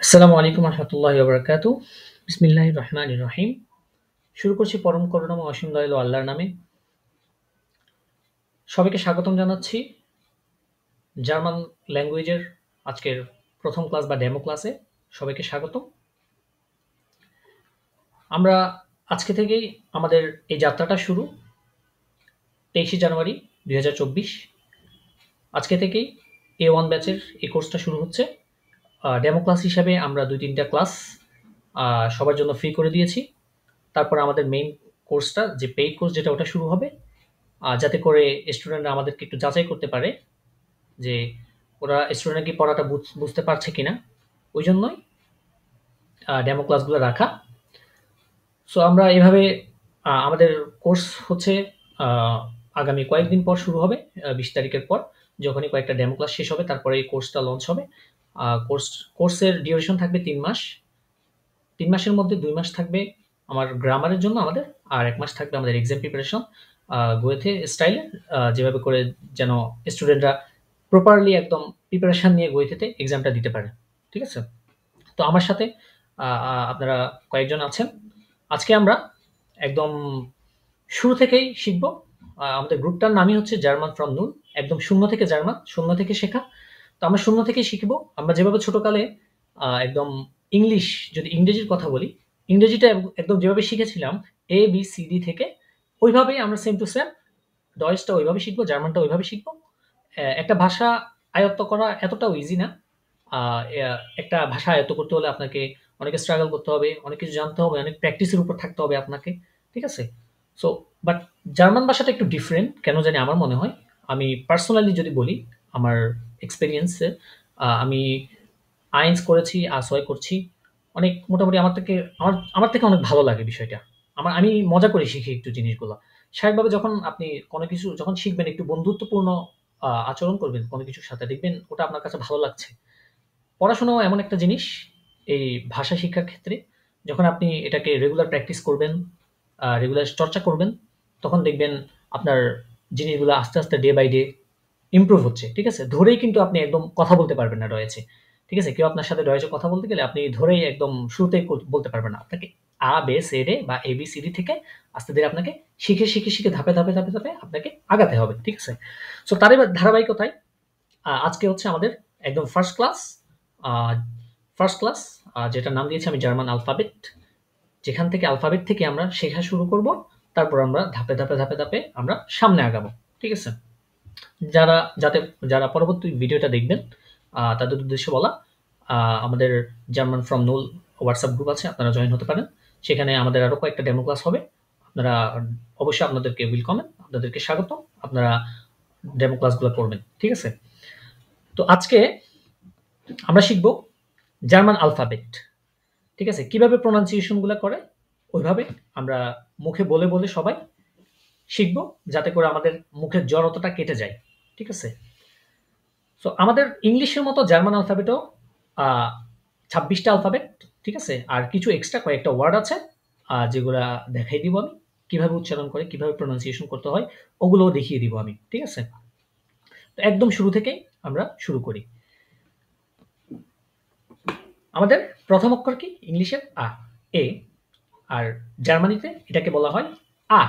আসসালামু আলাইকুম রহমতুল্লাহি ওয়া বারাকাতুহু। বিসমিল্লাহির রহমানির রহিম। শুরু করছি পরম করুণাময় অসীম দয়ালু আল্লাহর নামে। সবাইকে স্বাগতম জানাচ্ছি জার্মান ল্যাঙ্গুয়েজের আজকের প্রথম ক্লাস বা ডেমো ক্লাসে। সবাইকে স্বাগতম। আমরা আজকে থেকেই আমাদের এই যাত্রাটা শুরু ২৩শে জানুয়ারি ২০২৪। আজকে থেকেই A1 ব্যাচের এই কোর্সটা শুরু হচ্ছে। ডেমো ক্লাস হিসাবে আমরা ২-৩ টা ক্লাস সবার জন্য ফ্রি করে দিয়েছি। তারপর আমাদের মেইন কোর্সটা যে পেইড কোর্স যেটা ওটা শুরু হবে। যাতে করে স্টুডেন্টরা আমাদেরকে একটু যাচাই করতে পারে যে ওরা স্টুডেন্টরা কি পড়াটা বুঝতে পারছে কিনা। ওই জন্যই ডেমো ক্লাসগুলো রাখা। সো আমরা এভাবে আমাদের কোর্স হচ্ছে আহ, আগামী কয়েকদিন পর শুরু হবে। ২০ তারিখের পর যখনই কয়েকটা ডেমো ক্লাস শেষ হবে তারপরে এই কোর্সটা লঞ্চ হবে। কোর্সের ডিউরেশন থাকবে ৩ মাস। ৩ মাসের মধ্যে ২ মাস থাকবে আমার গ্রামারের জন্য আমাদের, আর ১ মাস থাকবে আমাদের এক্সাম প্রিপারেশন গোয়েথে স্টাইলে, যেভাবে করে যেন স্টুডেন্টরা প্রপারলি একদম প্রিপারেশন নিয়ে গোয়েথেতে এক্সামটা দিতে পারে। ঠিক আছে? তো আমার সাথে আপনারা কয়েকজন আছেন। আজকে আমরা একদম শুরু থেকেই শিখব। আমাদের গ্রুপটার নামই হচ্ছে জার্মান ফ্রম নুল। একদম শূন্য থেকে জার্মান, শূন্য থেকে শেখা। তো আমরা শূন্য থেকেই শিখব। আমরা যেভাবে ছোটকালে একদম ইংলিশ, যদি ইংরেজির কথা বলি, ইংরেজিটা একদম যেভাবে শিখেছিলাম ABCD থেকে, ওইভাবেই আমরা সেম টু সেম ডয়েচটা ওইভাবে শিখবো, জার্মানটা ওইভাবে শিখবো। একটা ভাষা আয়ত্ত করা এতটাও ইজি না। একটা ভাষা আয়ত্ত করতে হলে আপনাকে অনেক স্ট্রাগল করতে হবে, অনেক কিছু জানতে হবে, অনেক প্র্যাকটিসের উপর থাকতে হবে আপনাকে। ঠিক আছে? সো বাট জার্মান ভাষাটা একটু ডিফারেন্ট কেন জানি আমার মনে হয়। আমি পার্সোনালি যদি বলি, আমার এক্সপেরিয়েন্সে আমি আইনস করেছি, আসওয়াই করছি। অনেক মোটামুটি আমার থেকে অনেক ভালো লাগে বিষয়টা। আমি মজা করে শিখি একটু জিনিসগুলা। স্বাভাবিকভাবে যখন আপনি কোনো কিছু যখন শিখবেন, একটু বন্ধুত্বপূর্ণ আচরণ করবেন কোনো কিছুর সাথে, দেখবেন ওটা আপনার কাছে ভালো লাগছে। পড়াশোনাও এমন একটা জিনিস, এই ভাষা শিক্ষার ক্ষেত্রে যখন আপনি এটাকে রেগুলার প্র্যাকটিস করবেন, রেগুলার চর্চা করবেন, তখন দেখবেন আপনার জিনিসগুলো আস্তে, আস্তে ডে বাই ডে ইমপ্রুভ হচ্ছে। ঠিক আছে? ধরেই কিন্তু আপনি একদম কথা বলতে পারবেন না ডয়েচে। ঠিক আছে? কেউ আপনার সাথে ডয়েচে কথা বলতে গেলে আপনি ধরেই একদম শুরুতেই বলতে পারবেন না। আপনাকে আ, বে, সে, ডে বা ABCD থেকে আস্তে ধীরে আপনাকে শিখে, শিখে, শিখে ধাপে, ধাপে, ধাপে, ধাপে আপনাকে আগাতে হবে। ঠিক আছে? সো তারই ধারাবাহিকতায় আজকে হচ্ছে আমাদের একদম ফার্স্ট ক্লাস। আ ফার্স্ট ক্লাস যেটার নাম দিয়েছি আমি জার্মান আলফাবেট। যেখান থেকে আলফাবেট থেকে আমরা শেখা শুরু করব। তারপর আমরা ধাপে, ধাপে, ধাপে, ধাপে আমরা সামনে আগাবো। ঠিক আছে? যারা যাতে যারা পরবর্তী ভিডিওটা দেখবেন তাদের উদ্দেশ্যে বলা, আমাদের জার্মান ফ্রম নুল হোয়াটসঅ্যাপ গ্রুপ আছে, আপনারা জয়েন হতে পারেন। সেখানে আমাদের আরও কয়েকটা ডেমো ক্লাস হবে। আপনারা অবশ্যই, আপনাদেরকে ওয়েলকাম, আপনাদেরকে স্বাগত। আপনারা ডেমো ক্লাসগুলো করবেন। ঠিক আছে? তো আজকে আমরা শিখব জার্মান আলফাবেট। ঠিক আছে? কিভাবে প্রোনাউন্সিয়েশনগুলো করে ওইভাবে আমরা মুখে বলে, বলে সবাই শিখব, যাতে করে আমাদের মুখের জড়তাটা কেটে যায়। ঠিক আছে? সো আমাদের ইংলিশের মতো জার্মান অ্যালফাবেটও আ ২৬ টা অ্যালফাবেট। ঠিক আছে? আর কিছু এক্সট্রা কয়েকটা ওয়ার্ড আছে যেগুলা দেখাই দিব আমি। কিভাবে উচ্চারণ করে, কিভাবে প্রোনাউন্সিয়েশন করতে হয়, ওগুলোও দেখিয়ে দিব আমি। ঠিক আছে? তো একদম শুরু থেকেই আমরা শুরু করি। আমাদের প্রথম অক্ষর কি? ইংলিশের আ, এ। আর জার্মানিতে এটাকে বলা হয় আ।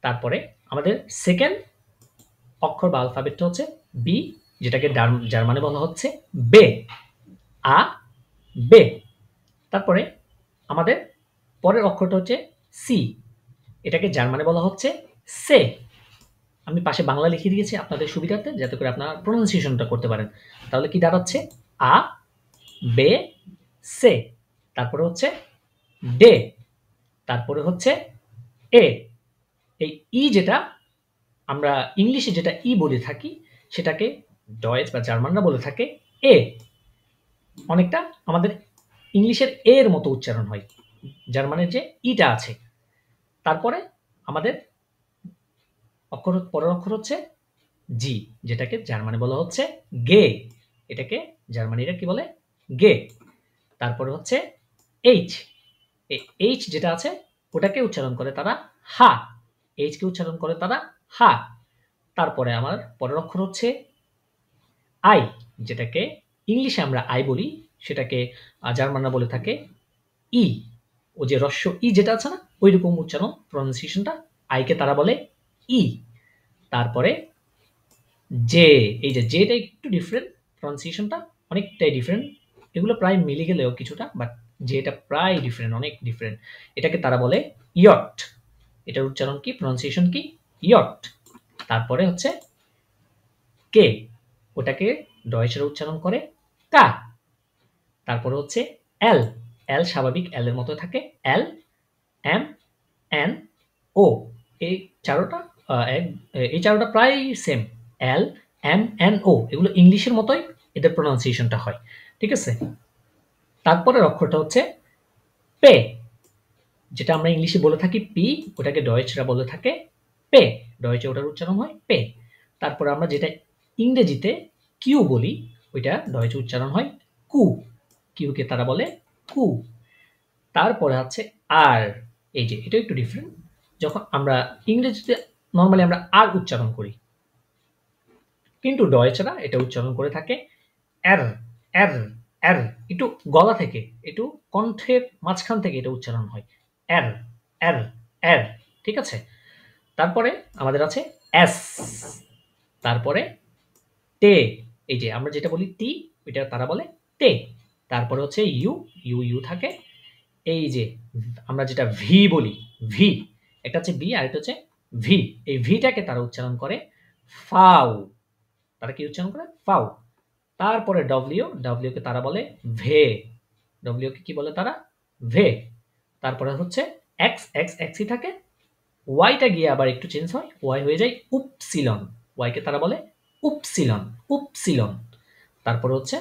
তারপরে আমাদের সেকেন্ড অক্ষর বা অ্যালফাবেটটা হচ্ছে বি, যেটাকে জার্মানে বলা হচ্ছে বে। আ, বে। তারপরে আমাদের পরের অক্ষরটা হচ্ছে সি। এটাকে জার্মানে বলা হচ্ছে সে। আমি পাশে বাংলা লিখে দিয়েছি আপনাদের সুবিধার্থে, যাতে করে আপনারা প্রোনাউন্সিয়েশনটা করতে পারেন। তাহলে কি দাঁড়াচ্ছে? আ, বে, সে। তারপরে হচ্ছে ডে। তারপরে হচ্ছে এ। এই ই যেটা আমরা ইংলিশে যেটা ই বলে থাকি, সেটাকে ডয়েচ বা জার্মানরা বলে থাকে এ। অনেকটা আমাদের ইংলিশের এর মতো উচ্চারণ হয়, জার্মানের যে ইটা আছে। তারপরে আমাদের পরের অক্ষর হচ্ছে জি, যেটাকে জার্মানে বলা হচ্ছে গে। এটাকে জার্মানিরা কি বলে? গে। তারপরে হচ্ছে এইচ। এইচ যেটা আছে ওটাকে উচ্চারণ করে তারা হা। এইচ কে উচ্চারণ করে তারা হা। তারপরে আমার পরের অক্ষর হচ্ছে আই, যেটাকে ইংলিশে আমরা আই বলি, সেটাকে জার্মানরা বলে থাকে ই। ও যে হ্রস্ব ই যেটা আছে না, ওই রকম উচ্চারণ, প্রনাউন্সিয়েশনটা। আইকে তারা বলে ই। তারপরে যে, এই যে যেটা একটু ডিফারেন্ট, প্রনাউন্সিয়েশনটা অনেকটাই ডিফারেন্ট। এগুলো প্রায় মিলে গেলেও কিছুটা, বাট যেটা প্রায় ডিফারেন্ট, অনেক ডিফারেন্ট। এটাকে তারা বলে ইয়ট। এটার উচ্চারণ কি, প্রনাউন্সিয়েশন কি, ইয়ট। তারপরে হচ্ছে কে, ওটাকে ডয়েচের উচ্চারণ করে কা। তারপরে হচ্ছে এল, এল স্বাভাবিক এল এর মতো থাকে, এল, এম, এন, ও। এই চারোটা এই চারোটা প্রায় সেম, এল, এম, এন, ও। এগুলো ইংলিশের মতোই এদের প্রনাউন্সিয়েশনটা হয়, ঠিক আছে। তারপরের অক্ষরটা হচ্ছে পে, যেটা আমরা ইংলিশে বলে থাকি পি, ওটাকে ডয়েচরা বলে থাকে পে। ডয়েচে ওটার উচ্চারণ হয় পে। তারপরে আমরা যেটা ইংরেজিতে কিউ বলি, ওইটা ডয়েচে উচ্চারণ হয় কু। কিউকে তারা বলে কু। তারপরে আছে আর, এই যে এটা একটু ডিফারেন্ট। যখন আমরা ইংরেজিতে নর্মালি আমরা আর উচ্চারণ করি, কিন্তু ডয়েচরা এটা উচ্চারণ করে থাকে এর, এর, এর। একটু গলা থেকে, একটু কণ্ঠের মাঝখান থেকে এটা উচ্চারণ হয়, এর, এর, এর, ঠিক আছে। তারপরে আমাদের আছে এস। তারপরে টে, এই যে আমরা যেটা বলি টি, ওইটা তারা বলে টে। তারপরে হচ্ছে ইউ, ইউ ইউ থাকে। এই যে আমরা যেটা ভি বলি, ভি, একটা হচ্ছে বি আর একটা হচ্ছে ভি। এই ভিটাকে তারা উচ্চারণ করে ফাউ। তারা কি উচ্চারণ করে, ফাউ। তারপরে ডব্লিউ, ডব্লিউ কে তারা বলে ভে। ডব্লিউ কে কি বলে তারা, ভে। তারপরে হচ্ছে এক্স, এক্স এক্সই থাকে। ওয়াইটা গিয়ে আবার একটু চেঞ্জ হয়, ওয়াই হয়ে যায় উপসিলন। ওয়াই কে তারা বলে উপসিলন, উপসিলন। তারপরে হচ্ছে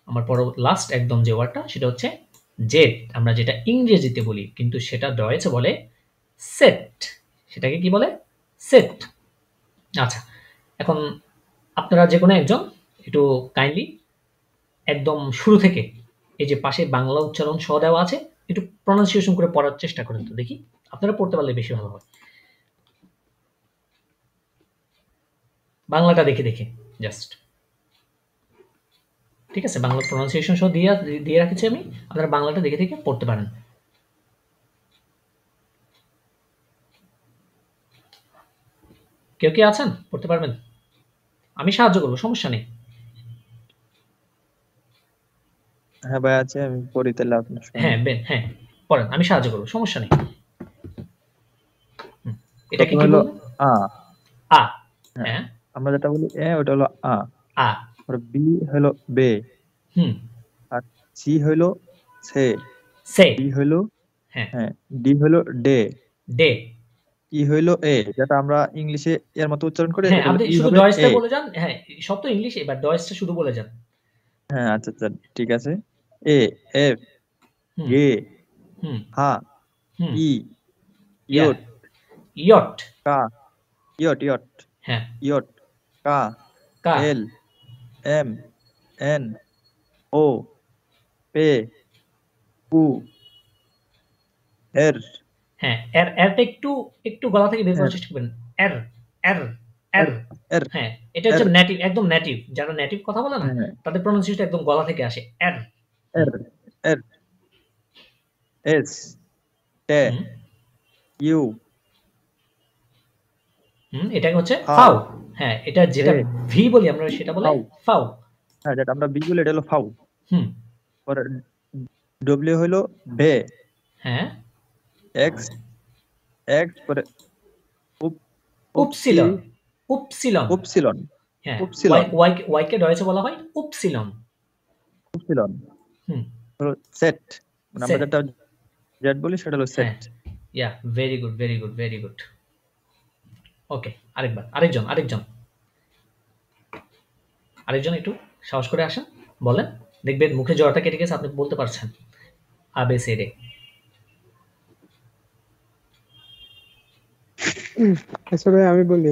আমার লাস্ট একদম যে ওয়ার্ডটা, সেটা হচ্ছে জেড। আমরা যেটা ইংরেজিতে বলি, কিন্তু সেটা ডয়েচে বলে সেট। সেটাকে কি বলে, সেট। আচ্ছা, এখন আপনারা যে কোনো একজন একটু কাইন্ডলি একদম শুরু থেকে, এই যে পাশে বাংলা উচ্চারণ সহ দেওয়া আছে, একটু প্রনাউন্সিয়েশন করে পড়ার চেষ্টা করেন তো দেখি। আপনারা পড়তে পারলে বেশি ভালো হয়, বাংলাটা দেখে দেখে জাস্ট। ঠিক আছে, বাংলা প্রনাউন্সিয়েশন সহ দিয়ে রাখেছি আমি, আপনারা বাংলাটা দেখে দেখে পড়তে পারেন। কেউ কি আছেন, পড়তে পারবেন? আমি সাহায্য করবো, সমস্যা নেই। হ্যাঁ ভাই আছে, আমি পড়ি তাহলে আপনার শুনি। হ্যাঁ বেন, হ্যাঁ পড়েন, আমি সাহায্য করবো, সমস্যা নেই। এটাকে প্রথমে কি হলো বলবেন? আ। আ। হ্যাঁ, হ্যাঁ, আমরা যেটা বলি এ, ওটা হলো আ। আ। আর বি হলো বে। হুম। আর সি হলো সে। সে। ডি হলো, হ্যাঁ, হ্যাঁ, ডি হলো ডে। ডে। ই হইলো এ, যেটা আমরা ইংলিশে এর মতো উচ্চারণ করে, হ্যাঁ, এটা হলো আপনি ই শুধু হবে ডয়েসটা এ। বলে যান। হ্যাঁ, সব তো ইংলিশ, এবার ডয়েসটা শুধু বলে যান। হ্যাঁ আচ্ছা আচ্ছা, ঠিক আছে। এ, এফ, হুম, গে, হুম, হা, হুম। ই, ইয়া, ইয়ট, ইয়ট। কা, ইয়ট ইয়ট, হ্যাঁ, ইয়ট, কা, কা, এল, এম, এন, ও, পে, কু, এর, হ্যাঁ। এর, এরটা একটু, একটু গলা থেকে বের এর, করার চেষ্টা করবেন। এর, এর, এর। এর, এর, হ্যাঁ, এটা এর, হচ্ছে নেটিভ, একদম নেটিভ। যারা নেটিভ কথা বলে না, হ্যাঁ, তাদের প্রনাউন্সিয়েশন একদম গলা থেকে আসে। এর। হুম, এর, এর, এস, টে, হুম, ইউ, হুম। এটাকে হচ্ছে ফা, ফাউ। হ্যাঁ, এটা যেটা ফে, ভি বলি আমরা, সেটা বলে ফাউ। ফাউ। হ্যাঁ, যেটা আমরা বি বলি এটা হলো ফাউ। হুম। পরে ডব্লিউ হইলো বে। হ্যাঁ, এক্স, এক্স পরে উপ, উপসি, উপসিলন, উপসিলন। উপসিলন, হ্যাঁ, ওয়াই, উপসিলন, ওয়াই, ওয়াইকে ডয়েচে বলা হয় উপসিলন। উপসিলন হুম। হলো সেট। মানে সে। আমরা যেটা জেড বলি সেটা হলো সেট। হ্যাঁ, yeah, very good, very good, very good. Okay, আরেকবার, আরেকজন, আরেকজন, আরেকজন একটু সাহস করে আসেন, বলেন। দেখবেন মুখে জ্বরটা কেটে গেছে, আপনি বলতে পারছেন আবে সেরে। আচ্ছা ভাই আমি বলি।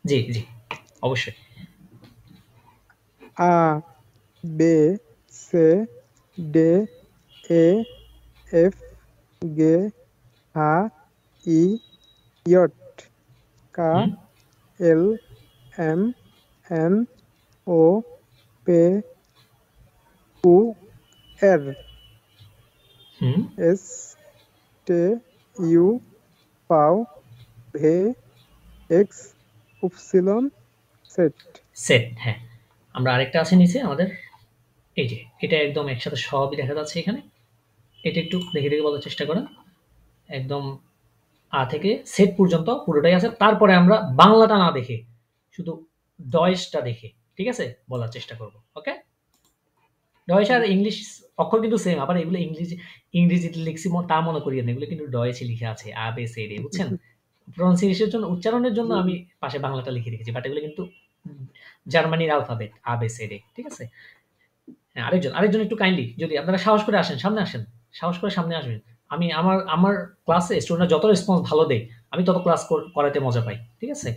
জি, জি, অবশ্যই। আ, বে, সে, ডে, এ, এফ, গে, হা, ই, ইয়ট, কা, হুম, এল, এম, এন, ও, পে, U R হুম S T U পাও ভে এক্স উপসিলন সেট। সেট, হ্যাঁ। আমরা আরেকটা আছে নিচে আমাদের, এই যে এটা একদম একসাথে সবই দেখা যাচ্ছে এখানে। এটা একটু দেখে দেখে বলার চেষ্টা করেন। একদম আ থেকে সেট পর্যন্ত পুরোটাই আছে। তারপরে আমরা বাংলাটা না দেখে শুধু ডয়েশটা দেখে, ঠিক আছে, বলার চেষ্টা করব। ওকে? ডয়েশ আর ইংলিশ অক্ষর কিন্তু সেম। আবার এগুলো ইংরেজিতে লিখছি তা মনে করিয়েন না। এগুলো কিন্তু ডয়েশে লিখা আছে আ বে সে ডে, বুঝছেন? প্রনাউন্সিয়েশনের জন্য, উচ্চারণের জন্য আমি পাশে বাংলাটা লিখে রেখেছি। বাট এগুলো কিন্তু জার্মানির অ্যালফাবেট আ বে সে ডে, ঠিক আছে? হ্যাঁ, আরেকজন একটু কাইন্ডলি যদি আপনারা সাহস করে আসেন, সামনে আসেন। সাহস করে সামনে আসবেন। আমি আমার ক্লাসে স্টুডেন্টরা যত রেসপন্স ভালো দেয়, আমি তত ক্লাস করাতে মজা পাই। ঠিক আছে?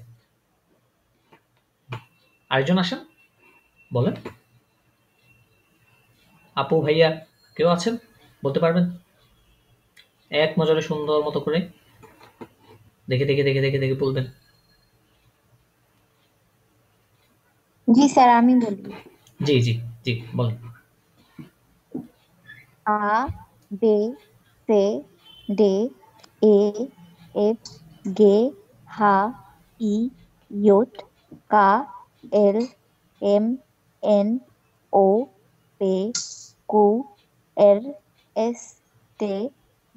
আরেকজন আসেন, বলেন। আপু, ভাইয়া কেউ আছেন? বলতে পারবেন? এক নজরে সুন্দর মতো করে দেখে বলবেন। জি স্যার, আমি বলি। জি, জি, জি, বলেন। আ বে সে ডে এ এফ গে হা ই ইয়োট কা এল এম এন ও পে কু এর এস তে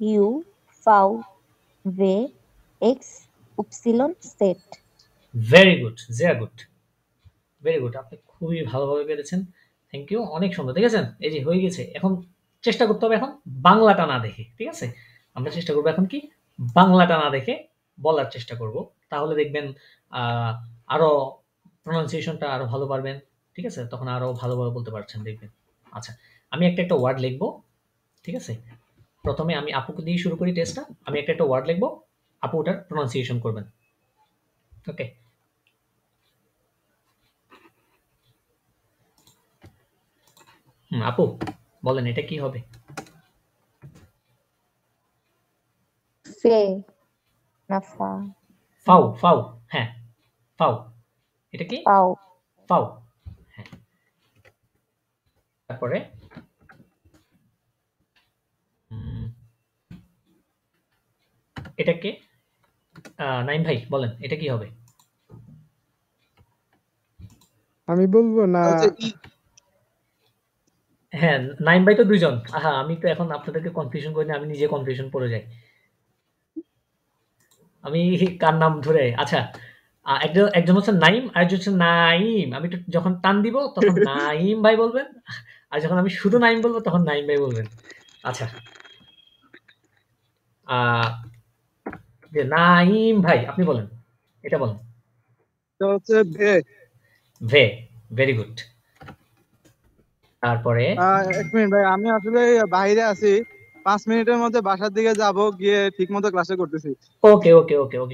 ইউ ফাউ ভে এক্স উপসিলন সেট। ভেরি গুড, sehr গুড, ভেরি গুড। আপনি খুবই ভালোভাবে পেরেছেন। Thank you. অনেক সুন্দর। দেখেছেন? এই যে হয়ে গেছে। এখন চেষ্টা করতে হবে এখন বাংলাটা না দেখে। ঠিক আছে? আমরা চেষ্টা করব এখন কি বাংলাটা না দেখে বলার চেষ্টা করব। তাহলে দেখবেন আ আরো প্রনাউন্সিয়েশনটা আরো ভালো পারবেন। ঠিক আছে? তখন আরো ভালোভাবে বলতে পারছেন দেখবেন। আচ্ছা, আমি একটা ওয়ার্ড লিখব। ঠিক আছে? ১ম এ আমি আপুকে দিয়ে শুরু করি টেস্টটা। আমি একটা ওয়ার্ড লিখব। আপু ওটার প্রনাউন্সিয়েশন করবেন। ওকে? আপু বলেন এটা কি হবে? ফে না ফা? ফাউ, হ্যাঁ, ফাউ। এটা কি? ফাউ। ফাউ, হ্যাঁ। তারপরে এটা কে? নাইম ভাই বলেন এটা কি হবে? আমি বলবো না? হ্যাঁ, নাইম ভাই তো ২ জন। আমি তো এখন আপনাদেরকে কনফিউশন করি না, আমি নিজে কনফিউশন পড়ে যাই। আমি কার নাম ধরে, আচ্ছা, একজন হচ্ছে নাইম, আরেকজন হচ্ছে নাইম। আমি একটু যখন টান দিব তখন নাইম ভাই বলবেন। আর যখন আমি শুধু নাইম বলব তখন নাইম ভাই বলবেন। আচ্ছা। আ যে নাইম ভাই আপনি বলেন। এটা বলেন। এটা হচ্ছে ভে। ভে, ভেরি গুড। তারপরে ১ মিনিট ভাই, আমি আসলে বাইরে আছি। ৫ মিনিটের মধ্যে বাসার দিকে যাব, গিয়ে ঠিকমতো ক্লাসে করতেছি। ওকে,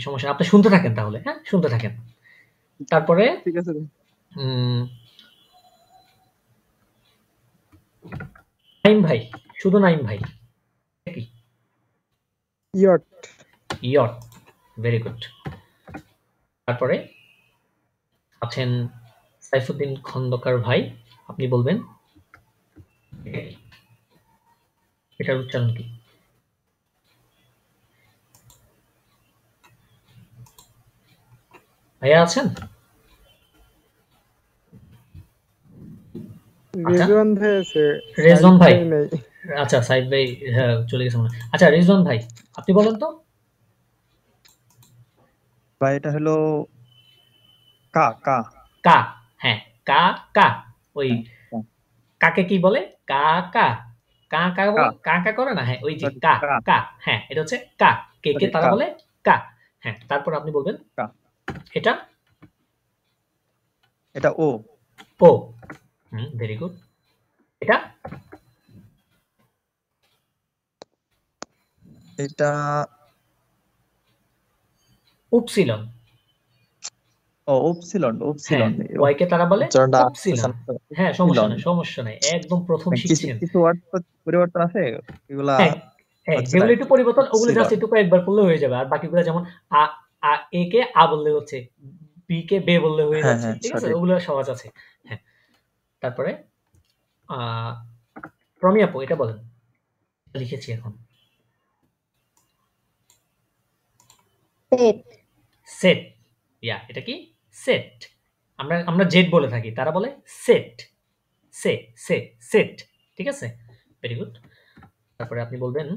সমস্যা নাই। আপনি শুনতে থাকেন তাহলে, হ্যাঁ? শুনতে থাকেন। তারপরে ঠিক আছে ভাই। উম নাইম ভাই, শুধু নাইম ভাই। এটা কি? ইয়ট। Yacht, very good. তারপরে আছেন সাইফুদ্দিন খন্দকার ভাই। আপনি বলবেন এটা কি? এটার উচ্চারণ কি? ভাইয়া আছেন? আচ্ছা, রেজওয়ান ভাই আছে, রেজওয়ান সাইদ ভাই। ভাই নেই। আচ্ছা, সাইদ ভাই, হ্যাঁ, চলে গেছে মনে হয়। আচ্ছা, রেজওয়ান ভাই আপনি বলেন তো। বা এটা হলো কা কা। কা, হ্যাঁ, কা কা। ওই হ্যাঁ, কা। কাকে কি বলে? কা কা। কা কা কা, বলে, কা কা করে না? হ্যাঁ, ওই যে সরি, কা কা, কা। হ্যাঁ, এটা হচ্ছে কা। কে কে সরি, তারা কা, বলে কা। হ্যাঁ, তারপর আপনি বলবেন কা। এটা এটা ও। ও। Very good. এটা এটা উপসিলন। উপসিলন, হ্যাঁ, উপসিলন। ওয়াই কে তারা বলে উচ্চারণটা উপসিলন। আসতেছে না। হ্যাঁ, উপসিলন। সমস্যা নাই। একদম ১ম কিছু শিখছেন। কিছু ওয়ার্ড পরিবর্তন আছে, এগুলা হ্যাঁ, হ্যাঁ, হচ্ছে না যেগুলো আর একটু কি। পরিবর্তন ওগুলো জাস্ট উপসিলন। একটু কয়েকবার পড়লে হয়ে যাবে। আর বাকিগুলো যেমন আ আ এ কে আ বললে হচ্ছে, বি কে বে বললে হয়ে হ্যাঁ, যাচ্ছে। হ্যাঁ, ঠিক আছে? সঠিক। ওগুলো সহজ আছে। হ্যাঁ। তারপরে আ প্রমি আপু এটা বলেন, লিখেছি এখন। সেট, সেট, ইয়া এটা কি? সেট। আমরা জেড বলে থাকি, তারা বলে সেট। সে সে সেট, ঠিক আছে, ভেরি গুড। তারপরে আপনি বলবেন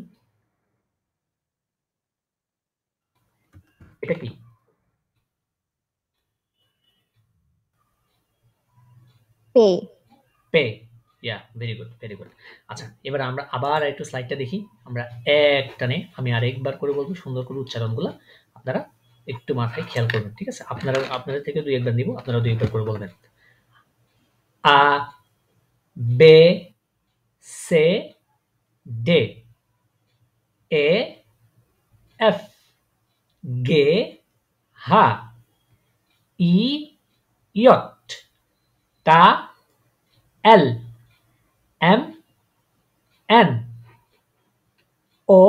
এটা কি? পে, পে, ইয়া ভেরি গুড ভেরি গুড। আচ্ছা, এবার আমরা আবার একটু স্লাইডটা দেখি। আমরা এক টানে আমি আরেকবার করে বলবো, সুন্দর করে উচ্চারণগুলো আপনারা একটু মাথায় খেয়াল করবেন, ঠিক আছে? আপনাদের থেকে দুই একবার নিব, আপনারা দুই একবার করে বলবেন। আ বে সে ডে এ এফ গে হা ই ইয়ট কা এল এম এন ও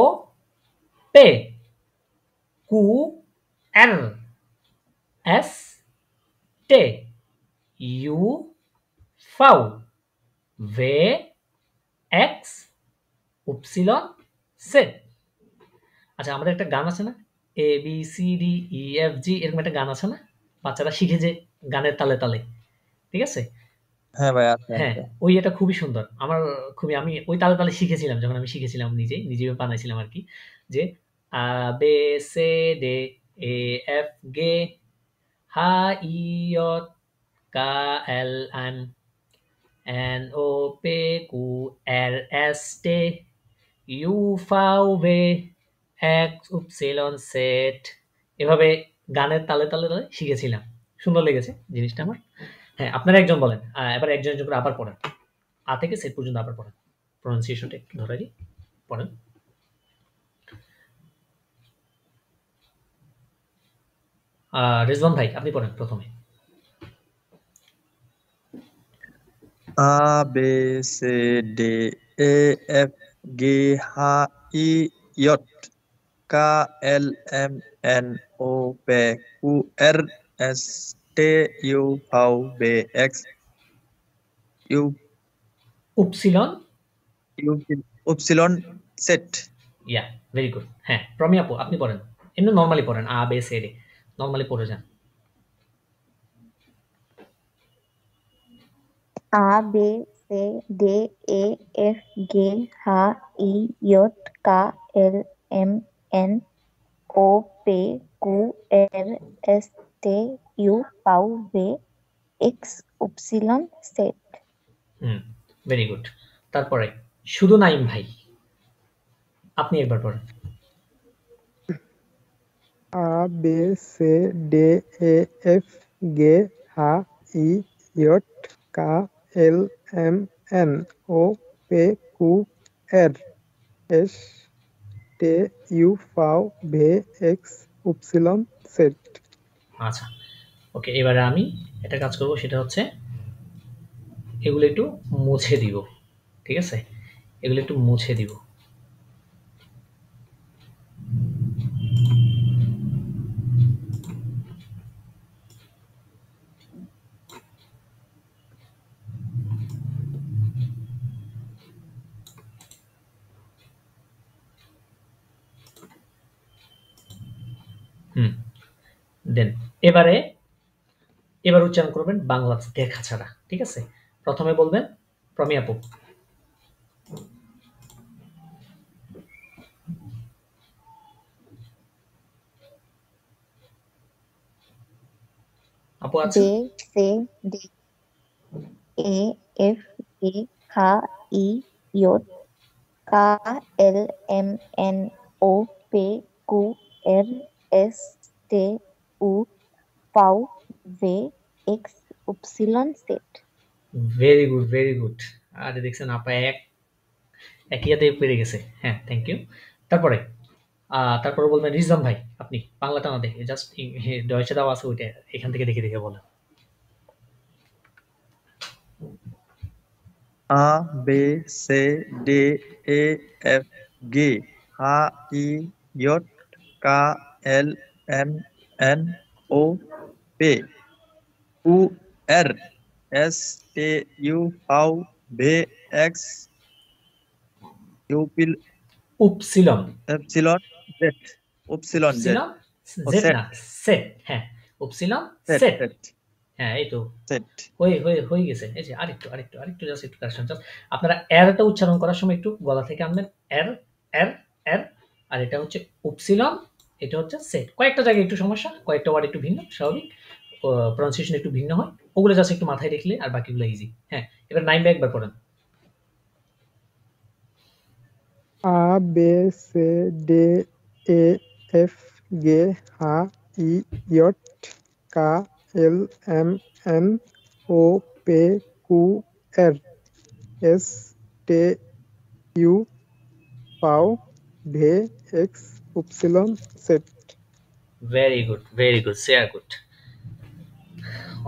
পে কু আর এস টে ইউ ফাউ ভে এক্স উপসিলন সেট। আচ্ছা, আমাদের একটা গান আছে না, A B C D E F G, এরকম একটা গান আছে না, বাচ্চারা শিখে যে গানের তালে তালে, ঠিক আছে? হ্যাঁ ভাই, আছে হ্যাঁ, আছে। ওই এটা খুবই সুন্দর। আমার খুবই, আমি ওই তালে তালে শিখেছিলাম যখন আমি শিখেছিলাম নিজেই বানাইছিলাম আর কি, যে আ বে সে ডে এ এফ গে হা ই ইয়ট কা এল এম এন ও পে কু আর এস টে ইউ ফাউ ভে এক্স উপসিলন সেট। এভাবে গানের তালে তালে তালে শিখেছিলাম, সুন্দর লেগেছে জিনিসটা আমার। হ্যাঁ, আপনারা একজন বলেন, এবার একজন একজন করে আবার পড়েন, আ থেকে সেট পর্যন্ত আবার পড়েন, প্রনাউন্সিয়েশনটা একটু ধরে দিই, পড়েন। রিজওয়ান ভাই আপনি পড়েন প্রথমে। আ বে সে ডে এ এফ গে হা ই ইয়ট কা এল এম এন ও পে কু আর এস টে ইউ ফাউ বে এক্স ইউ উপসিলন, ইউ উপসিলন সেট। Yeah very good. হ্যাঁ, প্রমি আপু আপনি পড়েন, এমনি নর্মালি পড়েন, আ বে সে ডে নর্মালি পড়ে যান। আ বে সে ডে এ এফ গে হা ই ইয়ট কা এল এম এন ও পে কু আর এস টে ইউ ফাউ ভে এক্স উপসিলন সেট। Hmm, very good. তারপরে শুধু নাইম ভাই, আপনি একবার পড়েন। আ বে সে ডে এ এফ গে হা ই ইয়ট কা এল এম এন ও পে কু আর এস টে ইউ ফাউ ভে এক্স উপসিলন সেট। আচ্ছা, ওকে, এবারে আমি একটা কাজ করব, সেটা হচ্ছে এগুলো একটু মুছে দিব, ঠিক আছে? এগুলো একটু মুছে দিব। হুম, দেন এবার উচ্চারণ করবেন বাংলা দেখা ছাড়া, ঠিক আছে? প্রথমে বলবেন প্রমি আপু। আপু আছেন? বে সে ডে এ এফ গে হা ই ইয়ট কা এল এম এন ও পে কু আর এস টে উ ফাউ ভে এক্স উপসিলন সেট। Very good very good. আরে দেখছেন আপা একই হাতে পেরে গেছে। হ্যাঁ, থ্যাংক ইউ। তারপরে তারপরে বলবেন রিজওয়ান ভাই, আপনি বাংলাটা না দেখে জাস্ট ডয়সে দেওয়া আছে ওইটা এখান থেকে দেখে দেখে বলেন। আ বে সে ডে এ এফ গে হা ই ইয়ট কা এল এম এন ও পে কু আর এস টে ইউ ফাউ ভে এক্স ইউপিল উপসিলন এপসিলন জেড উপসিলন জেড উপসিলন ও জেড সেট না, সেট। হ্যাঁ, উপসিলন সেট সেট। সেট হ্যাঁ, এই তো সেট হয়ে গেছে। এই যে আরেকটু জাস্ট একটু কারেকশন। জাস্ট আপনারা এরটা উচ্চারণ করার সময় একটু গলা থেকে আনবেন। এর এর এর। আর এটা হচ্ছে উপসিলন, এটা হচ্ছে সেট। কয়েকটা জায়গায় একটু সমস্যা, কয়েকটা ওয়ার্ড একটু ভিন্ন, স্বাভাবিক। প্রনাউন্সিয়েশন একটু ভিন্ন হয়। ওগুলো জাস্ট একটু মাথায় রাখলে আর বাকিগুলো ইজি। হ্যাঁ, এবার নাইম একবার পড়েন। A B C D E F G H I J K L M N O P Q R S T U V X Y Z। Very good, very good, সেয়ার গুড।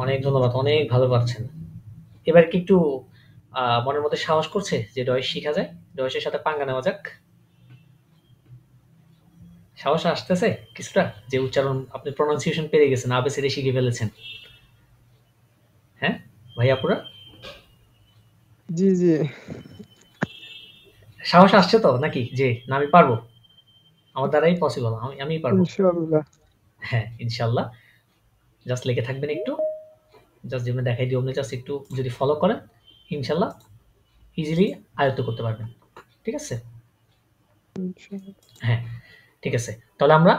অনেক ধন্যবাদ, অনেক ভালো পারছেন। এবার কি একটু মনের মধ্যে সাহস করছে যে ডয়েশ শিখা যায়, ডয়েশের সাথে পাঙ্গা নেওয়া যাক? সাহস আসতেছে কিছুটা, যে উচ্চারণ আপনি প্রনাউন্সিয়েশন পেরে গেছেন, আবেসিডি শিখে ফেলেছেন? হ্যাঁ ভাই আপুরা, জি জি সাহস আসছে তো নাকি যে না আমি পারবো, আমার দ্বারাই পসিবল, আমিই পারবো? ইনশাআল্লাহ। হ্যাঁ ইনশাল্লাহ। জাস্ট লেগে থাকবেন একটু, জাস্ট যেমন দেখাই দিই অমনি জাস্ট একটু যদি ফলো করেন, ইনশাল্লাহ ইজিলি আয়ত্ত করতে পারবেন। ঠিক আছে? হ্যাঁ ঠিক আছে। তাহলে আমরা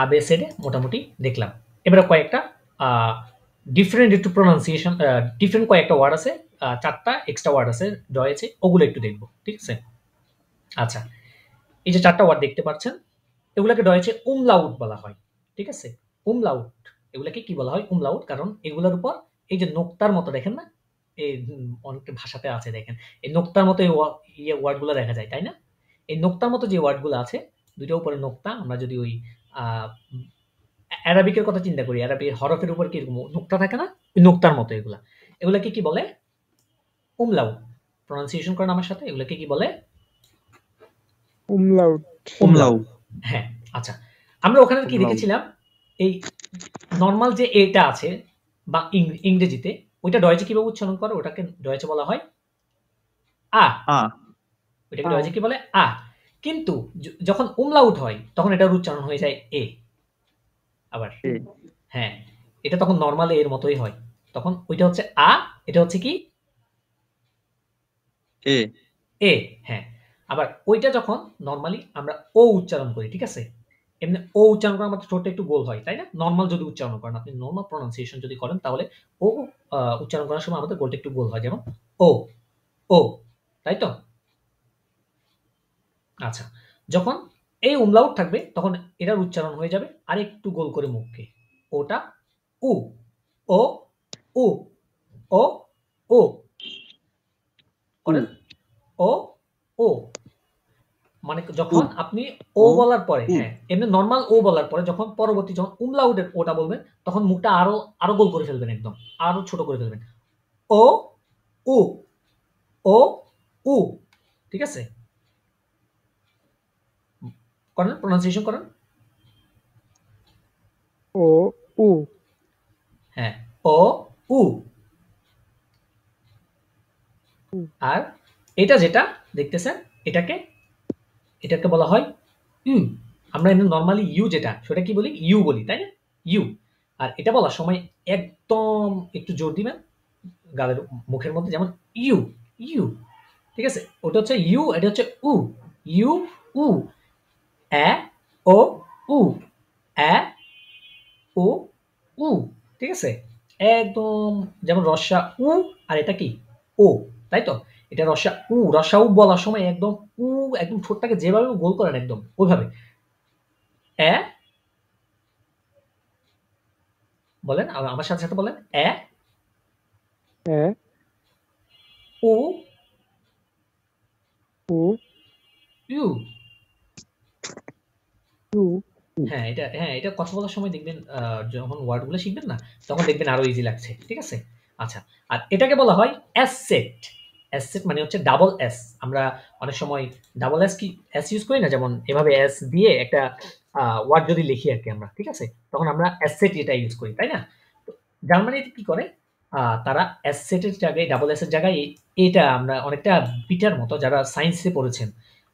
আবেসিডি মোটামুটি দেখলাম। এবারে কয়েকটা ডিফারেন্ট একটু প্রনাউন্সিয়েশন, ডিফারেন্ট কয়েকটা ওয়ার্ড আছে, 4টা এক্সট্রা ওয়ার্ড আছে রয়েছে, ওগুলো একটু দেখবো। ঠিক আছে? আচ্ছা, এই যে 4টা ওয়ার্ড দেখতে পাচ্ছেন, এগুলাকে ডয়েচে উমলাউট বলা হয়। ঠিক আছে? উমলাউট, এগুলাকে কি বলা হয়? উমলাউট। কারণ এগুলোর উপর এই যে নোক্তার মতো দেখেন না, এই অনেকটা ভাষাতে আছে দেখেন, এই নোক্তার মতো এই ওয়ার্ডগুলো দেখা যায়, তাই না? এই নোক্তার মতো যে ওয়ার্ডগুলো আছে, দুইটা উপরে নোক্তা, আমরা যদি ওই অ্যারাবিকের কথা চিন্তা করি, অ্যারাবিক হরফের উপর কি এরকম নোক্তা থাকে না, ওই নোক্তার মতো এগুলা, এগুলাকে কি বলে? উমলাউট। প্রনাউন্সিয়েশন করেন আমার সাথে, এগুলাকে কি বলে? উমলাউট। উমলাউট। হ্যাঁ আচ্ছা, আমরা ওখানে কি উমলাউট। দেখেছিলাম, এই নরমাল যে এটা আছে বা ইংরেজিতে, ওইটা ডয়েচে কিভাবে উচ্চারণ করে, ওটাকে ডয়েচে বলা হয় আ। আ ওইটাকে ডয়েচে কি বলে? আ। কিন্তু যখন উমলাউট হয় তখন এটার উচ্চারণ হয়ে যায় এ। আবার এ হ্যাঁ, এটা তখন নরমাল এর মতোই হয়। তখন ওইটা হচ্ছে আ, এটা হচ্ছে কি? এ এ। হ্যাঁ, আবার ওইটা যখন নরমালি আমরা ও উচ্চারণ করি, ঠিক আছে? এমনি ও উচ্চারণ করার আমাদের ঠোঁটটা একটু গোল হয়, তাই না? নরমাল যদি উচ্চারণ করেন, আপনি নরমাল প্রনাউন্সিয়েশন যদি করেন, তাহলে ও উচ্চারণ করার সময় আমাদের গোলটা একটু গোল হয়, যেমন ও ও, তাই তো? আচ্ছা, যখন এই উমলাউট থাকবে তখন এটার উচ্চারণ হয়ে যাবে আর একটু গোল করে মুখকে, ওটা উ, ও উ, ও ও করেন, ও ও। মানে যখন আপনি ও ও, বলার পরে, উ। হ্যাঁ এমনি নরমাল ও বলার পরে যখন পরবর্তী যখন উমলাউটের ওটা বলবেন, তখন মুখটা আরো আরো গোল করে ফেলবেন, একদম আরো ছোট করে ফেলবেন। ও উ, ও উ। ঠিক আছে? করেন, প্রনাউন্সিয়েশন করেন। ও উ। হ্যাঁ, ও উ। আর এটা যেটা দেখতেছেন, এটাকে বলা হয় ইউ। আমরা এমনি নরমালি ইউ যেটা, সেটা কি বলি? ইউ বলি, তাই না? ইউ। আর এটা বলার সময় একদম একটু জোর দিবেন গালের মুখের মধ্যে, যেমন ইউ ইউ। ঠিক আছে? ওটা হচ্ছে ইউ, এটা হচ্ছে উ। ইউ উ। এ ও উ। এ ও উ। ঠিক আছে? একদম যেমন রস্যা উ, আর এটা কি? ও, তাই তো? এটা রস্যা উ, রস্যা উ বলার সময় একদম উ, একদম ঠোঁটটাকে যেভাবে গোল করেন একদম ওইভাবে। এ, বলেন আমার সাথে সাথে বলেন। এ এ উ উ ইউ। উ। হ্যাঁ, এটা কথা বলার সময় দেখবেন, যখন ওয়ার্ডগুলো শিখবেন না, তখন দেখবেন আরো ইজি লাগছে। ঠিক আছে? আচ্ছা, আর এটাকে বলা হয় অ্যাসেট। অ্যাসেট মানে হচ্ছে ডাবল এস। আমরা অনেক সময় ডাবল এস কি এস ইউজ করি না, যেমন এভাবে এস দিয়ে একটা ওয়ার্ড যদি লিখি আর কি আমরা, ঠিক আছে? তখন আমরা অ্যাসেট এটা ইউজ করি, তাই না? তো জার্মানিতে কি করে, তারা অ্যাসেটের জায়গায়, ডাবল এস এর জায়গায় এটা আমরা অনেকটা বিটার মতো, যারা সায়েন্সে পড়েছেন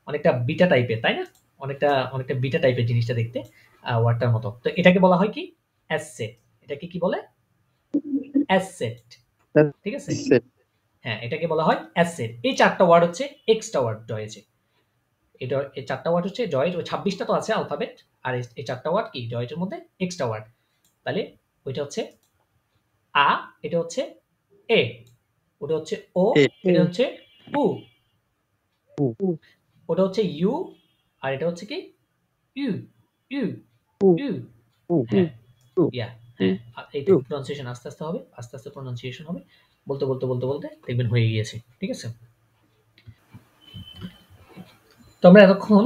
অনেকটা বিটা টাইপের, তাই না? অনেকটা অনেকটা বিটা টাইপের জিনিসটা দেখতে ওয়ার্ডটার মতো। তো এটাকে বলা হয় কি? অ্যাসেট। এটাকে কি বলে? অ্যাসেট। ঠিক আছে? Asset. হ্যাঁ, এটাকে বলা হয় অ্যাসেট। এই 4টা ওয়ার্ড হচ্ছে এক্সট্রা ওয়ার্ড জয়েজে। এটা এই 4টা ওয়ার্ড হচ্ছে জয়েজ, ওই 26টা তো আছে অ্যালফাবেট, আর এই 4টা ওয়ার্ড কি জয়েজের মধ্যে এক্সট্রা ওয়ার্ড। তাহলে ওইটা হচ্ছে আ, এটা হচ্ছে এ, ওটা হচ্ছে ও, A. এটা হচ্ছে উ, U. ওটা হচ্ছে ইউ, আর এটা হচ্ছে কি ইউ ইউ উ, ইউ। U. হ্যাঁ, U. ইয়া, হ্যাঁ, এইটা প্রনাউন্সিয়েশন আস্তে আস্তে হবে, আস্তে আস্তে প্রনাউন্সিয়েশন হবে, বলতে বলতে বলতে বলতে দেখবেন হয়ে গিয়েছে। ঠিক আছে? তো আমরা এতক্ষণ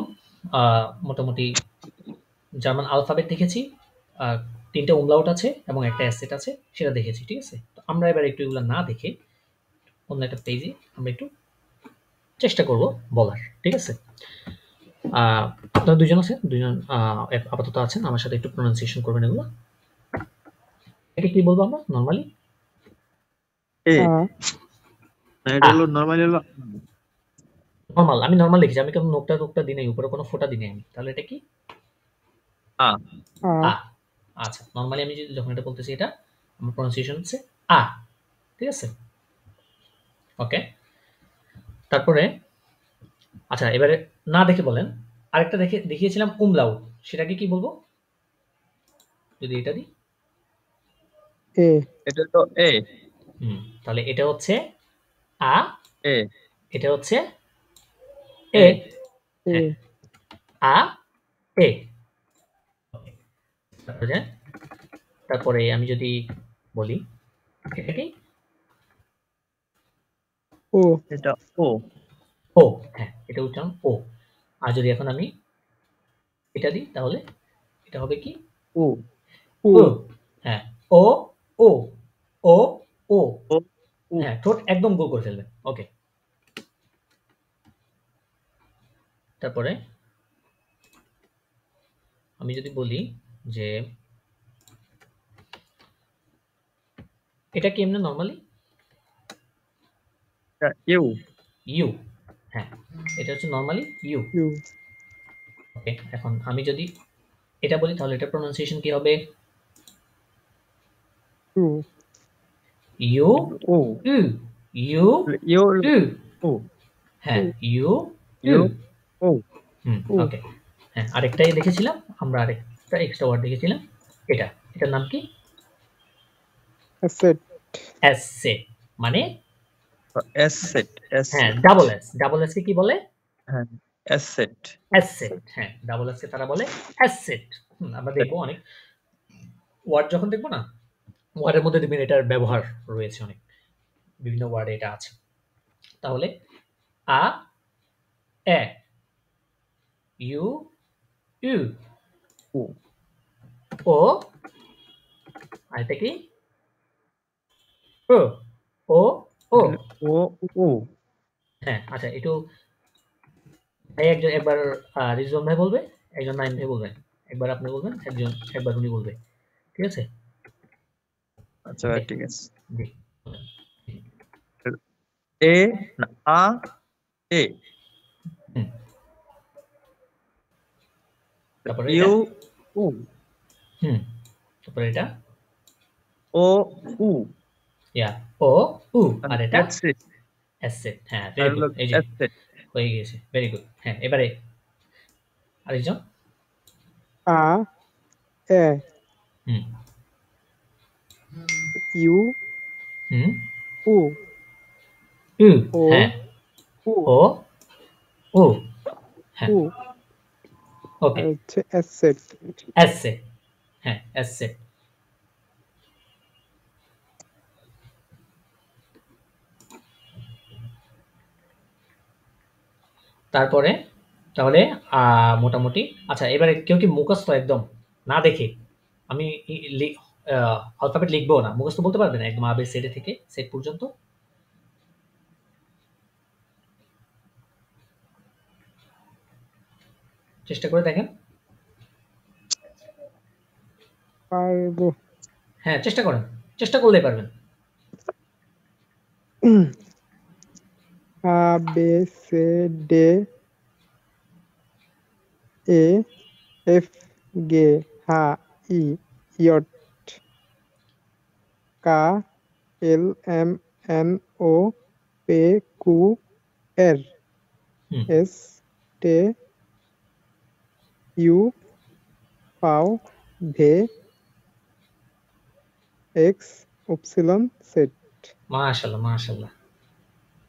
মোটামুটি জার্মান আলফাবেট দেখেছি, 3টে umlaut আছে এবং একটা অ্যাসেট আছে, সেটা দেখেছি। ঠিক আছে? তো আমরা এবার একটু এগুলো না দেখে অন্য একটা পেজে আমরা একটু চেষ্টা করব বলার। ঠিক আছে? আপনারা দুজন আছেন, দুজন আপাতত আছেন, আমার সাথে একটু প্রনাউন্সিয়েশন করবেন এগুলো। এটা কি বলবো আমরা নরমালি? A. আ, না, এটা হলো নরমালি হলো নরমাল, আমি নরমাল লিখেছি, আমি কোনো নোকটা টোকটা দিই নাই, উপরে কোনো ফোঁটা দিই নাই আমি। তাহলে এটা কি? আ। আ, আ। আচ্ছা, নরমালি আমি যখন এটা বলতেছি, এটা আমার প্রনাউন্সিয়েশন হচ্ছে আ। ঠিক আছে? ওকে। তারপরে আচ্ছা, এবারে না দেখে বলেন, আরেকটা দেখিয়েছিলাম umlaut, সেটাকে কি বলবো? যদি এটা দিই, এ, এটা তো A. তাহলে এটা হচ্ছে আ, A. এটা হচ্ছে এ। A. এ, হ্যাঁ, আ এ। তারপরে তারপরে আমি যদি বলি এটা কি? ও, এটা O. ও। হ্যাঁ, এটা উচ্চারণ ও। আর যদি এখন আমি এটা দিই, তাহলে এটা হবে কি? U. উ, ও। হ্যাঁ, ও ও ও ও। O. U. হ্যাঁ, ঠোঁট একদম গোল করে ফেলবেন। ওকে। তারপরে আমি যদি বলি যে এটা কি এমনি নরমালি? এটা U. ইউ। হ্যাঁ, এটা হচ্ছে নরমালি ইউ। ইউ, ওকে। এখন আমি যদি এটা বলি, তাহলে এটা প্রনাউন্সিয়েশন কি হবে? U, U U. U U U. U. U. হ্যাঁ, ইউ U. ইউ। U. উ, ওকে। হ্যাঁ, আরেকটাই দেখেছিলাম আমরা, আরেকটা এক্সট্রা ওয়ার্ড দেখেছিলাম, এটা, এটার নাম কি? Asset, asset. মানে Asset. হ্যাঁ, Asset. Double S. Double S K কি বলে? হ্যাঁ, asset. অ্যাসেট। হ্যাঁ, ডাবল এস কে তারা বলে অ্যাসেট। আমরা দেখবো অনেক ওয়ার্ড যখন দেখবো না, ওয়ার্ডের মধ্যে দেখবেন এটার ব্যবহার রয়েছে অনেক, বিভিন্ন ওয়ার্ডে এটা আছে। তাহলে আ এ, ইউ ইউ, U. ও, আর এটা কি? ও ও ও। O. U. হ্যাঁ, আচ্ছা, একটু একবার রিজওয়ান ভাই বলবে, একজন নাইম ভাই বলবেন, একবার আপনি বলবেন, একবার উনি বলবে। ঠিক আছে? আচ্ছা, ওকে। ঠিক আছে। জি। A. না, A. A. হুম। তারপরে এটা? U. U. তারপরে এটা? O. U. ইয়া, ও উ। আর এটা? Asset. অ্যাসেট। হ্যাঁ, আর ভেরি হলো গুড। এই যে asset. হয়ে গিয়েছে, ভেরি গুড। হ্যাঁ, এবারে আরেকজন। আ, এ, হুম ইউ, হুম উ, উ। ও, হ্যাঁ, উ, ও ও। হ্যাঁ, উ, ওকে। আর হচ্ছে অ্যাসেট, অ্যাসেট। হ্যাঁ, অ্যাসেট। তারপরে তাহলে মোটামুটি আচ্ছা, এবারে কেউ কি মুখস্থ একদম না দেখে, আমি অ্যালফাবেট লিখবো না, মুখস্থ বলতে পারবেন একদম আবে সেটে থেকে সেট পর্যন্ত? চেষ্টা করে দেখেন। পারবো, হ্যাঁ, চেষ্টা করেন, চেষ্টা করলেই পারবেন। আ, বে, সে, ডে, এ এফ গে হা ই ইয়ট কা এল এম এন ও পে কু আর হুম এস টে ইউ পাও ভে এক্স উপসিলন সেট। মাশাআল্লাহ মাশাআল্লাহ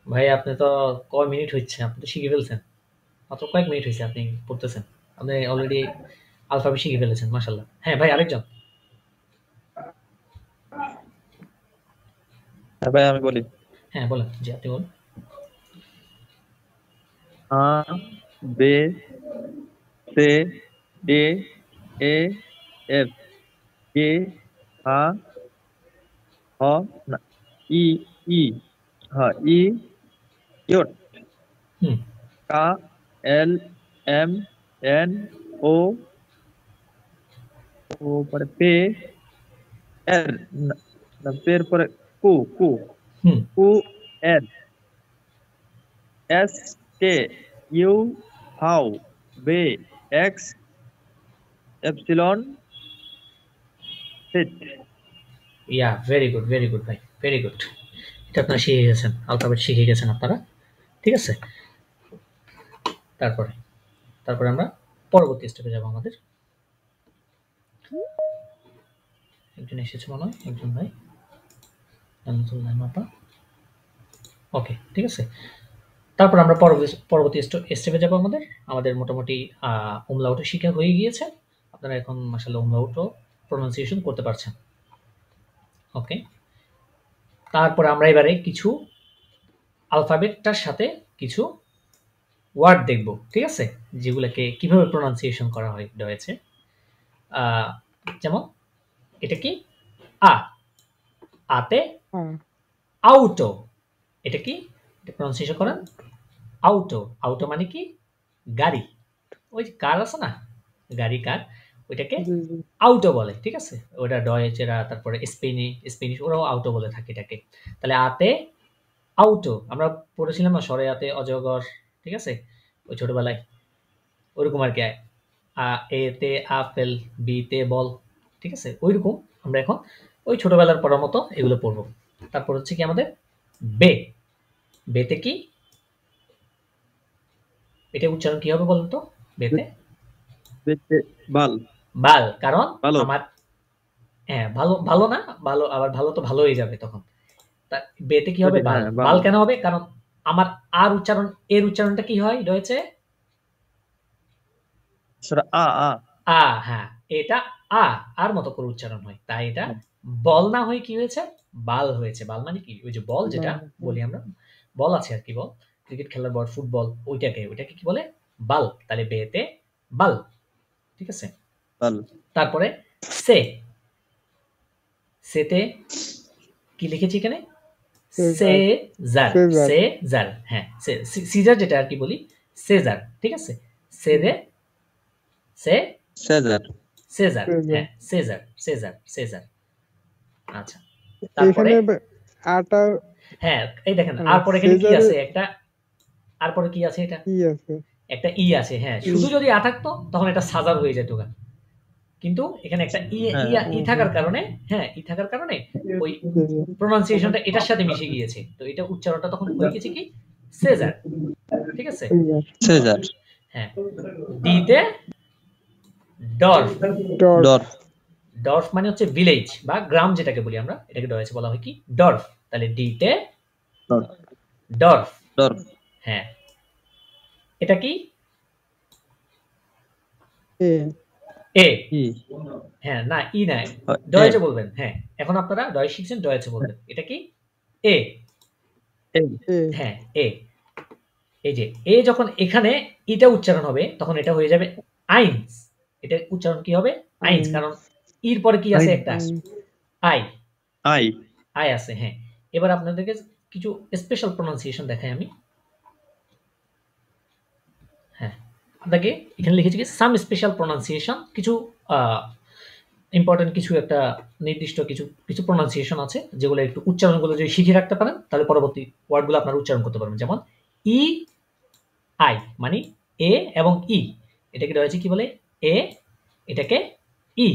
ভাই, আপনি তো কয় মিনিট হচ্ছে, আপনি তো শিখে ফেলছেন। মাত্র কয়েক মিনিট হয়েছে আপনি পড়তেছেন, আপনি অলরেডি আলফাবেট শিখে ফেলেছেন। মাশাআল্লাহ। হ্যাঁ ভাই, আরেকজন। হ্যাঁ ভাই, আমি বলি। হ্যাঁ বলেন, জি আপনি বলুন। আ বে সে ডে এ এফ গে হা হ না ই ই হ্যাঁ ই ইয়ট হুম কা এল এম এন ও ও পরে পে এর না, না, পের পরে কু কু হুম কু এর এস কে ইউ হাউ বে x epsilon set. Yeah very good ভাই, ভেরি গুড। এটা আপনারা শিখে গেছেন, আলফাবেট শিখে গেছেন আপনারা। ঠিক আছে, তারপরে তারপরে আমরা পরবর্তী স্টেপে যাব। আমাদের একজন এসেছে মনে হয়, একজন ভাই, জান্নাতুল মাপা। ওকে, ঠিক আছে। তারপর আমরা পরবর্তী স্টেপে যাব। আমাদের আমাদের মোটামুটি উমলাউটও শিখা হয়ে গিয়েছে। আপনারা এখন মাশাআল্লাহ উমলাউটও প্রনাউন্সিয়েশন করতে পারছেন। ওকে, তারপর আমরা এবারে কিছু আলফাবেটটার সাথে কিছু ওয়ার্ড দেখব। ঠিক আছে, যেগুলোকে কিভাবে প্রনাউন্সিয়েশন করা হয়েছে। যেমন এটা কি? আ, আতে আউটো। এটা কি? এটা প্রনাউন্সিয়েশন করেন আউটো। আউটো মানে কি? গাড়ি। ওই যে কার আছে না, গাড়ি কার, ওইটাকে জি জি আউটো বলে। ঠিক আছে, ওটা ডয়েচেরা, তারপরে স্পেনিশ ওরাও আউটো বলে থাকে এটাকে। তাহলে আতে আউটো আমরা পড়েছিলাম না, স্বরে আতে অজগর। ঠিক আছে, ওই ছোটবেলায় ওইরকম আর কি। এতে আপেল, বিতে বল। ঠিক আছে, ওইরকম আমরা এখন ওই ছোটবেলার পড়ার মতো এগুলো পড়বো। তারপর হচ্ছে কি আমাদের বে। বেতে কি? এটা উচ্চারণ কি হবে বলুন তো? বেতে বাল বাল, কারণ ভালো আমার হ্যাঁ ভালো ভালো না, ভালো আবার ভালো তো ভালো হয়ে যাবে তখন। তা বেতে কি হবে? বাল। হ্যাঁ বাল বাল কেন হবে? কারণ আমার আর উচ্চারণ, এর উচ্চারণটা কি হয় রয়েছে? সেটা আ আ আ। হ্যাঁ, এটা আ আর মতো করে উচ্চারণ হয়, তাই এটা বল না হয়ে কি হয়েছে? বাল হয়েছে। বাল মানে কি? ওই যে বল যেটা বলি আমরা, বল আছে আর কি, বল, ক্রিকেট খেলার বল, ফুটবল, ওইটাকে কি বলে? বাল। তাহলে বেতে বাল। ঠিক আছে, বাল তারপরে সে। সেতে কি লিখেছি এখানে? সেজার। সেজার সেজার, হ্যাঁ সিজার যেটা আর কি বলি, সেজার। ঠিক আছে, সেরে সে সেজার সেজার, সেজার। হ্যাঁ সেজার সেজার সেজার। আচ্ছা, তারপরে এখানে আটা হ্যাঁ এই দেখেন, আর পরে এখানে কি সেজারে আছে? একটা আর পরে কি আছে? এটা কি আছে? একটা ই আছে। হ্যাঁ, শুধু যদি আ থাকতো তখন এটা সাজার হয়ে যেত গা। কিন্তু এখানে একটা ই ই হ্যাঁ ই থাকার কারণে, হ্যাঁ ই থাকার কারণে ওই প্রনাউন্সিয়েশনটা এটার সাথে মিশে গিয়েছে, তো এটা উচ্চারণটা তখন হয়ে গেছে কি? সেজার। ঠিক আছে, সেজার সেজার হ্যাঁ। ডিতে ডর্ফ। ডট ডর ডর্ফ মানে হচ্ছে ভিলেজ বা গ্রাম, যেটাকে বলি আমরা, এটাকে ডয়েছে বলা হয় কি? ডর্ফ। তাহলে ডিতে ডর ডর্ফ। ডর হ্যাঁ, এটা কি? এ এ। ই হ্যাঁ না, ই না, এ ডয়েছে বলবেন। হ্যাঁ, এখন আপনারা ডয় শিখছেন, ডয়েছে বলবেন। এটা কি? এ। এ এ হ্যাঁ এ। এই যে এ যখন এখানে এটা উচ্চারণ হবে তখন এটা হয়ে যাবে আইনস। এটা উচ্চারণ কি হবে? আইনস, কারণ ইর পরে কি আছে? একটা আই। আই আই আছে, হ্যাঁ। এবার আপনাদেরকে কিছু স্পেশাল প্রনাউন্সিয়েশন দেখাই আমি। হ্যাঁ, আপনাকে এখানে লিখেছি কি সাম স্পেশাল প্রনাউন্সিয়েশন, কিছু ইম্পর্টেন্ট কিছু একটা নির্দিষ্ট কিছু কিছু প্রনাউন্সিয়েশন আছে, যেগুলো একটু উচ্চারণগুলো যদি শিখে রাখতে পারেন তাহলে পরবর্তী ওয়ার্ডগুলো আপনারা উচ্চারণ করতে পারবেন। যেমন ই আই মানে এ এবং ই, এটাকে ডয়েচে কি বলে? এ, এটাকে ই।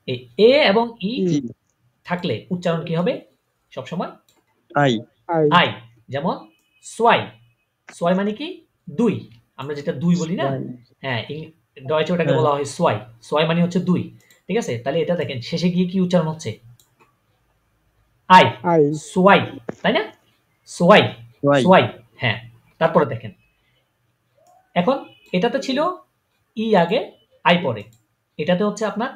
এই এ এবং ই ই থাকলে উচ্চারণ কি হবে সবসময়? I I I. যেমন সোয়াই, সোয়াই মানে কি? 2। আমরা যেটা 2 বলি না, ওয়াই হ্যাঁ ডয়েচে ওটাকে হ্যাঁ। বলা হয় সোয়াই। সোয়াই মানে হচ্ছে 2, ঠিক আছে? তাহলে এটা দেখেন শেষে গিয়ে কি উচ্চারণ হচ্ছে? আই, আই সোয়াই, তাই না? সোয়াই, ওয়াই সোয়াই, হ্যাঁ। তারপরে দেখেন, এখন এটাতে ছিল ই আগে আই পরে, এটাতে হচ্ছে আপনার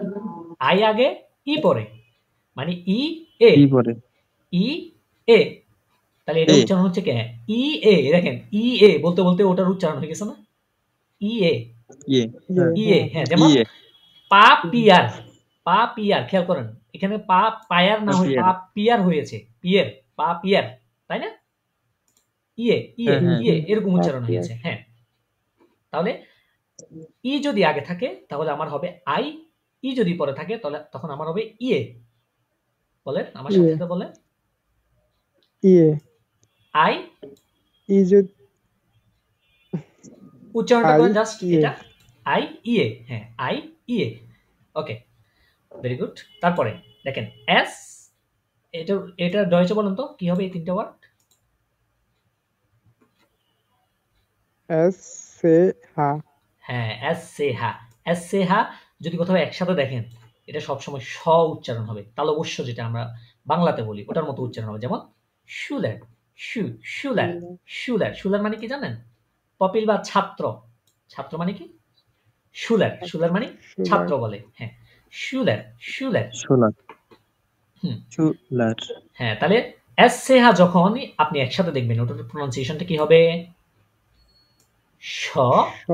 আই আগে ই পরে, মানে ই এ, ই পরে ই এ। তাহলে এটা এ উচ্চারণ হচ্ছে কি? হ্যাঁ, ই এ। দেখেন ই এ বলতে বলতে ওটার উচ্চারণ হয়ে গেছে না? ই এ, ইয়ে হ্যাঁ ই এ, হ্যাঁ। যেমন ইয়ে পা পিয়ার, পা পিয়ার, খেয়াল করেন এখানে পা পায়ার না হয়ে পিয়ার পা পিয়ার হয়েছে, পিয়ের, পা পিয়ার, তাই না? ইয়ে ইয়ে হ্যাঁ হ্যাঁ ইয়ে এরকম উচ্চারণ পাপিয়ার হয়েছে, হ্যাঁ। তাহলে ই যদি আগে থাকে তাহলে আমার হবে আই, ই যদি পরে থাকে তাহলে তখন আমার হবে ইয়ে। বলেন আমার সাথে ইয়ে সাথে বলেন, ইয়ে আই, ই যদি উচ্চারণটা আই করেন জাস্ট ইয়ে এটা, আই ইয়ে, হ্যাঁ আই ইয়ে। ওকে, ভেরি গুড। তারপরে দেখেন এস, এটা এটা ডয়েচে বলেন তো কি হবে এই তিনটা ওয়ার্ড? এস সে হা হ্যাঁ, এস সে হা। এস সে হা যদি কোথাও একসাথে দেখেন এটা সবসময় স উচ্চারণ হবে, তালবস্য যেটা আমরা বাংলাতে বলি ওটার মতো উচ্চারণ হবে। যেমন শুলার, শু, শুলার, শুলার। শুলার মানে কি জানেন? কপিল বা ছাত্র, ছাত্র মানে কি? শুলার, শুলার মানে সুলার ছাত্র বলে, হ্যাঁ শুলার, শুলার। সোলার হুম, চুলার হ্যাঁ। তাহলে এস সে হা যখন আপনি একসাথে দেখবেন ওটার প্রনাউন্সিয়েশনটা কি হবে? স, স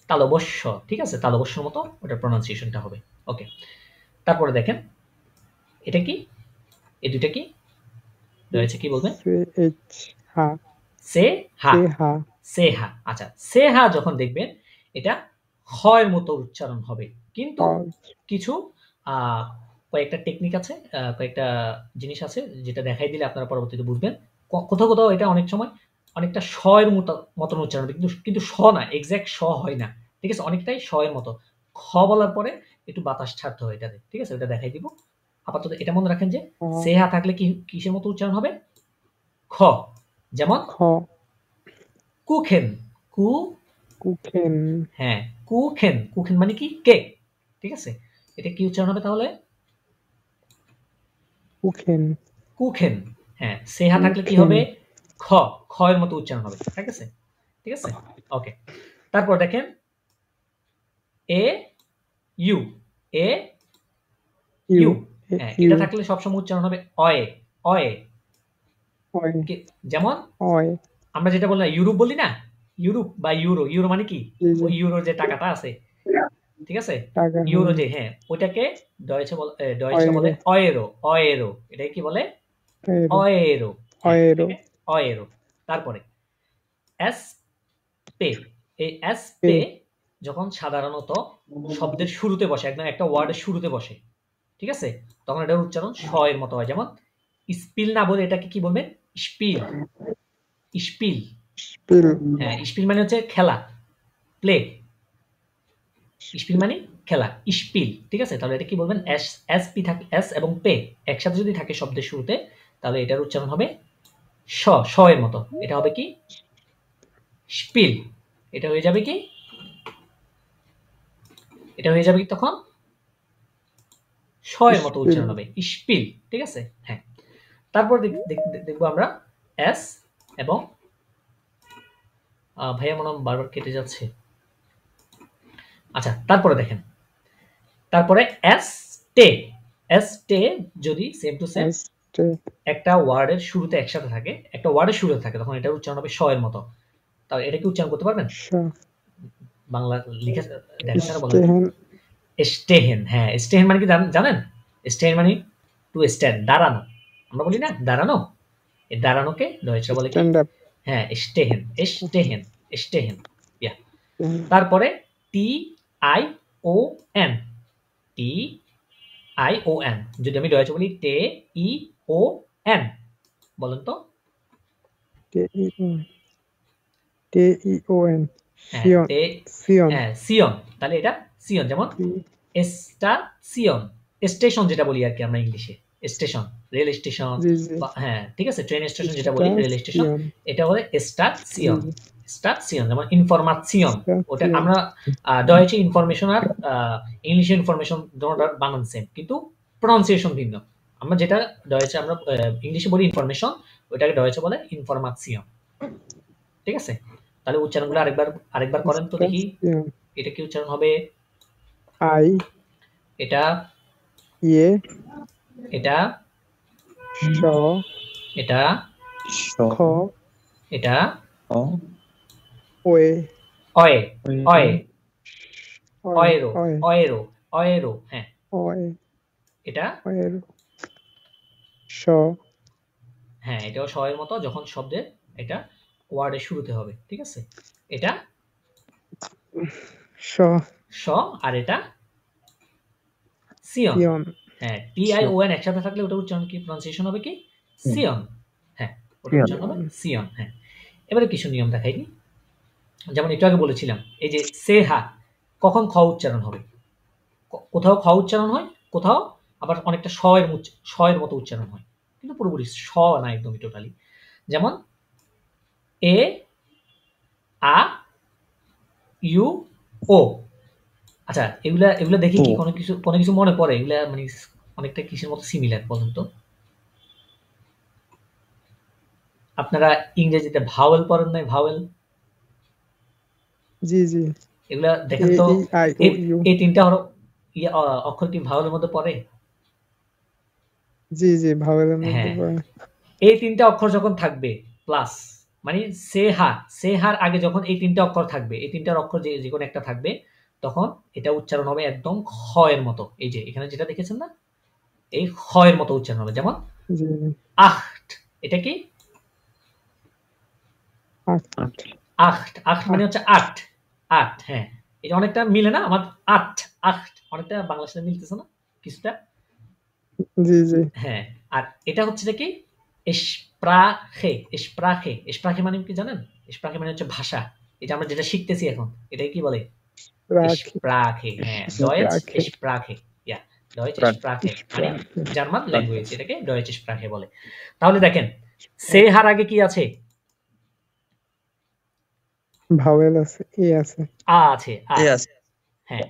তালবস্য, ঠিক আছে? তালবস্যর মতো ওটার প্রনাউন্সিয়েশনটা হবে। ওকে, তারপরে দেখেন এটা কি? এই দুইটা কি রয়েছে কি বলবেন? সে এইচ হা সে হা, সে হা সে হা। আচ্ছা, সে হা যখন দেখবেন এটা হ এর মতো উচ্চারণ হবে, কিন্তু হয় কিছু কয়েকটা টেকনিক আছে, কয়েকটা জিনিস আছে যেটা দেখাই দিলে আপনারা পরবর্তীতে বুঝবেন। কোথাও কোথাও এটা অনেক সময় অনেকটা স এর মতন উচ্চারণ হবে, কিন্তু কিন্তু স না, এক্সাক্ট স হয় না, ঠিক আছে? অনেকটাই স এর মতো। খ বলার পরে একটু বাতাস ছাড়তে হয় এটাতে, ঠিক আছে? ওটা দেখাই দিব। আপাতত এটা মনে রাখেন যে সে হা থাকলে কি কিসের মতো উচ্চারণ হবে? খ। যেমন খ কুখেন, কু, কুখেন হ্যাঁ কুখেন, কুখেন মানে কি? কেক, ঠিক আছে? এটা কি উচ্চারণ হবে তাহলে? কুখেন কুখেন, হ্যাঁ। সেহা থাকলে কি হবে? খ, খ এর মতো উচ্চারণ হবে, ঠিক আছে? ঠিক আছে, ওকে। তারপর দেখেন A U, A U U, হ্যাঁ ইউ এটা থাকলে সবসময় উচ্চারণ হবে অয়ে, অয়ে। হয় যেমন হয় আমরা যেটা বলি না ইউরোপ বলি না, ইউরোপ বা ইউরো, ইউরো মানে কি? এই যে ওই ইউরোর যে টাকাটা আছে, ঠিক আছে? টাকা ইউরো যে, হ্যাঁ ওইটাকে ডয়েচে বলে অয়েরো অয়েরো, অয়েরো। এটাই কি বলে? অয়েরো অয়েরো, হ্যাঁ অয়েরো এটাকে অয়েরো। তারপরে এস পে, এই এস পে পে যখন সাধারণত শব্দের শুরুতে বসে, একদম একটা ওয়ার্ডের শুরুতে বসে, ঠিক আছে? তখন এটার উচ্চারণ স এর মতো হয়। যেমন স্পিল না বলে এটাকে কি বলবেন? স্পিল, স্পিল, স্পিল হ্যাঁ স্পিল মানে হচ্ছে খেলা, প্লে। স্পিল মানে খেলা, স্পিল, ঠিক আছে? তাহলে এটা কি বলবেন? এস, এস পি থাকে, এস এবং পে একসাথে যদি থাকে শব্দের শুরুতে তাহলে এটার উচ্চারণ হবে স, স এর মতো। এটা হবে কি? স্পিল। এটা হয়ে যাবে কি? এটা হয়ে যাবে কি তখন? স এর মতো স্পিল উচ্চারণ হবে, স্পিল, ঠিক আছে? হ্যাঁ। তারপর দেখবো আমরা এস এবং ভাইয়া মনে হয় বারবার কেটে যাচ্ছে। আচ্ছা, তারপরে দেখেন, তারপরে এস টে, এস টে যদি সেম টু সেম এস্টে একটা ওয়ার্ডের শুরুতে একসাথে থাকে, একটা ওয়ার্ডের শুরুতে থাকে, তখন এটার উচ্চারণ হবে স এর মতো। তাহলে এটা কি উচ্চারণ করতে পারবেন? বাংলা লিখে দেখছেন বলেন? স্টেহেন স্টেহেন, হ্যাঁ স্টেহেন মানে কি জানেন? স্টেহেন মানে টু স্ট্যান্ড, দাঁড়ানো। আমরা বলি না দাঁড়ানো, এই দাঁড়ানোকে ডয়েচে বলে কি? স্ট্যান্ড আপ হ্যাঁ স্টেহেন, স্টেহেন, স্টেহেন, ইয়া। তারপরে T I O N, T I O N যদি আমি ডয়েচে বলি টে ই ও এন, বলেন তো? কে ই ও এন হ্যাঁ সিয়ন সিয়ন হ্যাঁ সিয়ন, তাহলে এটা সিয়ন, যেমন স্টেশন, স্টেশন যেটা বলি আর কি আমরা ইংলিশে, স্টেশন রেল স্টেশন, জি জি হ্যাঁ ঠিক আছে, ট্রেন স্টেশন যেটা বলি, রেল স্টেশন, স্টেশন এটা হলো জি স্টাশন। জি স্টাশন যেমন ইনফরমাশন, ওটা স্টেশন আমরা ডয়েচে ইনফরমেশন আর ইংলিশে ইনফরমেশন দুটোটার বানান সেম, কিন্তু প্রনাউন্সিয়েশন ভিন্ন। আমরা যেটা ডয়েচে আমরা ইংলিশে বলি ইনফরমেশন, ওটাকে ডয়েচে বলে ইনফরমাশন। ঠিক আছে, তাহলে উচ্চারণগুলো আরেকবার করেন তো দেখি, স্টেশন এটা কি উচ্চারণ হবে? আই এটা ইয়ে এটা শ এটা খ এটা ওয়ে অয়ে অয়ে ওয়ে অয়েরো ওয়ে অয়েরো অয়েরো, হ্যাঁ ওয়ে এটা ওয়ের শ হ্যাঁ এটাও শয়ের মতো, যখন শব্দের এটা ওয়ার্ডের শুরুতে হবে। ঠিক আছে, এটা শ শ, আর এটা সিয়ন। সিয়ন হ্যাঁ TION একসাথে থাকলে ওটা উচ্চারণ কি, প্রনাউন্সিয়েশন হবে কি? সিয়ন। হ্যাঁ ওটা উচ্চারণ হবে সিয়ন। হ্যাঁ এবারে কিছু নিয়ম দেখাই দিই। যেমন একটু আগে বলেছিলাম, এই যে সেহা কখন খ উচ্চারণ হবে, কোথাও খ উচ্চারণ হয়, কোথাও আবার অনেকটা শয়ের মতো উচ্চারণ হয়, কিন্তু পুরোপুরি শ না একদমই টোটালি। যেমন এ আ ইউ ও, আচ্ছা এগুলা দেখি কি কোনো কিছু মনে পড়ে? এগুলা মানে অনেকটা কিসের মতো সিমিলার বলুন তো? আপনারা ইংরেজিতে ভাওয়েল পড়েন নাই? ভাওয়েল, জি জি এগুলা দেখেন এ তো, ই আই ও ইউ এই তিনটা অক্ষর কি ভাওয়েলের মধ্যে পড়ে? জি জি ভাওয়েলের মধ্যে হ্যাঁ পড়ে এই তিনটা অক্ষর যখন থাকবে প্লাস, মানে সেহার আগে যখন এই তিনটা অক্ষর থাকবে, এই তিনটার অক্ষর যে কোনো একটা থাকবে, তখন এটা উচ্চারণ হবে একদম খ এর মতো। এই যে এখানে যেটা দেখেছেন না, এই খ এর মতো উচ্চারণ হবে। যেমন জি আখট, এটা কি? আট আখট মানে হচ্ছে আট, আট, হ্যাঁ এটা অনেকটা মিলে না আমার, আট আখট অনেকটা বাংলার সাথে মিলতেছে না কিছুটা? জি জি হ্যাঁ, আর এটা হচ্ছে যে কি, স্প্রাখে, স্প্রাখে, স্প্রাখে মানে কি জানেন? স্প্রাখে মানে হচ্ছে ভাষা, এটা আমরা যেটা শিখতেছি এখন, এটাকে কি বলে? রাখি স্প্রাখে, হ্যাঁ ডয়েচ রাখি স্প্রাখে, ইয়া ডয়েচ স্প্রাখে মানে জার্মান ল্যাঙ্গুয়েজ, এটাকে ডয়েচ স্প্রাখে বলে। তাহলে দেখেন সেহার আগে কি আছে? ভাওয়েল আছে এ আছে আছে, হ্যাঁ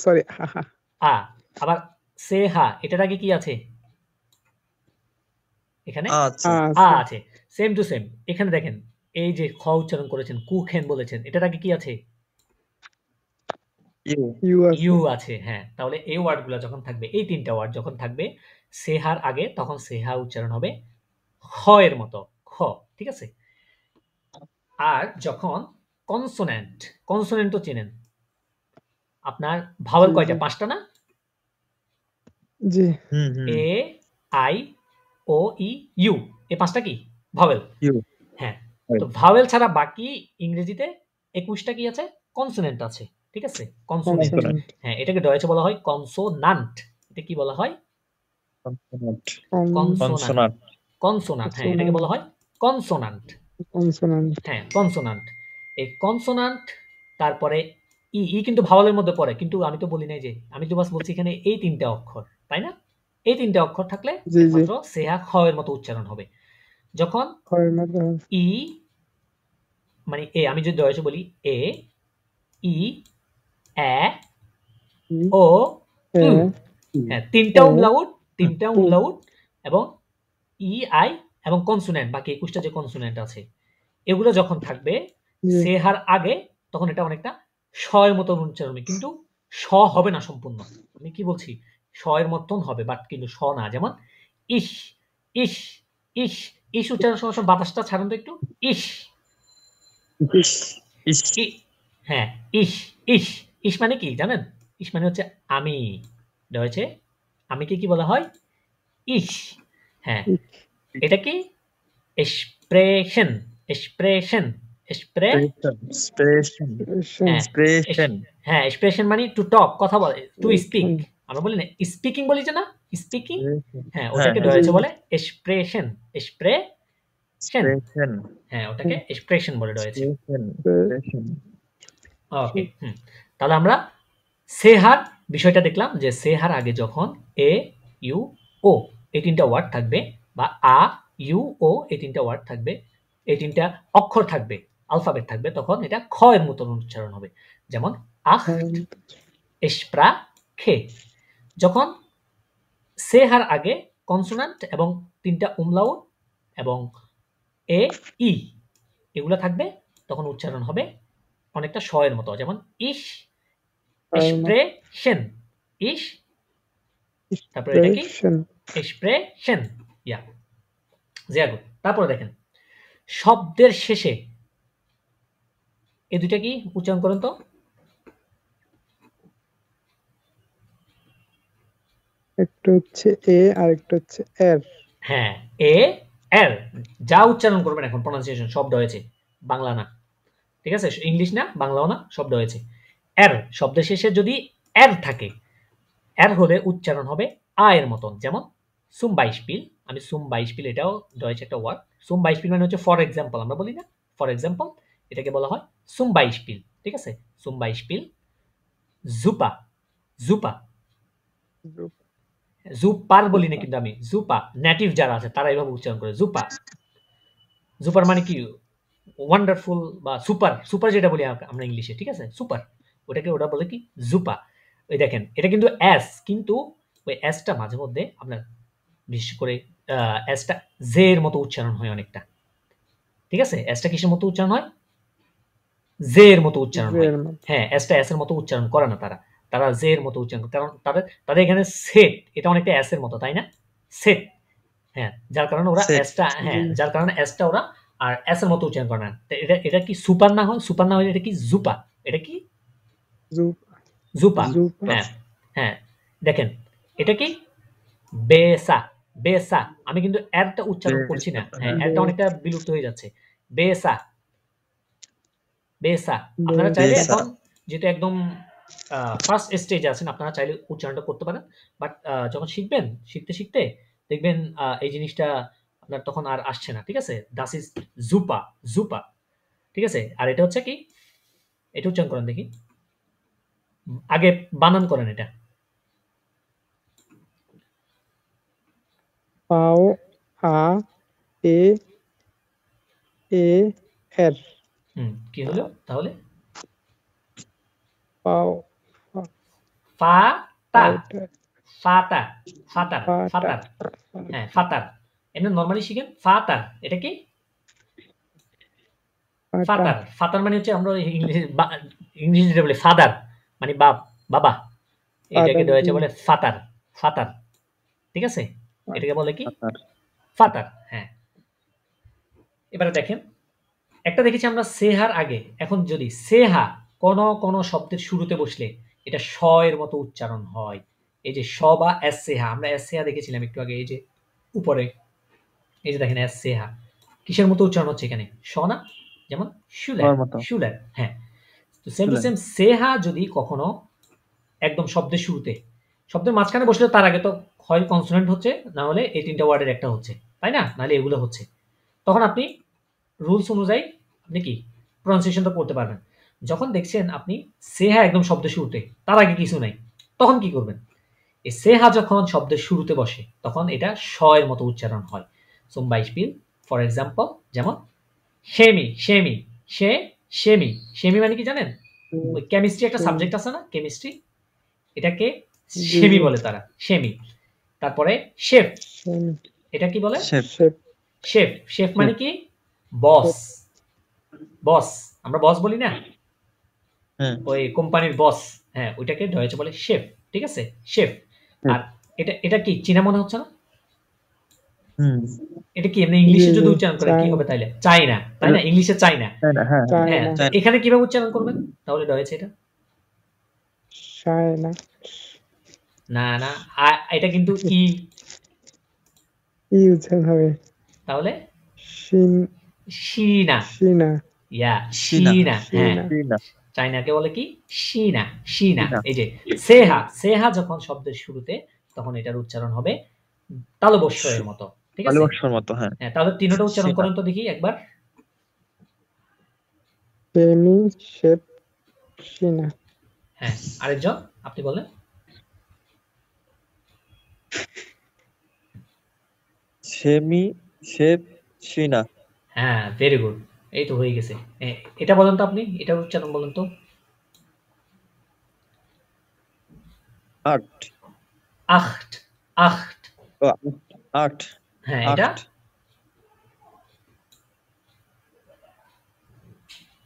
সরি হা হা আবার সেহা এটার আগে কি আছে? এখানে আছে আছে, সেম টু সেম। এখানে দেখেন এই যে খ উচ্চারণ করেছেন, কুখেন বলেছেন, এটার আগে কি আছে? ইউ আছে ইউ আছে, হ্যাঁ। তাহলে এই ওয়ার্ডগুলো যখন থাকবে, এই তিনটা ওয়ার্ড যখন থাকবে সেহার আগে, তখন সেহা উচ্চারণ হবে খ এর মতো, খ। ঠিক আছে, আর যখন কনসোনেন্ট তো চেনেন আপনার, ভাওয়েল জি কয়টা? জি 5টা না? জি A I O E you, এই 5টা কি ভাওয়েল? হ্যাঁ, তো ভাওয়েল ছাড়া বাকি ইংরেজিতে 21টা কি আছে? কনসোনেন্ট আছে। ঠিক আছে, কনসোনেন্ট। কনসোনেন্ট হ্যাঁ এটাকে ডয়েচে বলা হয় কনসোনান্ট। এটা কি বলা হয়? কনসোনান্ট। কনসোনান্ট, হ্যাঁ এটাকে বলা হয় কনসোনান্ট। কনসোনেন্ট হ্যাঁ কনসোনান্ট। এই কনসোনান্ট, তারপরে ই কিন্তু ভাওয়ালের মধ্যে পড়ে, কিন্তু আমি তো বলি নাই যে, আমি তো বাস বলছি এখানে এই তিনটা অক্ষর, তাই না? এই তিনটা অক্ষর থাকলে জি জি একমাত্র সেহা খ এর মতো উচ্চারণ হবে। যখন খয়ের মধ্যে ই মানে এ, আমি যদি ডয়েচে বলি এ ই এ ও এ উ, হ্যাঁ তিনটা উমলাউট এবং ই আই এবং কনসোনেন্ট, বাকি 21টা যে কনসোনেন্ট আছে এগুলো যখন থাকবে জি সেহার আগে, তখন এটা অনেকটা শ এর মতো উচ্চারণ হবে, কিন্তু শ হবে না সম্পূর্ণ। আমি কি বলছি, শ এর মতন হবে, বাট কিন্তু শ না। যেমন ইস ইস ইস ইস উচ্চারণের সময় বাতাসটা ছাড়েন তো একটু, ইস হ্যাঁ ইস ইস ইস মানে কি জানেন? ইস মানে হচ্ছে আমি, রয়েছে আমিকে কি বলা হয়? ইস। হ্যাঁ এটা কি? এক্সপ্রেশন এক্সপ্রেশন হ্যাঁ এক্সপ্রেশন মানে টু টক, কথা বলে, টু স্পিক। আমরা বলি না স্পিকিং, বলি যে না স্পিকিং, হ্যাঁ ওটাকে ডয়েচে বলে এক্সপ্রেশন এক্সপ্রেশন, হ্যাঁ ওটাকে এক্সপ্রেশন বলে ডয়েচে। ওকে, তাহলে আমরা সেহার বিষয়টা দেখলাম যে সেহার আগে যখন এ ইউ ও এই তিনটা ওয়ার্ড থাকবে বা আ ইউ ও এই তিনটা ওয়ার্ড থাকবে, এই তিনটা অক্ষর থাকবে, আলফাবেট থাকবে, তখন এটা খ এর মতন উচ্চারণ হবে। যেমন আখ স্প্রা খে। যখন সেহার আগে কনসোনান্ট এবং তিনটা উমলাউট এবং এ ই এগুলো থাকবে, তখন উচ্চারণ হবে অনেকটা শ এর মতো। যেমন ইস এক্সপ্রেশন, ইস, তারপরে এটা কি এক্সপ্রেশন, ইয়া জিয়া গুড। তারপরে দেখেন শব্দের শেষে এই দুইটা কি উচ্চারণ করেন তো? একটা হচ্ছে এ আর একটা হচ্ছে এর। হ্যাঁ, এ এর যা উচ্চারণ করবেন এখন প্রনাউন্সিয়েশন শব্দ হয়েছে, বাংলা না, ঠিক আছে, ইংলিশ না, বাংলাও না, শব্দ হয়েছে। এর শব্দের শেষে যদি এর থাকে, এর হলে উচ্চারণ হবে আ এর মতন। যেমন সুম বাইশপিল, আমি সুম বাইশপিল, এটাও ডয়েচ একটা ওয়ার্ড। সুম বাইশপিল মানে হচ্ছে ফর এক্সাম্পল, আমরা বলি না ফর এক্সাম্পল, এটাকে বলা হয় সুম বাইশপিল, ঠিক আছে। সুম বাইশপিল, জুপা, জুপা, জুপার বলি না কিন্তু আমি, জুপা, নেটিভ যারা আছে তারা এইভাবে উচ্চারণ করে জুপা। জুপার মানে কি ওয়ান্ডারফুল বা সুপার, সুপার যেটা বলি আমরা ইংলিশে, ঠিক আছে, সুপার, ওটাকে ওরা বলে কি জুপা। ওই দেখেন এটা কিন্তু এস, কিন্তু ওই এসটা মাঝে মধ্যে আপনার বিশেষ করে এসটা জে এর মতো উচ্চারণ হয় অনেকটা, ঠিক আছে। এসটা কিসের মতো উচ্চারণ হয়? জে এর মতো উচ্চারণ হয়। হ্যাঁ, এসটা এস এর মতো উচ্চারণ করে না তারা, তারা জে এর মতো উচ্চারণ করে, কারণ তাদের এখানে সেট এটা অনেকটা এস এর মতো, তাই না? সেট, হ্যাঁ, যার কারণে ওরা এসটা, হ্যাঁ, যার কারণে এসটা ওরা আর এস এর মতো উচ্চারণ করে না। এটা কি সুপার না হয়? সুপার না হলে এটা কি জুপা? এটা কি জুপা? হ্যাঁ হ্যাঁ, দেখেন এটা কি বেসা, বেসা। আমি কিন্তু এরটা উচ্চারণ করছি না, হ্যাঁ, এরটা অনেকটা বিলুপ্ত হয়ে যাচ্ছে। বেসা, বেসা। আপনারা চাইলে এখন যেটা একদম ফার্স্ট স্টেজে আছেন, আপনারা চাইলে উচ্চারণটা করতে পারেন, বাট যখন শিখবেন, শিখতে শিখতে দেখবেন এই জিনিসটা আপনার তখন আর আসছে না, ঠিক আছে। দাস ইজ জুপা, জুপা, ঠিক আছে। আর এটা হচ্ছে কি, এটা উচ্চারণ করেন দেখি, আগে বানান করেন এটা। পাও আ এ এ এর। কি হলো তাহলে? পাও ফাতা, ফাতা, ফাতার, ফাতার, হ্যাঁ, ফাতার। এমনি নরমালি শিখেন ফাতার, এটা কি ফাতার। ফাতার মানে হচ্ছে আমরা ইংলিশে যেটা বলি ফাদার, মানে বাপ, বাবা, এটাকে হচ্ছে বলে ফাতার, ফাতার, ঠিক আছে। এটাকে বলে কি ফাতার, হ্যাঁ। এবারে দেখেন একটা দেখেছি আমরা সেহার আগে, এখন যদি সেহা কোন শব্দের শুরুতে বসলে এটা শ এর মতো উচ্চারণ হয়। এই যে শ বা এস সেহা, আমরা এস সেহা দেখেছিলাম একটু আগে, এই যে উপরে, এই যে দেখেন এস সেহা কিসের মতো উচ্চারণ হচ্ছে এখানে? শ না? যেমন শুলার, শুলার, হ্যাঁ। তো সেম টু সেম সেহা যদি কখনো একদম শব্দের শুরুতে, শব্দের মাঝখানে বসলে তার আগে তো হয় কনসোনেন্ট হচ্ছে, না হলে এই তিনটা ওয়ার্ডের একটা হচ্ছে, তাই না? নাহলে এগুলো হচ্ছে, তখন আপনি রুলস অনুযায়ী আপনি কি প্রনাউন্সিয়েশনটা করতে পারবেন। যখন দেখছেন আপনি সেহা একদম শব্দের শুরুতে, তার আগে কিছু নাই, তখন কি করবেন? এই সেহা যখন শব্দের শুরুতে বসে তখন এটা শ এর মতো উচ্চারণ হয়। সুম বাইশপিল, ফর এক্সাম্পল, যেমন সেমি, সেমি, সে, সেমি। সেমি মানে কি জানেন? ওই কেমিস্ট্রি একটা সাবজেক্ট আছে না, কেমিস্ট্রি, এটাকে সেমি বলে তারা, সেমি। তারপরে শেফ, এটা কি বলে? শেফ, শেফ মানে কি বস, বস, আমরা বস বলি না, ওই কোম্পানির বস, হ্যাঁ, ওইটাকে ডয়েচে বলে শেফ, ঠিক আছে, শেফ। আর এটা কি চীনা মনে হচ্ছে না? এটা কি আপনি ইংলিশে যদি উচ্চারণ করেন কি হবে তাইলে? চাইনা, তাই না? ইংলিশে চাইনা, হ্যাঁ। এখানে কিভাবে উচ্চারণ করবেন তাহলে ডয়েচে? এটা চাইনা, না না, এটা কিন্তু ই উচ্চারণ হবে, তাহলে শিনা, শিনা, ইয়া শিনা, হ্যাঁ। চাইনাকে বলে কি শিনা, শিনা। এই যে সেহা, সেহা যখন শব্দের শুরুতে, তখন এটার উচ্চারণ হবে তালবস্যের মতো, ঠিক আছে, তালবস্যের মতো, হ্যাঁ। তাহলে তিনটা উচ্চারণ করেন তো দেখি একবার। Semi, chef, Shina. হ্যাঁ, আরেকজন আপনি বলেন। Shina. হ্যাঁ, ভেরি গুড। এই তো হয়ে গেছে। এটা বলেন তো আপনি, এটার উচ্চারণ বলেন তো। Acht. আখট, আখট। Oh, acht. হ্যাঁ, এটা Acht.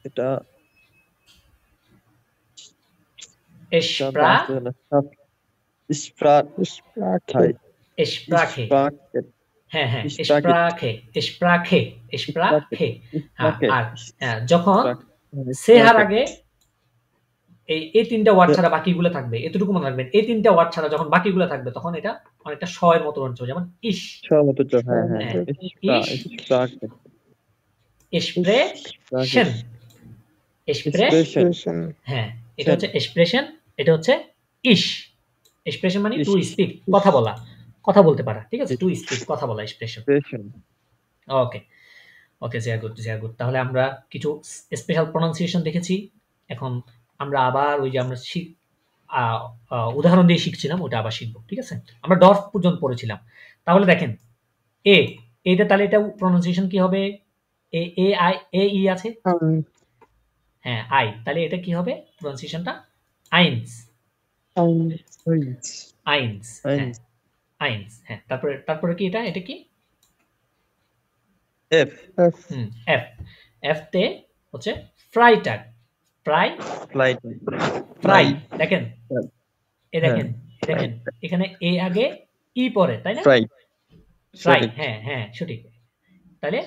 এটা এসপ্রা, Sprache. এসপ্রাখে। হ্যাঁ, হ্যাঁ, Sprache. এসপ্রাখে, এসপ্রাখে, এসপ্রাখে। হ্যাঁ, Sprache. আর যখন Sprache. সেহার আগে এই তিনটা ওয়ার্ড ছাড়া বাকিগুলো থাকবে, এতটুকু মনে রাখবেন। এই তিনটা ওয়ার্ড ছাড়া যখন বাকিগুলো থাকবে তখন এটা অনেকটা শয়ের মতো উচ্চারণ, যেমন ইস, সহমত চ হ্যাঁ হ্যাঁ হ্যাঁ, Sprache. Expression, Expression. হ্যাঁ, এটা হচ্ছে এক্সপ্রেশন, এটা হচ্ছে ইস। এক্সপ্রেশন মানে টু ইস। স্পিক, কথা বলা, কথা বলতে পারা, ঠিক আছে? টু স্পিক, কথা বলা, এক্সপ্রেশন। Expression. ওকে, ওকে, ভেরি গুড। তাহলে আমরা কিছু স্পেশাল প্রনাউন্সিয়েশন দেখেছি। এখন আমরা আবার ওই যে আমরা উদাহরণ দিয়ে শিখছিলাম, ওটা আবার শিখবো, ঠিক আছে? আমরা ডর্ফ পর্যন্ত পড়েছিলাম। তাহলে দেখেন, এইটা তাহলে এটা প্রনাউন্সিয়েশন কি হবে? এ ই আছে, হ্যাঁ, আই, তাহলে এটা কি হবে প্রনাউন্সিয়েশনটা? আইন্স, আইন্স, হ্যাঁ, আইন্স। হ্যাঁ, তারপরে কি এটা কি? F. এফ, এফ তে হচ্ছে ফ্রাইটাগ, ফ্রাই। দেখেন, দেখেন এখানে এ আগে ই পরে, তাই না? ফ্রাই, হ্যাঁ হ্যাঁ, সঠিক। তাহলে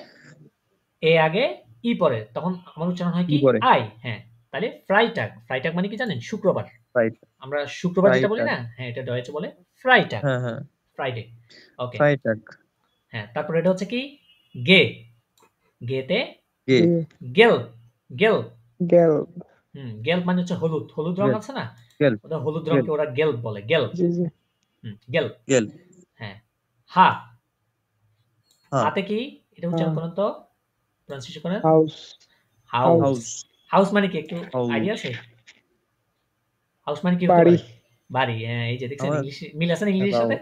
এ আগে ই পরে, তখন আমার উচ্চারণ হয় কি? আই। হ্যাঁ, তাহলে ফ্রাইটাগ, ফ্রাইটাগ মানে কি জানেন? শুক্রবার। আমরা শুক্রবার যেটা বলি না, হ্যাঁ, এটা ডয়েচে বলে ফ্রাইটাগ, ফ্রাইডে। ওকে, হ্যাঁ, তারপরে এটা হচ্ছে কি? গে, গেতে গেল, গেল, গেল মানে হচ্ছে হলুদ, হলুদ রং আছে না, ওটা হলুদ রংকে ওরা গেল বলে, গেল, গেল। হ্যাঁ, হা, হাতে কি? এটা উচ্চারণ করেন তো, প্রনাউন্সিয়েশন করেন। হাউস, হাউস মানে কি একটু আইডিয়া আছে? হাউস মানে কি হতে পারে? বাড়ি। হ্যাঁ, এই যে দেখছেন ইংলিশ মিল আছে না ইংলিশের সাথে?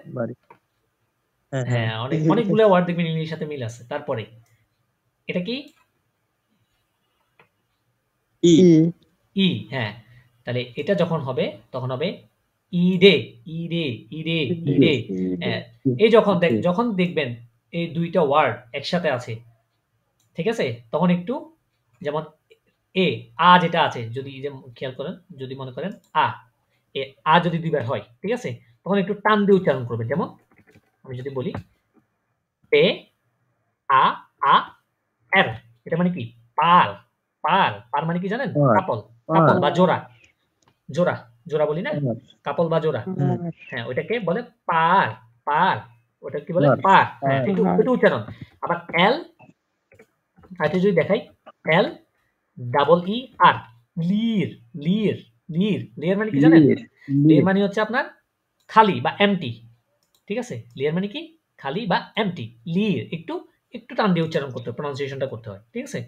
হ্যাঁ, অনেকগুলো ওয়ার্ড দেখবেন ইংলিশের সাথে মিল আছে। তারপরে এটা কি? ই, হ্যাঁ, তাহলে এটা যখন হবে তখন হবে ইডে, ইডে, ইডে, ইডে। এই যখন দেখবেন এই দুইটা ওয়ার্ড একসাথে আছে, ঠিক আছে, তখন একটু, যেমন আ যেটা আছে, যদি খেয়াল করেন, যদি মনে করেন আ যদি দুইবার হয়, ঠিক আছে, তখন একটু টান দিয়ে উচ্চারণ করবেন। যেমন আমি যদি বলি পে আ আ এর, এটা মানে কি? পার, পার, পার মানে কি জানেন? কাপল, কাপল বা জোড়া, জোড়া, জোড়া বলি না, কাপল বা জোড়া। হ্যাঁ, ওইটাকে বলে পার, পার, ওটা কি বলে? পার। হ্যাঁ, একটু উচ্চারণ। আবার এল, আরেকটা যদি দেখাই, এল ডাবল ই আর, লির, লির, লির, লির মানে কি জানেন? লির মানে হচ্ছে আপনার খালি বা এমটি, ঠিক আছে? লির মানে কি? খালি বা এমটি। লির একটু একটু টান দিয়ে উচ্চারণ করতে হয়, প্রনাউন্সিয়েশনটা করতে হয়, ঠিক আছে?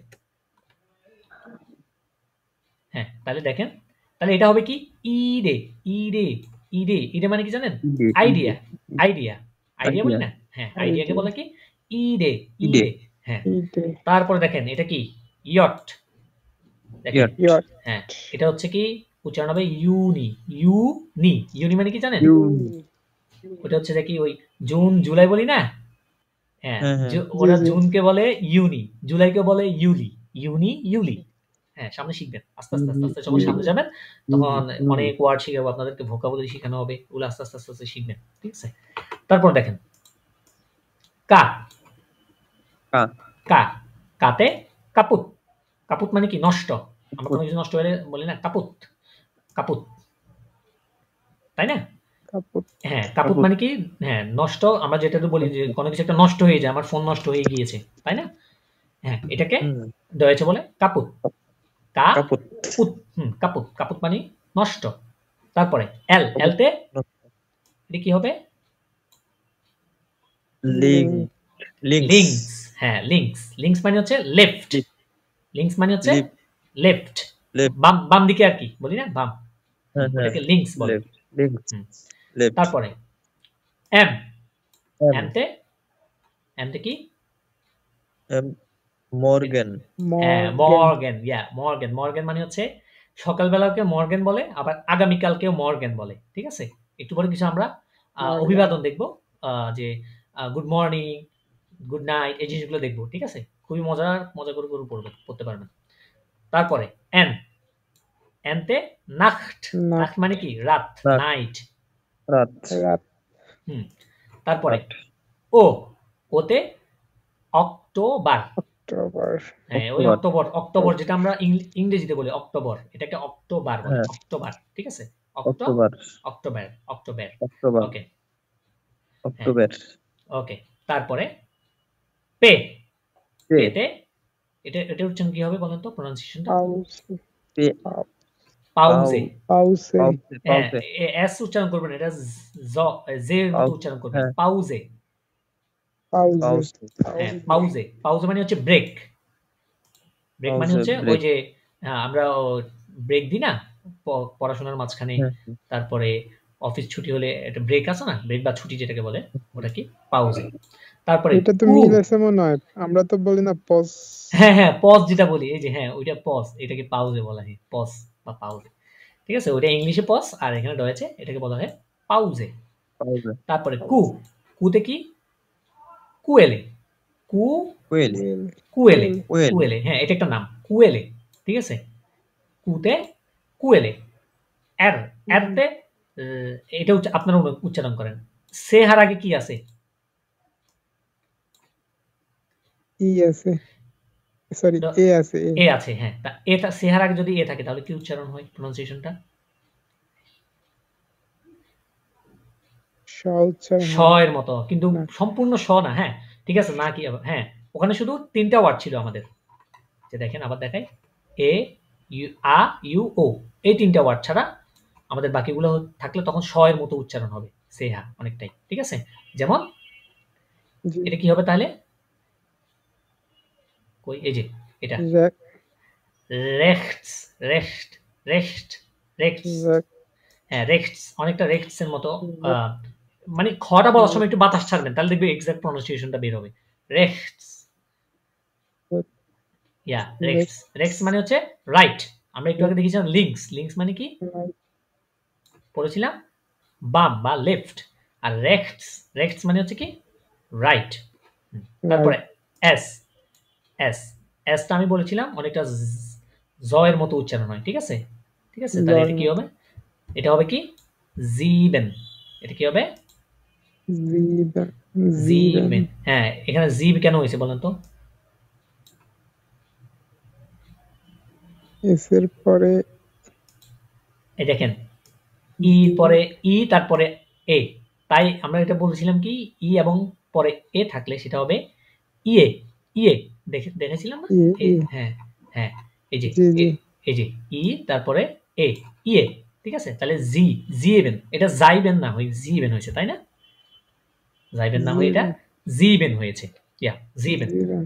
হ্যাঁ, তাহলে দেখেন, তাহলে এটা হবে কি? ইডে, ইডে, ইডে, ইডে মানে কি জানেন? আইডিয়া, আইডিয়া, আইডিয়া বলি না? হ্যাঁ, আইডিয়াকে বলে কি? ইডে, ইডে। হ্যাঁ, তারপরে দেখেন এটা কি? ইয়ট, দেখেন, হ্যাঁ, এটা হচ্ছে কি? উচ্চারণ হবে ইউনি, ইউনি, ইউনি মানে কি জানেন? ওটা হচ্ছে কি ওই জুন জুলাই বলি না? হ্যাঁ, ওরা জুনকে বলে ইউনি, জুলাইকে বলে ইউলি, ইউনি, ইউলি। হ্যাঁ, সামনে শিখবেন, আস্তে আস্তে আস্তে আস্তে যখন সামনে যাবেন তখন অনেক ওয়ার্ড শিখাবো আপনাদেরকে, ভোকাবুলারি শেখানো হবে, ওগুলো আস্তে আস্তে আস্তে আস্তে শিখবেন, ঠিক আছে? তারপর দেখেন কা, কা, কাতে কাপুত, কাপুত মানে কি? নষ্ট। আমরা কোনো কিছু নষ্ট হলে বলি না কাপুত, কাপুত, তাই না? হ্যাঁ, কাপুত মানে কি? হ্যাঁ, নষ্ট। আমরা যেটা বলি যে কোনো কিছু একটা নষ্ট হয়ে যায়, আমার ফোন নষ্ট হয়ে গিয়েছে, তাই না? হ্যাঁ, এটাকে ডয়েচে বলে কাপুত, কাপুত, কাপুত, কাপুত মানে নষ্ট। তারপরে এল, এলতে এটা কি হবে? লিঙ্কস। হ্যাঁ, লিঙ্কস, লিঙ্কস মানে হচ্ছে লেফট, লিঙ্কস মানে হচ্ছে লেফট, লেফট বাম বাম দিকে আর কি বলি না, বাম, হ্যাঁ হ্যাঁ ওটাকে লিঙ্কস বলে। লেফট লিঙ্কস হুম। লেফট তারপরে এম, এম এমতে এমতে কি? এম মর্গেন হ্যাঁ, মর্গেন মর্গেন, মর্গেন। মর্গেন মানে হচ্ছে সকালবেলাকে মর্গেন বলে, আবার আগামীকালকেও মর্গেন বলে। ঠিক আছে, একটু পরে কিছু আমরা মর্গেন অভিবাদন দেখব, যে গুড মর্নিং, গুড নাইট, এই জিনিসগুলো দেখবো। ঠিক আছে, খুবই মজা করে করে পড়তে পারবেন। তারপরে এন, এনতে নাখট, নাট নাখট মানে কি? রাত, রাত নাইট। রাত রাত হুম। তারপরে রাত ও, ওতে অক্টোবর। অক্টোবর হ্যাঁ, ওই অক্টোবর অক্টোবর যেটা আমরা ইংরেজিতে বলি অক্টোবর, এটাকে অক্টোবর বলে, হ্যাঁ অক্টোবর। ঠিক আছে, অক্টোবর অক্টোবর, অক্টোবর। অক্টোবর ওকে, হ্যাঁ, অক্টোবর ওকে। তারপরে পে, পে পেতে এটা উচ্চারণ কি হবে বলেন তো, প্রনাউন্সিয়েশনটা? পাউসে পে পাউজে। পাউসে পাউসে হ্যাঁ, পাউসে এস উচ্চারণ করবেন, এটা জের মতো পাউসে উচ্চারণ করবেন, হ্যাঁ পাউজে। পাউসে পাউসে হ্যাঁ, পাউসে পাউজে। পাউজে মানে হচ্ছে ব্রেক। ব্রেক মানে পাউসে হচ্ছে ওই ব্রেক যে আমরা ব্রেক দিই না পড়াশোনার মাঝখানে, হ্যাঁ তারপরে অফিস ছুটি হলে একটা ব্রেক আছে না, ব্রেক বা ছুটি যেটাকে বলে, ওটা কি? পাউজে। তারপরে এটা তো কু, মিল আছে মনে হয়, আমরা তো বলি না পজ হ্যাঁ পজ যেটা বলি, এই যে হ্যাঁ ওইটা পজ, এটাকে পাউজে বলা হয়, পজ বা পাউজে। ঠিক আছে, ওইটা ইংলিশে পজ, আর এখানে রয়েছে এটাকে বলা হয় পাউজে। পাউসে তারপরে কু, কুতে কি? কুয়েলে, কু কোয়েল কুয়েল কুয়েলে, কোয়েল কুয়েলে, হ্যাঁ এটা একটা নাম, কুয়েলে। ঠিক আছে, কুতে কুয়েলে। এর, এরতে এটা আপনারা উচ্চারণ করেন। সেহার আগে কি আছে? ই আছে, সরি এ আছে এ আছে, হ্যাঁ। তা এটা সেহার আগে যদি এ থাকে তাহলে কি উচ্চারণ হয়, প্রনাউন্সিয়েশনটা? স উচ্চারণ স হয় এর মতো, কিন্তু না সম্পূর্ণ স না। হ্যাঁ, ঠিক আছে, না কি? হ্যাঁ, ওখানে শুধু 3টা ওয়ার্ড ছিল আমাদের, যে দেখেন আবার দেখাই, এ ইউ আ ইউ ও, এই 3টা ওয়ার্ড ছাড়া আমাদের বাকিগুলো থাকলে তখন স এর মতো উচ্চারণ হবে, সেহা অনেকটাই। ঠিক আছে, যেমন জি এটা কি হবে তাহলে? কই, এই যে এটা জ্যাক রেখটস, রেখট, রেখট, রেখটস। জ্যাক হ্যাঁ, রেখটস, অনেকটা রেখটস এর মতো। মানে খটা বলার সময় একটু বাতাস ছাড়বেন, তাহলে দেখবে এক্সাক্ট প্রনাউন্সিয়েশনটা বের হবে। রেখটস, রেখটস। রেখটস মানে হচ্ছে রাইট। আমরা একটু আগে দেখেছিলাম লিঙ্কস, লিঙ্কস মানে কি পড়েছিলাম? বাম বা লেফট। আর রেখটস, রেখটস মানে হচ্ছে কি? রাইট। তারপরে এস, এস, এসটা আমি বলেছিলাম অনেকটা জ এর মতো উচ্চারণ হয়। ঠিক আছে, ঠিক আছে, তাহলে এটা কি হবে? এটা হবে কি? জিবেন। এটা কি হবে? জিবেন জিবেন। হ্যাঁ, এখানে জিব কেন হয়েছে বলেন তো? এস এর পরে এই দেখেন, ই পরে ই, তারপরে এ, তাই আমরা এটা বলেছিলাম কি, ই এবং পরে এ থাকলে সেটা হবে ইয়ে, ইয়ে। দেখেছিলাম না? হ্যাঁ হ্যাঁ, এই যে জি জি এই যে ই তারপরে এ, ইয়ে। ঠিক আছে, তাহলে জিবেন, এটা যাইবেন না হয়ে জিবেন হয়েছে, তাই না? যাইবেন না হয়ে এটা জিবেন হয়েছে, জিবেন। জিবেন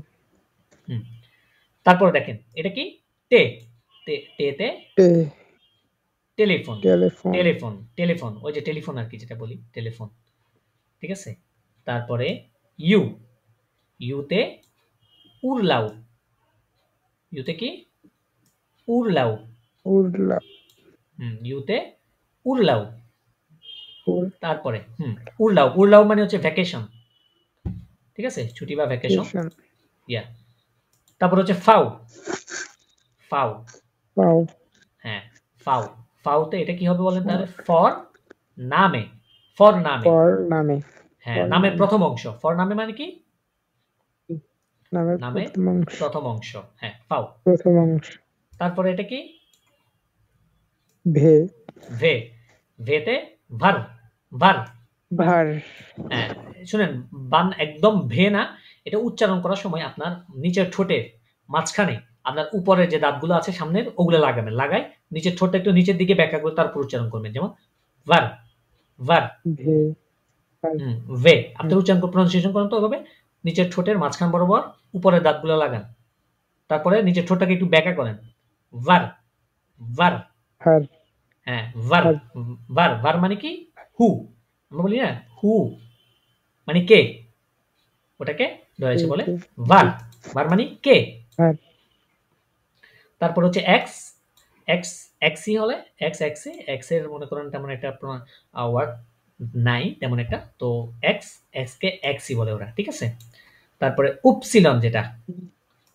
তারপরে দেখেন এটা কি? টে, টেতে টে টেলিফোন, টেলিফোন টেলিফোন, টেলিফোন, ওই যে টেলিফোন আর কি যেটা বলি, টেলিফোন। ঠিক আছে, তারপরে ইউ, ইউতে উড়লাউ, ইউতে কি? উড়লাউ। উড়লা ইউতে উড়লাউ। উড় তারপরে উড়লাউ, উড়লাউ মানে হচ্ছে ভ্যাকেশন। ঠিক আছে, ছুটি বা ভ্যাকেশন। স্টেশন ইয়া, তারপর হচ্ছে ফাউ, ফাউ। পাও হ্যাঁ, ফাউ, ফাউতে এটা কি হবে বলেন তাহলে? ফর নামে, ফর নামে। পর নামে হ্যাঁ, নামের প্রথম অংশ। ফর নামে মানে কি? নামের নামে প্রথম অংশ প্রথম অংশ। হ্যাঁ, ফাউ। প্রথম অংশ তারপরে এটা কি? ভে ভে, ভেতে ভার, ভার। ভার হ্যাঁ, শুনেন, বান একদম ভে না, এটা উচ্চারণ করার সময় আপনার নিচের ঠোঁটের মাঝখানে আপনার উপরে যে দাঁতগুলো আছে সামনের, ওগুলো লাগাবেন, লাগাই নিচের ঠোঁটটা একটু নিচের দিকে ব্যাখ্যা করে তারপর উচ্চারণ করবেন, যেমন ভার, ভার। ভে ভে, আপনার উচ্চারণ প্রনাউন্সিয়েশন করেন তো ওভাবে, নিচের ঠোঁটের মাঝখান বরাবর উপরের দাঁতগুলো লাগান, তারপরে নিচের ঠোঁটটাকে একটু ব্যাখ্যা করেন, ভার, ভার। হার হ্যাঁ, ভার। হার ভার, ভার মানে কি? হু। আমরা বলি না হু মানে কে, ওটাকে ডয়েচে বলে কে ভার। ভার মানে কে। হার তারপর হচ্ছে এক্স। এক্স এক্সই হলে এক্স এক্সে এক্স এর মনে করেন তেমন একটা ওয়ার্ড নাই তেমন একটা, তো এক্স এক্স কে এক্সই বলে ওরা, ঠিক আছে। তারপরে উপসিলন, যেটা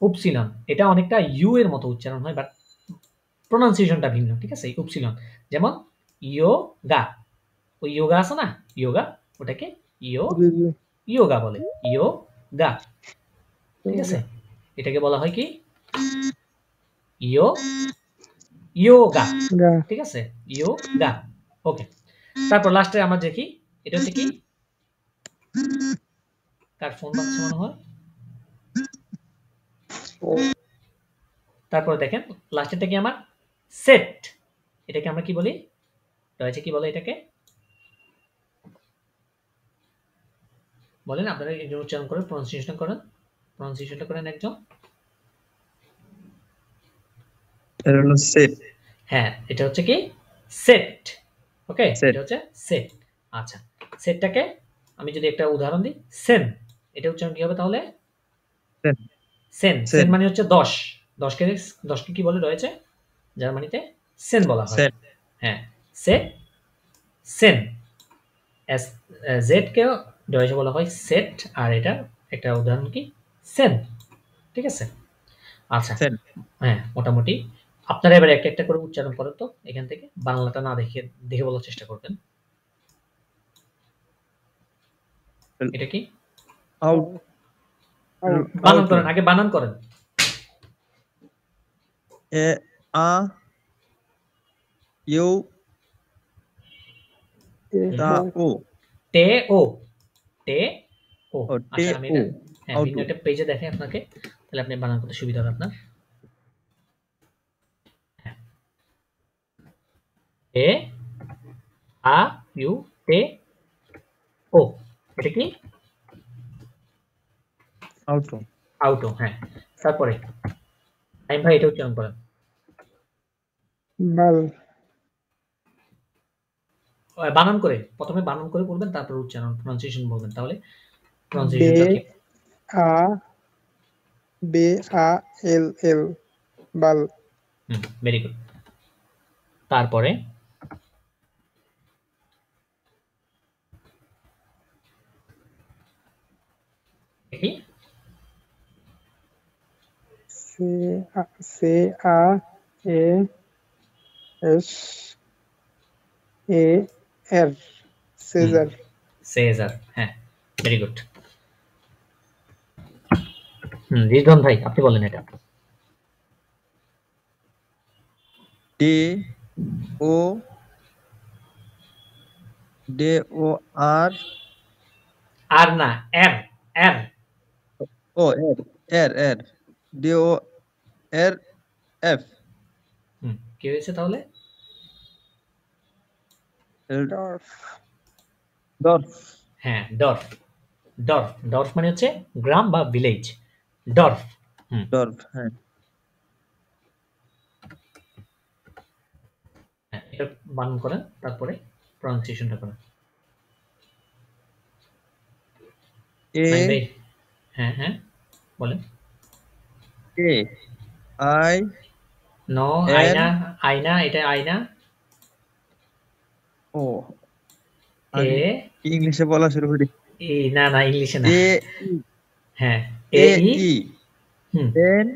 উপসিলন, এটা অনেকটা ইউ এর মতো উচ্চারণ হয়, বাট প্রোনাউন্সিয়েশনটা ভিন্ন, ঠিক আছে। উপসিলন যেমন ইয়োগা, ওই ইয়োগা আছে না, ইয়োগা, ওটাকে জি জি ইয়োগা বলে, ইয়োগা, ঠিক আছে। এটাকে বলা হয় কি ইয়োগা, গা ঠিক আছে, ইয়োগা। ওকে, তারপর লাস্টে আমরা দেখি এটা হচ্ছে কি, কার ফোন বাজছে মনে হয়। তারপর দেখেন লাস্টেরটা কি আমার সেট। এটাকে আমরা কি বলি, রয়েছে কি বলে এটাকে, বলেন আপনারা একজন উচ্চারণ করেন, প্রনাউন্সিয়েশনটা করেন একজন। এর হলো সেট। হ্যাঁ, এটা হচ্ছে কি সেট। ওকে, Set. এটা হচ্ছে সেট। আচ্ছা, সেটটাকে আমি যদি একটা উদাহরণ দিই, সেন, এটা উচ্চারণ কি হবে তাহলে? সেন। সেন। সেন। সেন মানে হচ্ছে 10। 10কে কি বলে রয়েছে জার্মানিতে? সেন বলা হয়। সেট। হ্যাঁ, সেট, সেন। এস জেড কেও ডয়েচে বলা হয় সেট, আর এটা একটা উদাহরণ কি সেন, ঠিক আছে। আচ্ছা, সেন। হ্যাঁ, মোটামুটি আপনারা এবার একটা একটা করে উচ্চারণ করেন তো, এখান থেকে বাংলাটা না দেখে দেখে বলার চেষ্টা করবেন। এটা কি আউট। বানান করেন, আগে বানান করেন। এ আ ইউ তা ও টে ও, টে ও। ও টে আচ্ছা, আমি ও এটা হ্যাঁ ভিন্ন আউট। একটা পেজে দেখাই আপনাকে, তাহলে আপনি বানান করতে সুবিধা হবে আপনার। এ আ ইউ টে ও, এটা কি আউট। আউটো। হ্যাঁ, তারপরে টাইম ভাই এটা উচ্চারণ করেন। বাল বানান করে, প্রথমে বানান করে বলবেন, তারপর উচ্চারণ প্রনাউন্সিয়েশন বলবেন, তাহলে বে প্রনাউন্সিয়েশনটা ঠিক। আ বে আ এল এল বাল ভেরি গুড। তারপরে দেখি সে আ এ এস এ আর সেজার সেজার। হ্যাঁ, ভেরি গুড। রিজওয়ান ভাই আপনি বলেন এটা। ডে ও ডে ও আর আর না, এর, এর। ও এর এর এর ডে ও এর এফ কি হয়েছে তাহলে? ডরফ ডরফ। হ্যাঁ, ডর্ফ। ডর্ফ, ডর্ফ মানে হচ্ছে গ্রাম বা ভিলেজ, ডর্ফ। ডরফ। হ্যাঁ, হ্যাঁ, এটা বানান করেন, তারপরে প্রনাউন্সিয়েশনটা করেন। এ নাইম ভাই, হ্যাঁ হ্যাঁ বলেন। এ আই নো, এর আয়না, আয়না, এটা আয়না। ও এ আগে ইংলিশে বলা শুরু করি। ই, না না ইংলিশে না। এ হ্যাঁ, এ এ ই। ই এন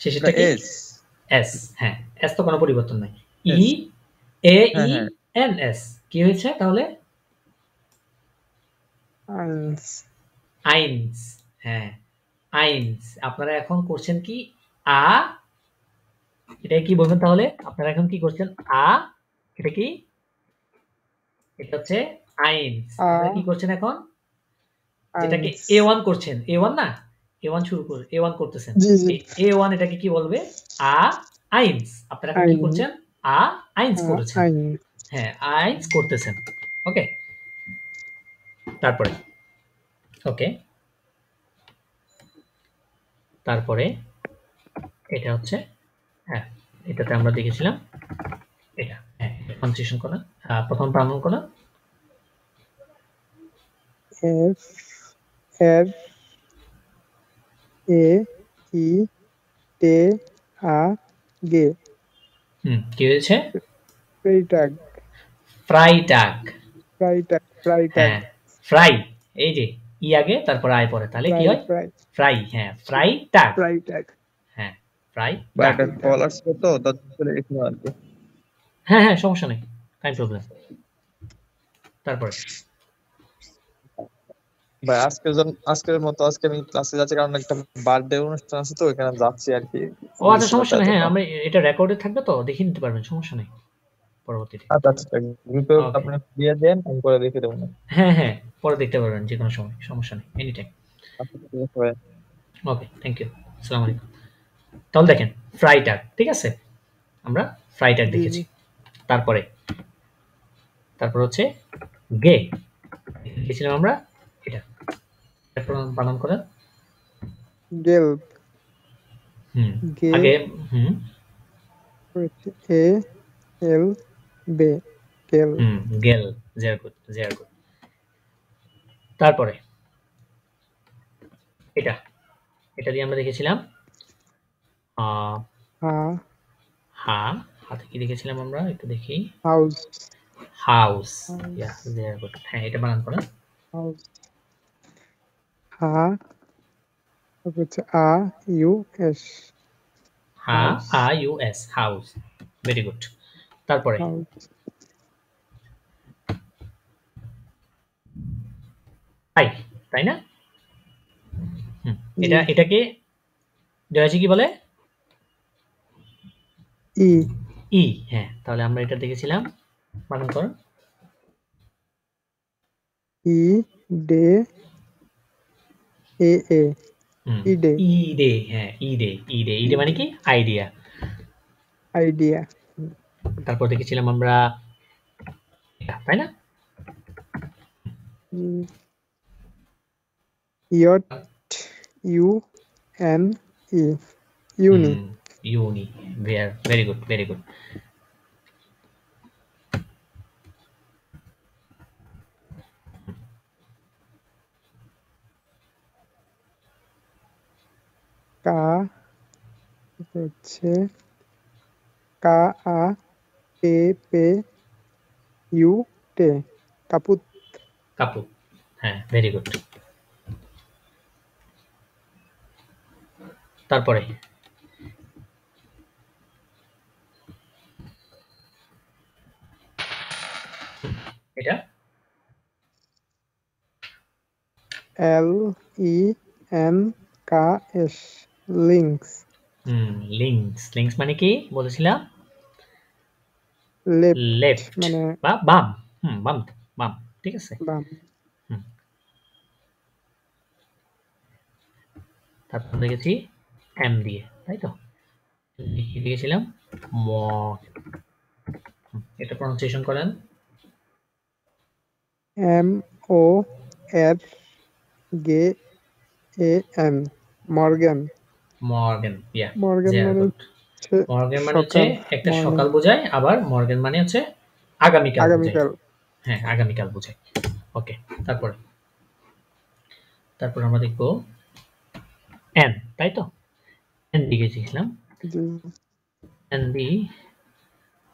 শেষেরটা কি? S S. হ্যাঁ, এস তো কোনো পরিবর্তন নাই। E S. এ হ্যাঁ ই হ্যাঁ এন এস, কি হয়েছে তাহলে? আইন্স আইনস। হ্যাঁ, আইনস। আপনারা এখন করছেন কি আ, এটা কি বলবেন তাহলে? আপনারা এখন কি করছেন আ, এটা কি? এটা হচ্ছে আইনস। আ আপনারা কি করছেন এখন? যেটাকে আইন্স A1 করছেন, A1 না, A1 শুরু করে A1 করতেছেন, জি জি A1 এটাকে কি বলবে? আ আইনস। আপনারা এখন কি আইন করছেন? আ আইনস করেছেন। আইন হ্যাঁ, আইনস করতেছেন। ওকে, তারপরে ওকে, তারপরে এটা হচ্ছে হ্যাঁ, এটাতে আমরা দেখেছিলাম এটা হ্যাঁ প্রনাউন্সিয়েশন করা প্রথম বানান করা F R A E T A G কি হয়েছে Freitag ফ্রাইটাগ Freitag হ্যাঁ ফ্রাই এই যে ই আগে তারপর আয় পরে তাহলে কি হয় ফ্রাই হ্যাঁ ফ্রাইটাগ Freitag হ্যাঁ ফ্রাই বা একটা কলার ছিল তো তার জন্য লিখলাম আর কি। হ্যাঁ হ্যাঁ সমস্যা নেই টাইম প্রবলেম তারপরে ভাই আজকের মতো আজকে আমি ক্লাসে যাচ্ছি কারণ একটা বার্থডে অনুষ্ঠান আছে তো ওখানে যাচ্ছি আর কি। ও আচ্ছা সমস্যা নেই হ্যাঁ আমরা এটা রেকর্ডে থাকবে তো দেখে নিতে পারবেন সমস্যা নেই পরবর্তীতে আচ্ছা আচ্ছা গ্রুপে Okay. আপনি দিয়ে দেন আমি করে দেখে দেবো না। হ্যাঁ হ্যাঁ পরে দেখতে পারবেন যে কোনো সময় সমস্যা নেই এনি টাইম আচ্ছা, ঠিক আছে ভাই। ওকে থ্যাংক ইউ আসসালামু আলাইকুম তাহলে দেখেন ফ্রাইটাগ ঠিক আছে আমরা ফ্রাইটাগ দেখেছি তারপরে হচ্ছে গে দেখেছিলাম আমরা এটা বানান করা Gelb G আগে A L B Gelb গেল জেয়ার গুড তারপরে এটা দিয়ে আমরা দেখেছিলাম Ha হাতে কি দেখেছিলাম আমরা একটু দেখি House হাউস ইয়া জেয়ার গুড হ্যাঁ এটা বানান করা House Ha A U S IUS house very good তারপরে House আই তাই না এটাকে জয়জি কি বলে E ই হ্যাঁ তাহলে আমরা এটা দেখেছিলাম বানান কর E D A A Ide ইডে হ্যাঁ ইডে মানে কি আইডিয়া Idea তারপর দেখেছিলাম আমরা তাই না Yacht U N E Uni ইউনি ভেরি গুড Ka হচ্ছে Ka A P P U T Kaput কাপু হ্যাঁ ভেরি গুড তারপরে এটা L E N K S links links মানে কি বলেছিলাম left লেফট মানে বা বাম বাম ঠিক আছে বাম তারপর দেখেছি এম দিয়ে তাই তো লিখেছিলাম ম এটা প্রনাউন্সিয়েশন করেন M O R G A N Morgan yeah Morgan মানে হচ্ছে মর্গান মানে হচ্ছে সকাল একটা morning, সকাল বোঝায় আবার মর্গান মানে হচ্ছে আগামীকাল বোঝায় আগামীকাল হ্যাঁ আগামীকাল বোঝায় ওকে তারপর আমরা দেখবো এন তাই তো এন লিখেছিলাম জি এন দি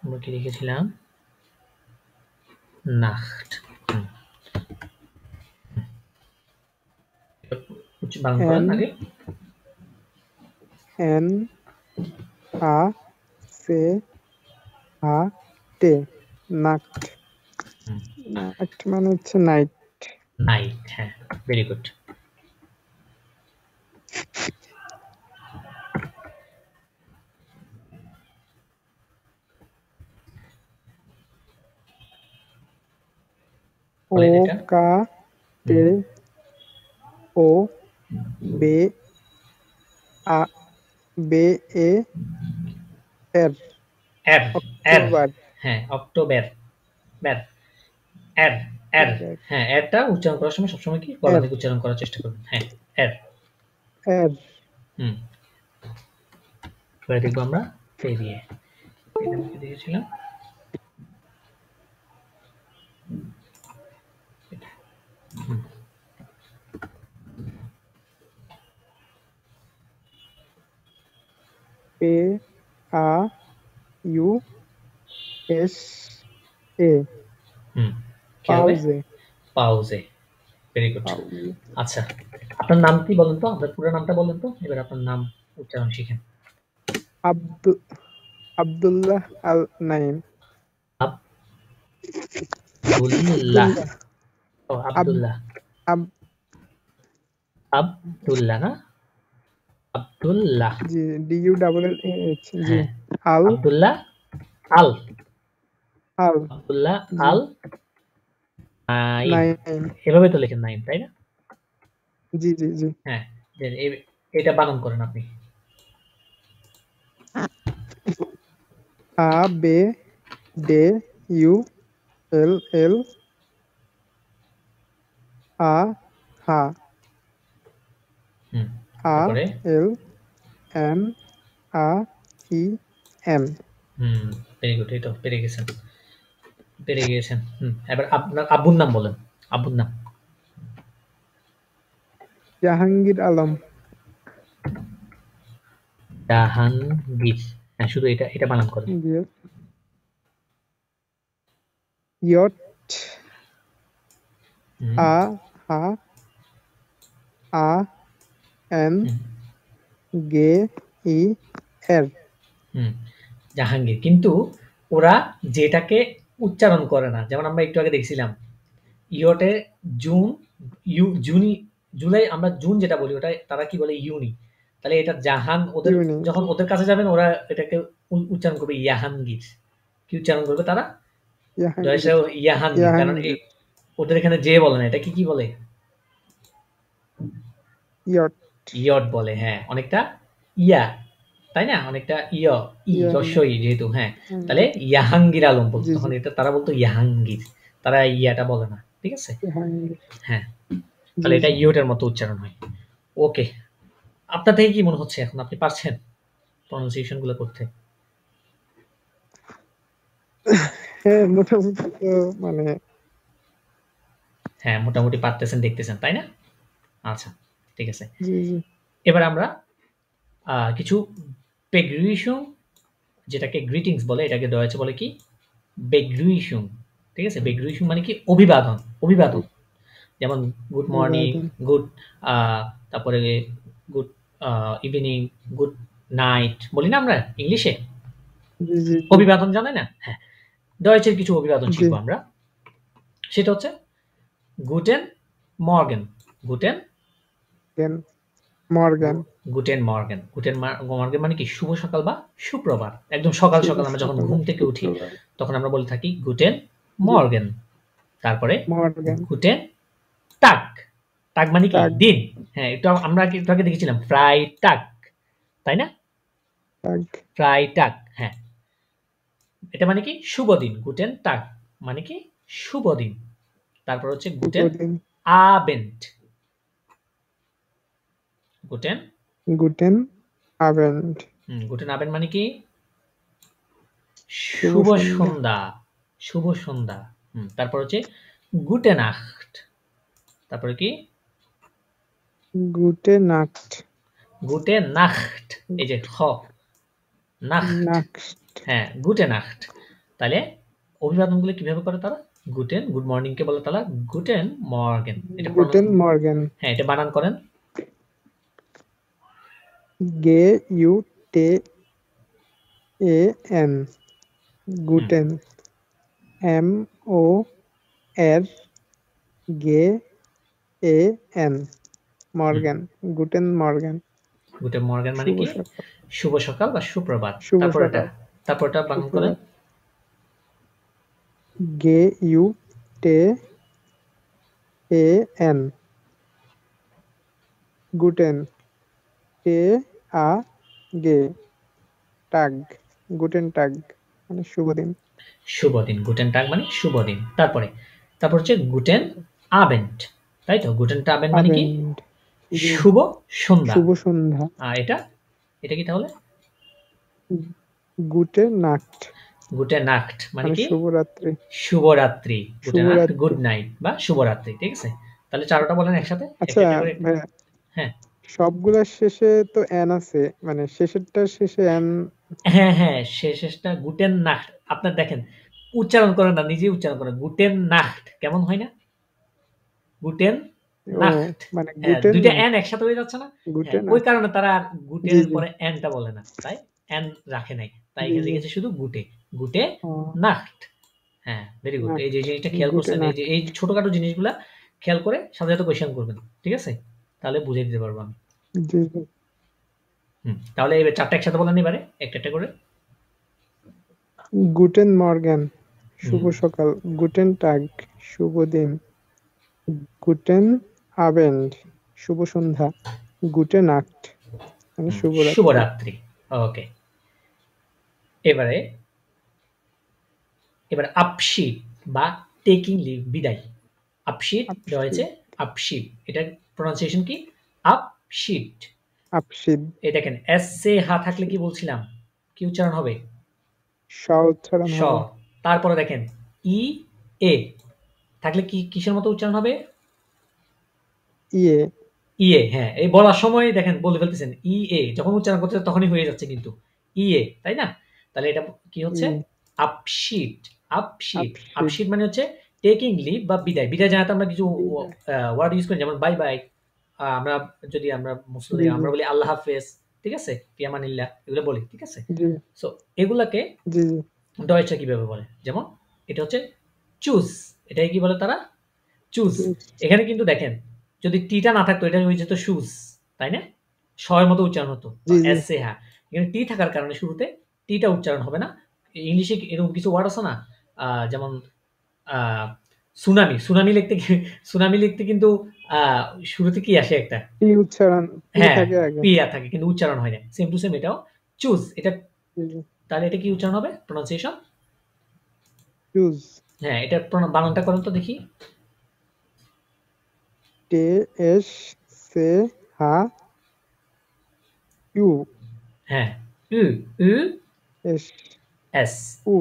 আমরা কি লিখেছিলাম নাখট বানান করেন আগে N A C A T নাক্ট নাক্ট মানে হচ্ছে নাইট নাইট হ্যাঁ very good O K T O B A B A R এর অক্টোবর হ্যাঁ অক্টোবর এর হ্যাঁ এরটা উচ্চারণ করার সময় সবসময় কি গলা থেকে উচ্চারণ করার চেষ্টা করবেন হ্যাঁ এর R এবারে দেখবো আমরা ফেরিয়ে। এটা আমি কি দেখেছিলাম? P-A-U-S-A কি হবে? পাউজে। পাউজে। Very good. পাউজে। আচ্ছা, আপনার নাম কি বলেন তো? আপনার পুরো নামটা বলেন তো। এবার আপনার নাম উচ্চারণ শিখেন। আব্দুল্লাহ আল নাইম। আব্দুল্লাহ। ও আব্দুল্লাহ। আব্দুল্লাহ না? আব্দুল্লাহ। জি, DULLAH। জি, হ্যাঁ, আল আব্দুল্লাহ আল। আল আব্দুল্লাহ জি, আল নাইম। নাইম। এভাবে তো লেখেন নাইম, তাই না? জি জি জি। হ্যাঁ, এটা বানান করেন আপনি। ABDULL হা তারপরে ALMAIM। Very good. এই তো পেরে গেছেন, পেরে গিয়েছেন। এবার আপনার আব্বুর নাম বলেন। আব্বুর নাম। জাহাঙ্গীর আলম। জাহাঙ্গীর। হ্যাঁ, শুধু এটা বানান করেন। ইয়ট হুম, হা AN হুম, GER। জাহাঙ্গীর। কিন্তু ওরা যেটাকে উচ্চারণ করে না, যেমন আমরা একটু আগে দেখছিলাম ইয়টে জুন, জুনি, জুলাই, আমরা জুন যেটা বলি ওটা তারা কি বলে? ইউনি। তাহলে এটা জাহান, ওদের ইউনি। যখন ওদের কাছে যাবেন ওরা এটাকে উচ্চারণ করবে ইয়াহাঙ্গীর। কি উচ্চারণ করবে তারা? জাহাঙ্গীর। ইয়াহাঙ্গীর। কারণ ওদের এখানে যে বলে না, এটা কি বলে? ইয়ট। ইয়ট বলে। হ্যাঁ, অনেকটা ইয়া, তাই না? অনেকটা রস্যই যেহেতু। হ্যাঁ, তাহলে ইয়াহাঙ্গীর আলম বলতো। তখন এটা তারা বলতো ইয়াহাঙ্গীর, তারা ইয়াটা বলে না। ঠিক আছে? হ্যাঁ, তাহলে এটা ইয়টের মতো উচ্চারণ হয়। ওকে, আপনার থেকে কি মনে হচ্ছে এখন? আপনি পারছেন প্রনাউন্সিয়েশন গুলো করতে? হ্যাঁ, মোটামুটি তো মানে হ্যাঁ, মোটামুটি পারতেছেন, দেখতেছেন, তাই না? আচ্ছা, ঠিক আছে। জি জি। এবার আমরা কিছু বেগ্রুইশন, যেটাকে গ্রিটিংস বলে, এটাকে ডয়েচে বলে কি? বেগ্রুইশন। ঠিক আছে? বেগ্রুইশন মানে কি? অভিবাদন। অভিবাদন। যেমন গুড মর্নিং, গুড, তারপরে গুড ইভিনিং, গুড নাইট বলি না আমরা ইংলিশে? জি জি। অভিবাদন জানেন না? হ্যাঁ, ডয়েচের কিছু অভিবাদন শিখবো আমরা। সেটা হচ্ছে Guten Morgan. Guten Morgan. Guten Morgan. Guten Morgan মানে কি? শুভ সকাল বা সুপ্রভাত। একদম সকাল সকাল আমরা যখন ঘুম থেকে উঠি তখন আমরা বলে থাকি গুটেন মর্গেন। তারপরে গুটেন টাগ। টাগ মানে কি? দিন। হ্যাঁ, এটা আমরা একটু আগে দেখেছিলাম ফ্রাই টাগ, তাই না? ফ্রাই টাগ। হ্যাঁ, এটা মানে কি? শুভ দিন। গুটেন টাগ মানে কি? শুভ দিন। তারপর হচ্ছে গুটেন আবেন্ড। গুটেন আবেন্ড। গুটেন আবেন্ড মানে কি? শুভ সন্ধ্যা। শুভ সন্ধ্যা। তারপর হচ্ছে গুটে নাক্ট। তারপরে কি? গুটে নাক্ট। গুটে নাক্ট। এই যে খ, নাক্ট। হ্যাঁ, গুটে নাক্ট। তাহলে অভিবাদনগুলো কিভাবে করে তারা? গুটেন, গুড মর্নিং কে বলে তারা গুটেন মর্গেন। এটা গুটেন মর্গেন। হ্যাঁ, এটা বানান করেন। GUTEN। Guten. MORGAN। Morgan. Guten Morgan. Guten Morgan মানে কি? শুভ সকাল বা সুপ্রভাত। তারপরটা বানান করেন। GUTEN। গুটেন। টাগ। গুটেন টাগ মানে শুভ দিন। শুভ দিন। গুটেন টাগ মানে শুভ দিন। তারপর হচ্ছে গুটেন আবেন্ড, তাই তো? গুটেন আবেন্ড মানে কি? শুভ সন্ধ্যা। শুভ সন্ধ্যা। এটা কি তাহলে? গুটে নাক্ট গুটে নাক্ট মানে কি শুভরাত্রি। শুভরাত্রি, গুটে নাক্ট শুভরাত্রি। গুড নাইট বা শুভরাত্রি, ঠিক আছে? তাহলে চারোটা বলেন একসাথে, আচ্ছা একটা করে। ভাইয়া, হ্যাঁ সবগুলার শেষে তো এন আছে, মানে শেষেরটার শেষে এন। হ্যাঁ হ্যাঁ, শেষটা গুটেন নাক্ট। আপনার দেখেন উচ্চারণ করেন না, নিজেই উচ্চারণ করেন, গুটেন নাক্ট কেমন হয় না? গুটেন ও নাক্ট। মানে হ্যাঁ, গুটেন দুইটা না, এন একসাথে হয়ে যাচ্ছে না? গুটে হ্যাঁ, না। ওই কারণে তারা আর জি গুটেনের জি পরে এনটা বলে না, তাই এন রাখে নাই, তাই জি এখানে জি। লিখেছে শুধু গুটে, গুটে ও, নাক্ট। হ্যাঁ, ভেরি গুড। এই যে জিনিসটা খেয়াল গুটে করছেন, এই নাক্ট। যে এই ছোটখাটো জিনিসগুলা খেয়াল করে সাথে সাথে কোয়েশ্চেন করবেন, ঠিক আছে? তাহলে বুঝে দিতে পারবো আমি। জি জি। তাহলে এবার চারটা একসাথে বলেন এবারে, একটা একটা করে। গুটেন মর্গেন শুভ হুম, সকাল, গুটেন টাগ শুভ দিন, গুটেন আবেন্ড শুভ সন্ধ্যা, গুটে নাক্ট মানে শুভরাত্রি। শুভরাত্রি। ওকে, এবারে আপশিট বা টেকিং লিভ, বিদায়। আপশিট দেওয়া হয়েছে, আপশিট, এটার প্রনাউন্সিয়েশন কি? আপশিট। আপশিদ। এই দেখেন এস সে হা থাকলে কি বলছিলাম, কি উচ্চারণ হবে? স উচ্চারণ স। হবে। তারপরে দেখেন ই এ থাকলে কি কিসের মতো উচ্চারণ হবে? ইয়ে। ইয়ে। হ্যাঁ, এই বলার সময় দেখেন বলে ফেলতেছেন ই এ, যখন উচ্চারণ করতে তখনই হয়ে যাচ্ছে কিন্তু ইয়ে, তাই না? তাহলে এটা কি হচ্ছে? ইয়ে। আপশিট। আপশিট, আপশিদ। আপশিট মানে হচ্ছে টেকিং লিভ বা বিদায়। বিদায় জানাতে আমরা কিছু বিদায়। ওয়ার্ড ইউজ করি, যেমন বাই বাই। আমরা যদি আমরা মুসলিম, জি জি আমরা বলি আল্লাহ হাফেজ, ঠিক আছে? ফিয়ামানিল্লাহ, এগুলো বলি, ঠিক আছে? জি সো এগুলাকে জি জি। ডয়েচে কিভাবে বলে? যেমন এটা হচ্ছে চুজ, এটাই কি বলে তারা? চুজ। চুজ। এখানে কিন্তু দেখেন যদি টিটা না থাকতো এটা হয়ে যেত শুজ, তাই না? শয়ের মতো উচ্চারণ হতো, বা জি জি এস সে হা। এখানে টি থাকার কারণে শুরুতে টিটা উচ্চারণ হবে না। ইংলিশে এরকম কিছু ওয়ার্ড আছে না, যেমন সুনামি, সুনামি লিখতে সুনামি লিখতে কিন্তু শুরুতে কি আসে একটা, টি উচ্চারণ, টি হ্যাঁ থাকে আগে। পিয়া থাকে কিন্তু উচ্চারণ হয় না। সেম টু সেম এটাও চুজ, এটা জি জি। তাহলে এটা কি উচ্চারণ হবে, প্রোনাউন্সিয়েশন? চুজ। হ্যাঁ, এটা বানানটা করেন তো দেখি। টে এস সে হা ইউ হ্যাঁ, উ উ এস এস। উ।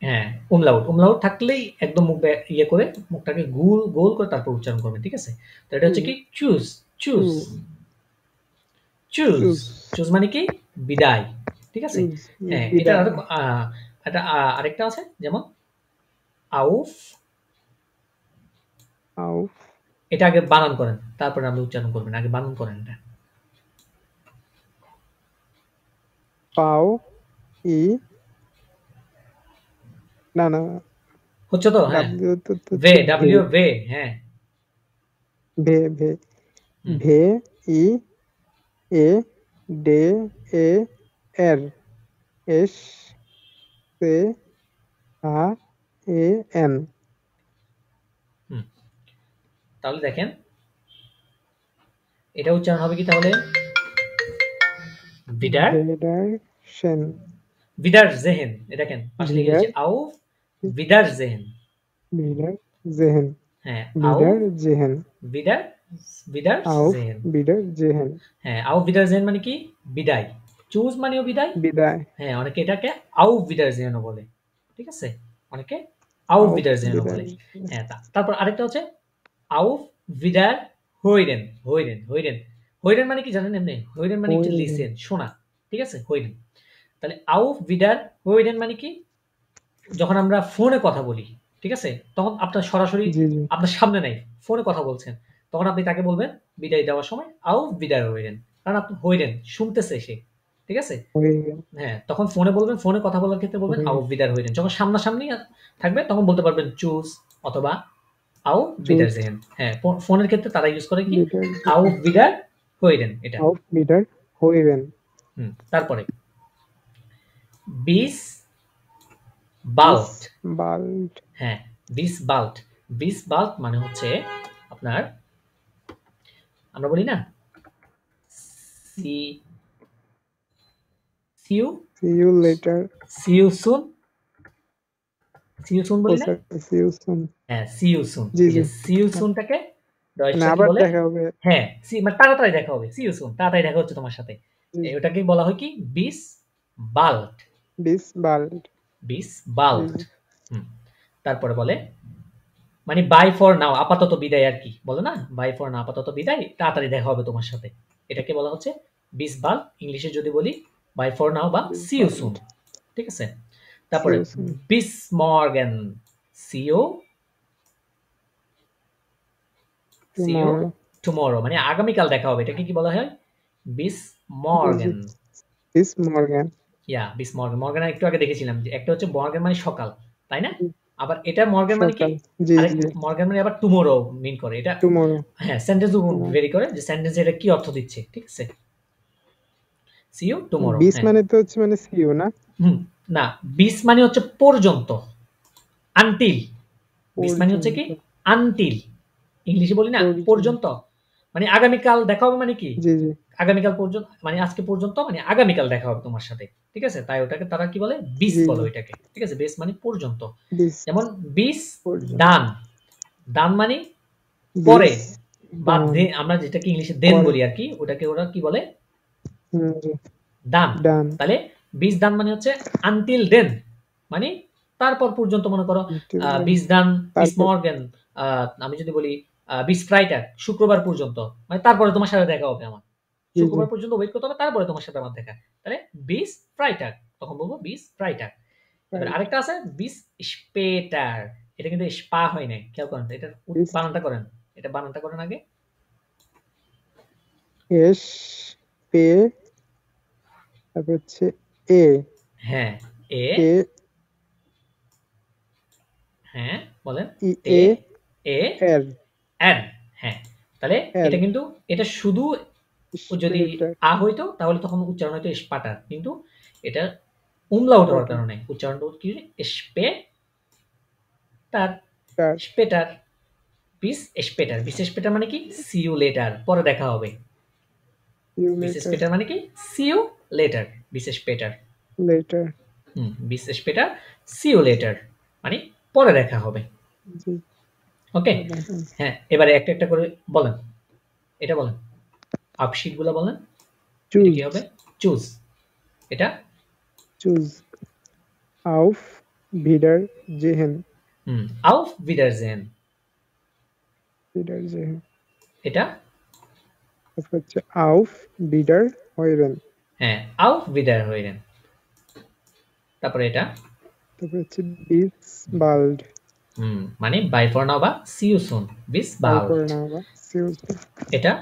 হ্যাঁ, umlaut, umlaut থাকলেই একদম মুখ ইয়ে করে মুখটাকে গোল গোল করে তারপর উচ্চারণ করবেন, ঠিক আছে? তো এটা হচ্ছে কি choose, choose, choose. Choose. Choose মানে কি? বিদায়, ঠিক আছে? চুজ হ্যাঁ, এটা বিদায়। এটা আরেকটা আছে, যেমন আউফ। আউ। এটা আগে বানান করেন, তারপরে আপনি উচ্চারণ করবেন, আগে বানান করেন এটা। পাও ই। না না, হচ্ছে তো? হ্যাঁ, ডাব্লিউ তো তো ভে, হচ্ছে ভে। ডাব্লিউ ভে। হ্যাঁ, ভে ভে হুম, ভে ই এ ডে এ এর S say Ha A N. হুম। তাহলে দেখেন এটা উচ্চারণ হবে কি তাহলে? বিদার, ভেডার সেন। বিদার জেহেন। দেখেন পাশে লিখে ভিডার দিচ্ছি আউফ বিদার জেহেন। ভিডার জেহেন। হ্যাঁ, ভিডার আউফ জেহেন। বিদার, বিদার আউফ জেহেন। ভিডার জেহেন। হ্যাঁ, আউফ বিদার জেহেন মানে কি? বিদায়। চুজ মানেও বিদায়। বিদায়। হ্যাঁ, অনেকে এটাকে আউফ বিদার জেহেনও বলে, ঠিক আছে? অনেকে আউফ আউফ বিদার জেহেনও বিদায়। বলে। হ্যাঁ, তারপর আরেকটা হচ্ছে আউফ বিদার হইডেন, হইডেন, হইডেন। হইডেন মানে কি জানেন এমনি? হইডেন মানে হচ্ছে হইডেন। লিসেন, শোনা, ঠিক আছে? হইডেন। তাহলে আউফ বিদার হইডেন মানে কি? যখন আমরা ফোনে কথা বলি, ঠিক আছে? তখন আপনার সরাসরি জি জি। আপনার সামনে নাই, ফোনে কথা বলছেন। তখন আপনি তাকে বলবেন বিদায় দেওয়ার সময় আউফ বিদার হইডেন। কারণ আপনি হইডেন শুনতেছে সে, ঠিক আছে? হইডেন। হ্যাঁ, তখন ফোনে বলবেন, ফোনে কথা বলার ক্ষেত্রে বলবেন আউফ বিদার হইডেন। যখন সামনাসামনি থাকবে তখন বলতে পারবেন চুজ অথবা আউফ বিদার চুজ জেহেন। হ্যাঁ, ফোনের ক্ষেত্রে তারা ইউজ করে কি? বিদার আউফ বিদার হইডেন এটা। আউফ বিদার হইডেন। তারপরে বিস বিস বাল্ট। বাল্ট। হ্যাঁ, বিস বাল্ট। বিস বাল্ট মানে হচ্ছে আপনার, আমরা বলি না see see you, See you later. See you soon, see you soon ও বলি না? Sir, see you soon. হ্যাঁ, সিউ সুন। জি এই যে জি। সিউ সুনটাকে মানে ডয়েচটা কি আবার বলে? দেখা হবে। হ্যাঁ, মানে তাড়াতাড়ি দেখা হবে, সিউ সুন, তাড়াতাড়ি দেখা হচ্ছে তোমার সাথে। জি ওটাকে বলা হয় কি? বিস বাল্ড, বিস বাল্ড। বিস বাল্ড। তারপরে বলে মানে বাই ফর নাও, আপাতত বিদায় আর কি বলে না, বাই ফর নাও আপাতত বিদায়, তাড়াতাড়ি দেখা হবে তোমার সাথে, এটাকে বলা হচ্ছে বিস বাল। ইংলিশে যদি বলি বাই ফর নাও বা সি ইউ সুন, ঠিক আছে। তারপরে বিস মর্গেন, সিও সিও টুমরো, মানে আগামীকাল দেখা হবে, এটাকে কি বলা হয়? বিস মর্গেন। বিস মর্গেন। ইয়া বিস মর্গেন। মর্গেন একটু আগে দেখেছিলাম যে একটা হচ্ছে মর্গেন মানে সকাল, তাই না? আবার এটা মর্গেন মানে কি, আরেক মর্গেন মানে আবার টুমরো মিন করে। এটা টুমরো, হ্যাঁ সেন্টেন্স ভেরি করে যে সেন্টেন্স এটা কি অর্থ দিচ্ছে, ঠিক আছে। See you tomorrow. বিস মানে তো হচ্ছে মানে সি ইউ না? না, বিস মানে হচ্ছে পর্যন্ত, আনটিল। বিস মানে হচ্ছে কি আনটিল, ইংলিশে বলি না পর্যন্ত, মানে আগামীকাল দেখা হবে মানে কি, জি জি, আগামীকাল পর্যন্ত মানে আজকে পর্যন্ত, মানে আগামীকাল দেখা হবে তোমার সাথে, ঠিক আছে। তাই ওটাকে তারা কি বলে, বিস বলে ওইটাকে, ঠিক আছে। বিস মানে পর্যন্ত। যেমন বিস ডান, ডান মানে পরে বা আমরা যেটাকে ইংলিশে দেন বলি আর কি, ওটাকে ওরা কি বলে, ডান। তাহলে বিস ডান মানে হচ্ছে আনটিল দেন, মানে তারপর পর্যন্ত। মনে করো বিস ডান, বিস মর্গেন, আমি যদি বলি বিস ফ্রাইটাগ, শুক্রবার পর্যন্ত, মানে তারপরে তোমার সাথে দেখা হবে আমার, শুক্রবার পর্যন্ত ওয়েট করতে হবে, তারপরে তোমার সাথে আমার দেখা। তাহলে বিস ফ্রাইটাগ, তখন বলবো বিস ফ্রাইটাগ। এবার আরেকটা আছে বিস স্পেটার, এটা কিন্তু স্পা হয় না, খেয়াল করেন, এটা বানানটা করেন, এটা বানানটা করেন আগে। এস পে, তারপর হচ্ছে এ, হ্যাঁ এ, হ্যাঁ বলেন, এ এ এর, হ্যাঁ। তাহলে এটা কিন্তু এটা শুধু যদি আ হইতো তাহলে তখন উচ্চারণ হইতো স্পাটার, কিন্তু এটা উমলাউট হওয়ার কারণে উচ্চারণটা কি স্পে তার, স্পেটার, বিস স্পেটার। বিস স্পেটার মানে কি সি ইউ লেটার, পরে দেখা হবে। বিস স্পেটার মানে কি সি ইউ লেটার, বিস স্পেটার লেটার। বিস স্পেটার সি ইউ লেটার মানে পরে দেখা হবে। ওকে, হ্যাঁ এবারে একটা একটা করে বলেন, এটা বলেন, আপশিট গুলো বলেন। এটা কি হবে? চুজ, এটা choose, auf Wiedersehen, auf Wiedersehen, Wiedersehen, এটা হচ্ছে auf Wiederhören, হ্যাঁ auf Wiederhören। তারপরে এটা তারপর হচ্ছে bis bald, মানে বাই ফর নাও বা see you soon, bis bald। এটা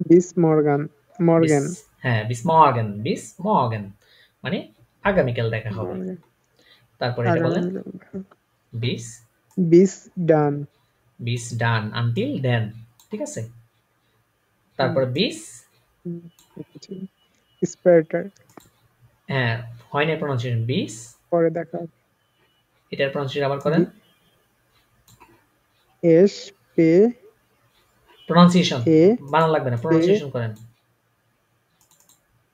bis morgen, morgen, হ্যাঁ bis morgen, bis morgen মানে আগামীকাল দেখা হবে। তারপরে এটা বলেন bis, bis dann, bis dann, until then, ঠিক আছে। তারপরে bis später, হ্যাঁ হয় না প্রনাউন্সিয়েশন, bis পরে দেখা, এটার প্রনাউন্সিয়েশন আবার করেন, এস পে, প্রনাউন্সিয়েশন বানান লাগবে না, প্রনাউন্সিয়েশন করেন,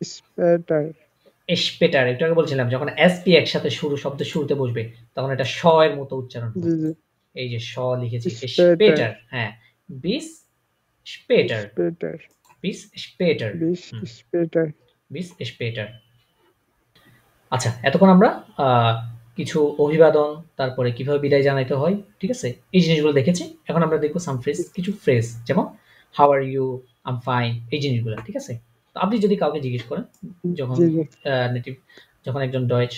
স্পেটার, স্পেটার। একটু আগে বলছিলাম যখন এসপি একসাথে শুরু শব্দ শুরুতে বসবে তখন এটা শ এর মতো উচ্চারণ হবে। এই যে শ লিখেছি, স্পেটার, হ্যাঁ বিস স্পেটার, বিস স্পেটার, বিস স্পেটার, বিস স্পেটার। আচ্ছা, এতক্ষণ আমরা কিছু অভিবাদন, তারপরে কিভাবে বিদায় জানাইতে হয়, ঠিক আছে, এই জিনিসগুলো দেখেছি। এখন আমরা দেখবো সাম ফ্রেজ, কিছু ফ্রেজ, যেমন how are you, I am fine, এই জিনিসগুলো, ঠিক আছে। তো আপনি যদি কাউকে জিজ্ঞেস করেন, যখন নেটিভ, যখন একজন ডয়েচ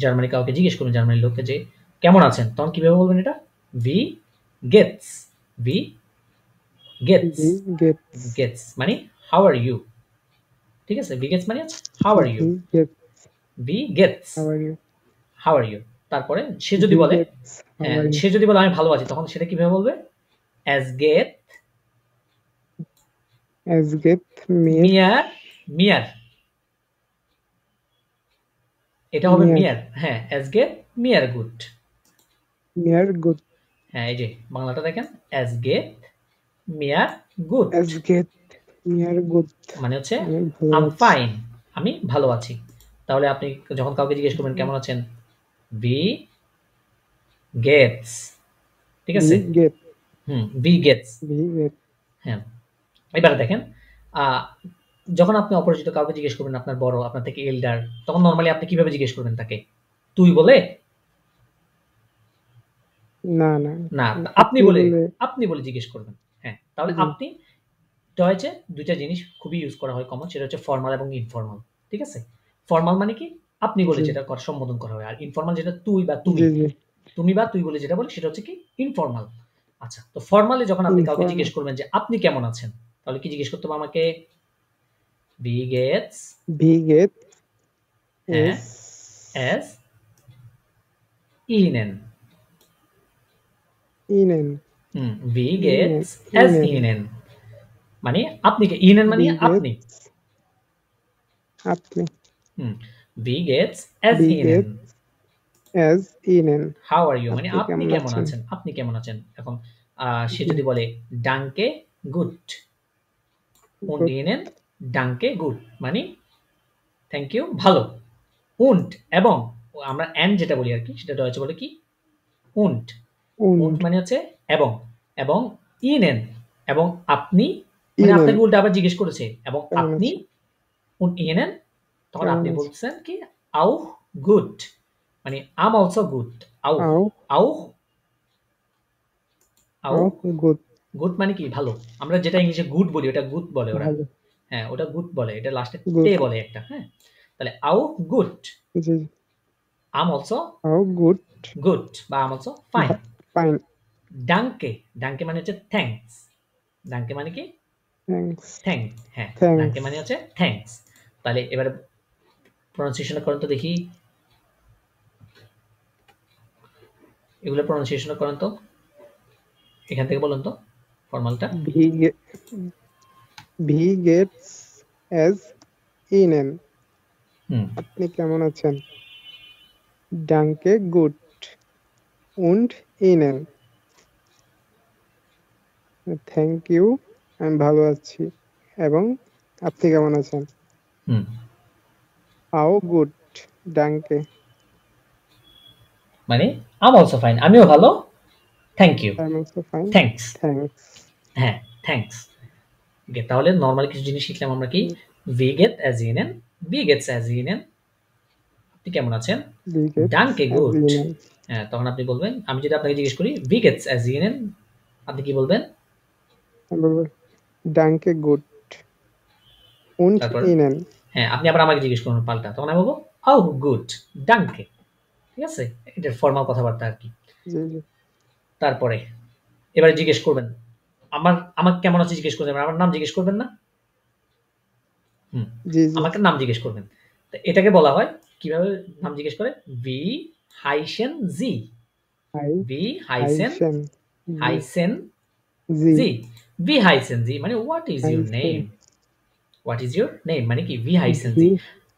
জার্মানি কাউকে জিজ্ঞেস করুন, জার্মানির লোককে যে কেমন আছেন, তখন কিভাবে বলবেন এটা? ভি গেটস, ভি গেটস, গেটস মানে হাউ আর ইউ, ঠিক আছে। ভি গেটস মানে হাউ আর ইউ, ভি গেটস হাউ আর ইউ। তারপরে সে যদি বলে, হ্যাঁ সে যদি বলে আমি ভালো আছি, তখন সেটা কিভাবে বলবে? as get মিয়ার, মিয়ার, এটা হবে মিয়ার, হ্যাঁ as get মিয়ার গুড, মিয়ার গুড, হ্যাঁ এই যে বাংলাটা দেখেন, as get মিয়ার গুড, as get মিয়ার গুড মানে হচ্ছে আই এম ফাইন, আমি ভালো আছি। তাহলে আপনি যখন কাউকে জিজ্ঞেস করবেন কেমন আছেন, ভি গেটস, ঠিক আছে, ভি গেটস, হ্যাঁ। এবারে দেখেন যখন আপনি অপরিচিত কাউকে জিজ্ঞেস করবেন আপনার বড়, আপনার থেকে এল্ডার, তখন নরমালি আপনি কিভাবে জিজ্ঞেস করবেন তাকে? তুই বলে? না না না, আপনি বলে জিজ্ঞেস করবেন। হ্যাঁ, তাহলে জি। আপনি টয়েচে ২ টা জিনিস খুবই ইউজ করা হয় কমন, সেটা হচ্ছে ফরমাল এবং ইনফরমাল। ঠিক আছে? ফরমাল মানে কি? আপনি বলে জি যেটা সম্বোধন করা হয়। আর ইনফরমাল যেটা তুই বা তুমি। জি জি তুমি বা তুই বলে যেটা বলে সেটা হচ্ছে কি? ইনফরমাল। আচ্ছা, তো ফরমালি যখন আপনি কাউকে ইনফর্মাল জিজ্ঞেস করবেন যে, "আপনি কেমন আছেন?" তাহলে কি জিজ্ঞেস করতে হবে আমাকে? "Wie geht's?" ভি গেট হ্যাঁ, এস "Es Ihnen?" ইনেন "Wie ইনেন geht's es ইনেন Ihnen?" মানে আপনি কে Ihnen মানে ভি গেট আপনি। আপনি হুম, "Wie geht's es ভি Ihnen?" গেট এস ইনেন হাউ আর ইউ মানে আপনি আপনি কেমন কেমন আছেন? আছেন? আপনি কেমন আছেন? এখন সে জি যদি বলে ডাঙ্কে গুড und গুড Ihnen ডাঙ্কে গুড মানে থ্যাংক ইউ ভালো। und এবং আমরা and যেটা বলি আরকি সেটা ডয়েচে বলে কি? und und উন্ড মানে হচ্ছে এবং, এবং Ihnen এবং আপনি মানে ইনেন আপনাকে উল্টা আবার জিজ্ঞেস করেছে এবং কেমন আপনি আছেন? und Ihnen তখন কেমন আপনি আছেন? বলছেন কি? auch gut মানে I'm also good auch আও auch আও auch গুড গুড মানে কি ভালো। আমরা যেটা ইংলিশে গুড বলি ওটা গুড বলে ওরা। ভালো হ্যাঁ, ওটা গুড বলে। এটা লাস্টে তে গুড বলে একটা, হ্যাঁ? তাহলে auch gut, G I'm also আও গুড good বা I'm also fine. Fine Danke, danke মানে হচ্ছে থ্যাংকস। danke মানে কি? থ্যাঙ্কস থ্যাংক, হ্যাঁ। danke থ্যাঙ্কস মানে হচ্ছে থ্যাংকস। তাহলে এবারে pronunciation টা করেন তো দেখি। এগুলো pronunciation টা করেন তো। এখান থেকে বলুন তো ফরমালটা। ভি ভি গেটস এস ইনেন হুম, আপনি কেমন আছেন? ডাঙ্কে গুড উন্ড ইনেন থ্যাংক ইউ আমি ভালো আছি এবং আপনি কেমন আছেন? হুম। আও গুড ডাঙ্কে মানে I'm also fine আমিও ভালো। Thank you. I am also fine thanks. Thanks হ্যাঁ, থ্যাংকস। ওকে, তাহলে নরমাল কিছু জিনিস শিখলাম আমরা কি? ভি গেট অ্যাজ ইনেন, বি গেটস অ্যাজ ইনেন, আপনি কেমন আছেন? ভি গেটস ডানকে এস গুড। ইনেন হ্যাঁ, তখন আপনি বলবেন, আমি যদি আপনাকে জিজ্ঞেস করি ভি গেটস অ্যাজ ইনেন, আপনি কি বলবেন? আমি বলবো ডাঙ্কে গুড উন্ড তারপর ইনেন হ্যাঁ, আপনি আবার আমাকে জিজ্ঞেস করুন পাল্টা। তখন আমি বলবো আউ গুড, ডানকে। ঠিক আছে? এটা ফর্মাল কথাবার্তা আরকি। জি জি তারপরে এবারে জিজ্ঞেস করবেন। আমাকে কেমন আছে জিজ্ঞেস করবেন। আমার নাম জিজ্ঞেস করবেন না? হুম, জি জি আমাকে নাম জিজ্ঞেস করবেন। তো এটাকে বলা হয় কিভাবে নাম জিজ্ঞেস করে? ভি হাইসেন জি। হাই ভি হাইসেন হাইসেন জি হাইসেন জি জি। ভি হাইসেন জি মানে হোয়াট ইজ ইউর হাইসেন name? What is your name মানে কি? ভি হাইসেন ভি জি।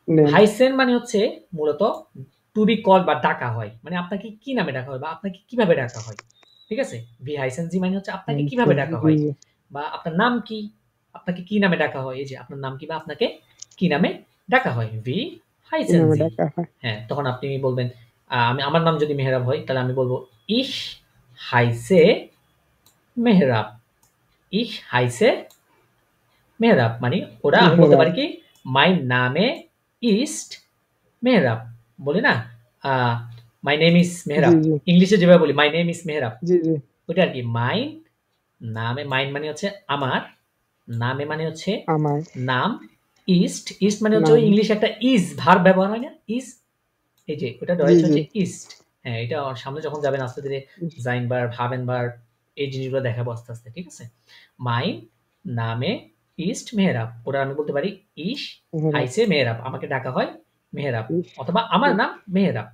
নেম হাইসেন মানে হচ্ছে মূলত টু বি কল বা ডাকা হয়। মানে আপনাকে কি নামে ডাকা হয় বা আপনাকে কিভাবে ডাকা হয়। ঠিক আছে? ভি হাইসেন জি মানে হচ্ছে আপনাকে কিভাবে হাইসেন ডাকা জি হয় জি বা আপনার নাম কি? আপনাকে কি নামে ডাকা হয়? এই যে আপনার নাম কি বা আপনাকে কি নামে ডাকা হয়? ভি কি হাইসেন নামে জি। ডাকা হয়? হ্যাঁ, তখন আপনি বলবেন আমার নাম যদি মেহরাব হয় তাহলে আমি বলব ইশ হাইসে মেহরাব। ইশ হাইসে মেহরাব মানে ওরা আমি বলতে মেহরাব পারি কি মাই নামে ইস্ট মেহরাব। বলি না মাই নেম ইজ জি মেহরাব। জি ইংলিশে যেভাবে বলি মাই নেম ইজ মেহরাব। জি জি ওইটা আর কি মাইন নামে মাইন মানে হচ্ছে আমার, নামে মানে হচ্ছে আমার নাম, ইস্ট ইস্ট মানে হচ্ছে ওই নাম ইংলিশে একটা ইজ ভার্ব ব্যবহার হয় না? ইজ এই যে ওটা জি ডয়েচে জি হচ্ছে ইস্ট। হ্যাঁ, এটা সামনে যখন যাবেন আস্তে ধীরে জাইন ভার্ব, হাবেন ভার্ব এই জিনিসগুলো দেখাবো আস্তে, আস্তে। ঠিক আছে? মাইন নামে ইস্ট মেহরাব। ওটা আমি বলতে পারি ইশ মেহরাব হাইসে মেহরাব। আমাকে ডাকা হয় মেহরাব ইস অথবা আমার নাম মেহরাব।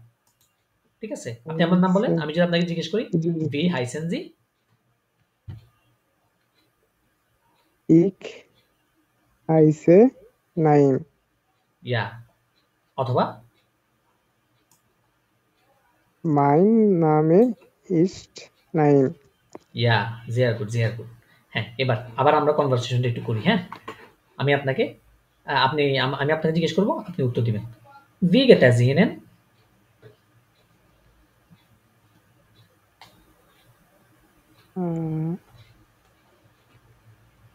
ঠিক আছে? আপনি আমার নাম বলেন। হাইসেন আমি যদি আপনাকে জিজ্ঞেস করি জি জি ভি হাইসেন জি, ইক হাইসে নাইম ইয়া অথবা মাইন নামে ইস্ট নাইম ইয়া জিয়ার গুড, জিয়ার গুড। হ্যাঁ, এবার আবার আমরা কনভারসেশনটা একটু করি, হ্যাঁ? আমি আপনাকে আমি আপনাকে জিজ্ঞেস করব, আপনি উত্তর দিবেন। Wie geht es Ihnen?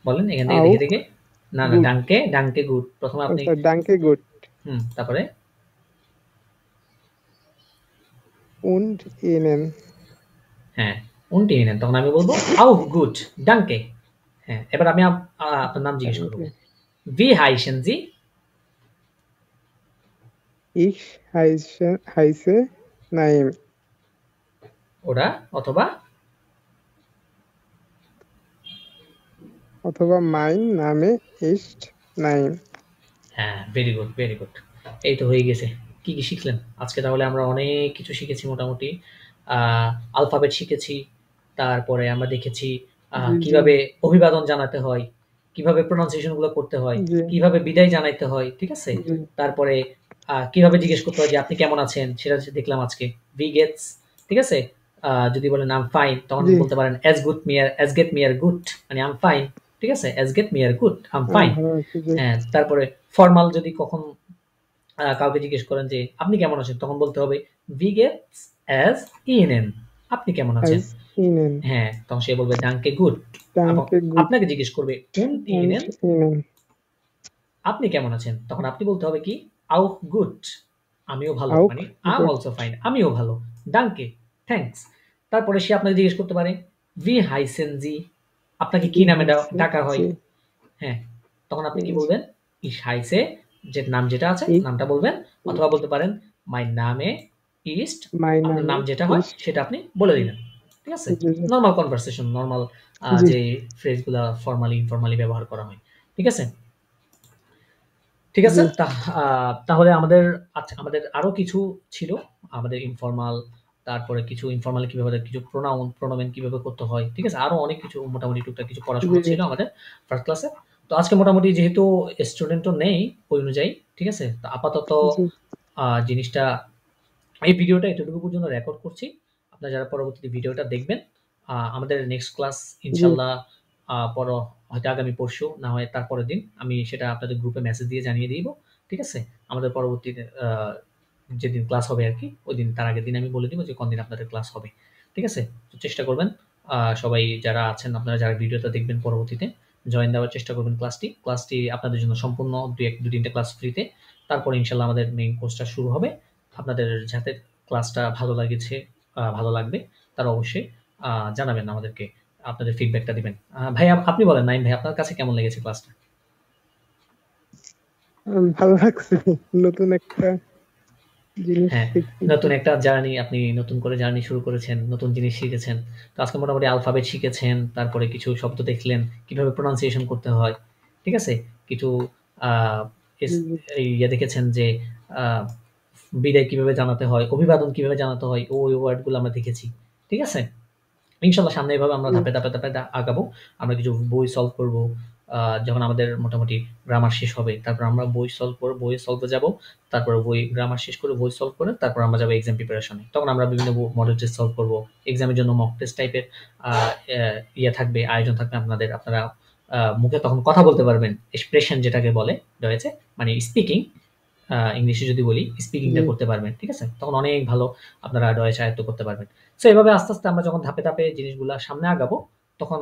বলেন এখান থেকে আউক দেখে, দেখে। না Gut. ডাঙ্কে গুড। প্রথমে আপনি আচ্ছা, danke gut. তারপরে Und Ihnen. হ্যাঁ, und Ihnen তখন আমি বলবো auch gut, danke। হ্যাঁ, এবার আমি আপনার নাম জিজ্ঞেস করব। Danke. Wie heißen Sie? Ich heiße Naim. ওরা অথবা mein Name ist Naim. হ্যাঁ, ভেরি গুড, ভেরি গুড। এই তো হয়ে গেছে। কি শিখলেন? আজকে তাহলে আমরা অনেক কিছু শিখেছি মোটামুটি। আলফাবেট শিখেছি। তারপরে আমরা দেখেছি জি, কিভাবে অভিবাদন জানাতে হয়, কিভাবে প্রনাউন্সিয়েশন গুলো করতে হয়, জি, কিভাবে বিদায় জানাইতে হয়, ঠিক আছে? জি, তারপরে কিভাবে জিজ্ঞেস করতে হয় যে আপনি কেমন আছেন সেটা দেখলাম আজকে। Wie geht's? ঠিক আছে? যদি বলেন I'm fine তখন জি। বলতে পারেন es geht mir gut মানে I'm fine। ঠিক আছে? Es geht mir gut, I'm fine। ভালো আছি, জি। হ্যাঁ, তারপরে ফরমাল যদি কখন কাউকে জিজ্ঞেস করেন যে আপনি কেমন আছেন তখন বলতে হবে Wie geht's es Ihnen? আপনি কেমন আছেন? Als Ihnen. হ্যাঁ, তখন সে বলবে Danke gut। এবং Danke gut. আপনাকে জিজ্ঞেস করবে und Und Ihnen? Ihnen. আপনি কেমন আছেন? তখন আপনি বলতে হবে কি auch gut আমিও ভালো Auch মানে I'm gut. also fine আমিও ভালো। Danke thanks। তারপরে সে আপনাকে জিজ্ঞেস করতে পারে Wie heißen Sie? আপনাকে কি Wie নামে heißen ডাকা হয়? Sie? হ্যাঁ, তখন আপনি কি জি। বলবেন? Ich heiße যে নাম যেটা আছে Ich- নামটা বলবেন অথবা বলতে পারেন mein Name ist Mein আপনার নাম Name যেটা হয় ist. সেটা আপনি বলে দিলেন। ঠিক আছে? জি, জি। নরমাল কনভারসেশন, নরমাল জি। যে ফ্রেজগুলা ফরমালি ইনফরমালি ব্যবহার করা হয়। ঠিক আছে? ঠিক আছে? জি। তাহলে আমাদের আরো কিছু ছিল। আমাদের ইনফরমাল, তারপরে কিছু ইনফরমালি কিভাবে কিছু প্রোনোমেন কিভাবে করতে হয়। ঠিক আছে? আরো অনেক কিছু মোটামুটি টুকটাক কিছু পড়াশোনা জি। ছিল আমাদের ফার্স্ট ক্লাসে। তো আজকে মোটামুটি যেহেতু স্টুডেন্টও নেই ওই অনুযায়ী, ঠিক আছে? তো আপাতত জি। জিনিসটা এই ভিডিওটা এতটুকু পর্যন্ত রেকর্ড করছি। আপনারা যারা পরবর্তীতে ভিডিওটা দেখবেন, আমাদের নেক্সট ক্লাস ইনশাআল্লাহ হয়তো আগামী পরশু না হয় তার পরের দিন আমি সেটা আপনাদের গ্রুপে মেসেজ দিয়ে জানিয়ে দিব। ঠিক আছে? আমাদের পরবর্তীতে যেদিন ক্লাস হবে আরকি, ওইদিন তার আগের দিন আমি বলে দিব যে কোন দিন আপনাদের ক্লাস হবে। ঠিক আছে? তো চেষ্টা করবেন সবাই যারা আছেন আপনারা যারা ভিডিওটা দেখবেন পরবর্তীতে জয়েন দেওয়ার চেষ্টা করবেন ক্লাসটি। ক্লাসটি আপনাদের জন্য সম্পূর্ণ ২-৩ টা ক্লাস ফ্রিতে। তারপরে ইনশাআল্লাহ আমাদের মেইন কোর্সটা শুরু হবে। আপনাদের যাতে ক্লাসটা ভালো লাগেছে, ভালো লাগবে তারা অবশ্যই জানাবেন আমাদেরকে। আপনাদের ফিডব্যাকটা দিবেন। ভাই আপনি বলেন নাঈম ভাই আপনার কাছে কেমন লেগেছে ক্লাসটা? ভালো লাগছে। নতুন একটা জিনিস হ্যাঁ, শিখছি। নতুন একটা জার্নি আপনি নতুন করে জার্নি শুরু করেছেন, নতুন জিনিস শিখেছেন। তো আজকে মোটামুটি আলফাবেট শিখেছেন, তারপরে কিছু শব্দ দেখলেন, কিভাবে প্রনাউন্সিয়েশন করতে হয়। ঠিক আছে? কিছু আ এস জি, জি। দেখেছেন যে আ বিদায় কিভাবে জানাতে হয়, অভিবাদন কিভাবে জানাতে হয়, ওই ওয়ার্ড গুলো আমরা দেখেছি। ঠিক আছে? ইনশাআল্লাহ সামনে এভাবে আমরা জি। ধাপে ধাপে আগাবো। আমরা কিছু বই সলভ করব। যখন আমাদের মোটামুটি গ্রামার শেষ হবে, তারপর আমরা বই সলভ করব, বইয়ে সলভে যাব। তারপর গ্রামার শেষ করে বই সলভ করে তারপর আমরা যাব এক্সাম প্রিপারেশন এ। তখন আমরা বিভিন্ন মডেল টেস্ট সলভ করব। এক্সামের জন্য মক টেস্ট টাইপের আ থাকবে, আয়োজন থাকবে আপনাদের। আপনারা মুখে তখন কথা বলতে পারবেন। এক্সপ্রেশন যেটাকে বলে রয়েছে, মানে স্পিকিং ইংলিশে যদি বলি স্পিকিংটা জি। করতে পারবেন। ঠিক আছে? তখন অনেক ভালো আপনারা ডয়েশ আয়ত্ত করতে পারবেন। সো এভাবে আস্তে, আস্তে আমরা যখন ধাপে, ধাপে জিনিসগুলা সামনে আগাবো, তখন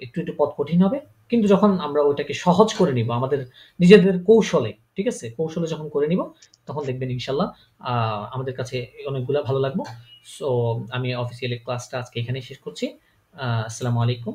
একটু, একটু পথ কঠিন হবে। কিন্তু যখন আমরা ওইটাকে সহজ করে নিব আমাদের নিজেদের কৌশলে, ঠিক আছে? কৌশলে যখন করে নিব, তখন দেখবেন ইনশাআল্লাহ আমাদের কাছে অনেকগুলা ভালো লাগবো। সো আমি অফিসিয়ালি ক্লাসটা আজকে এখানেই শেষ করছি। আসসালামু আলাইকুম।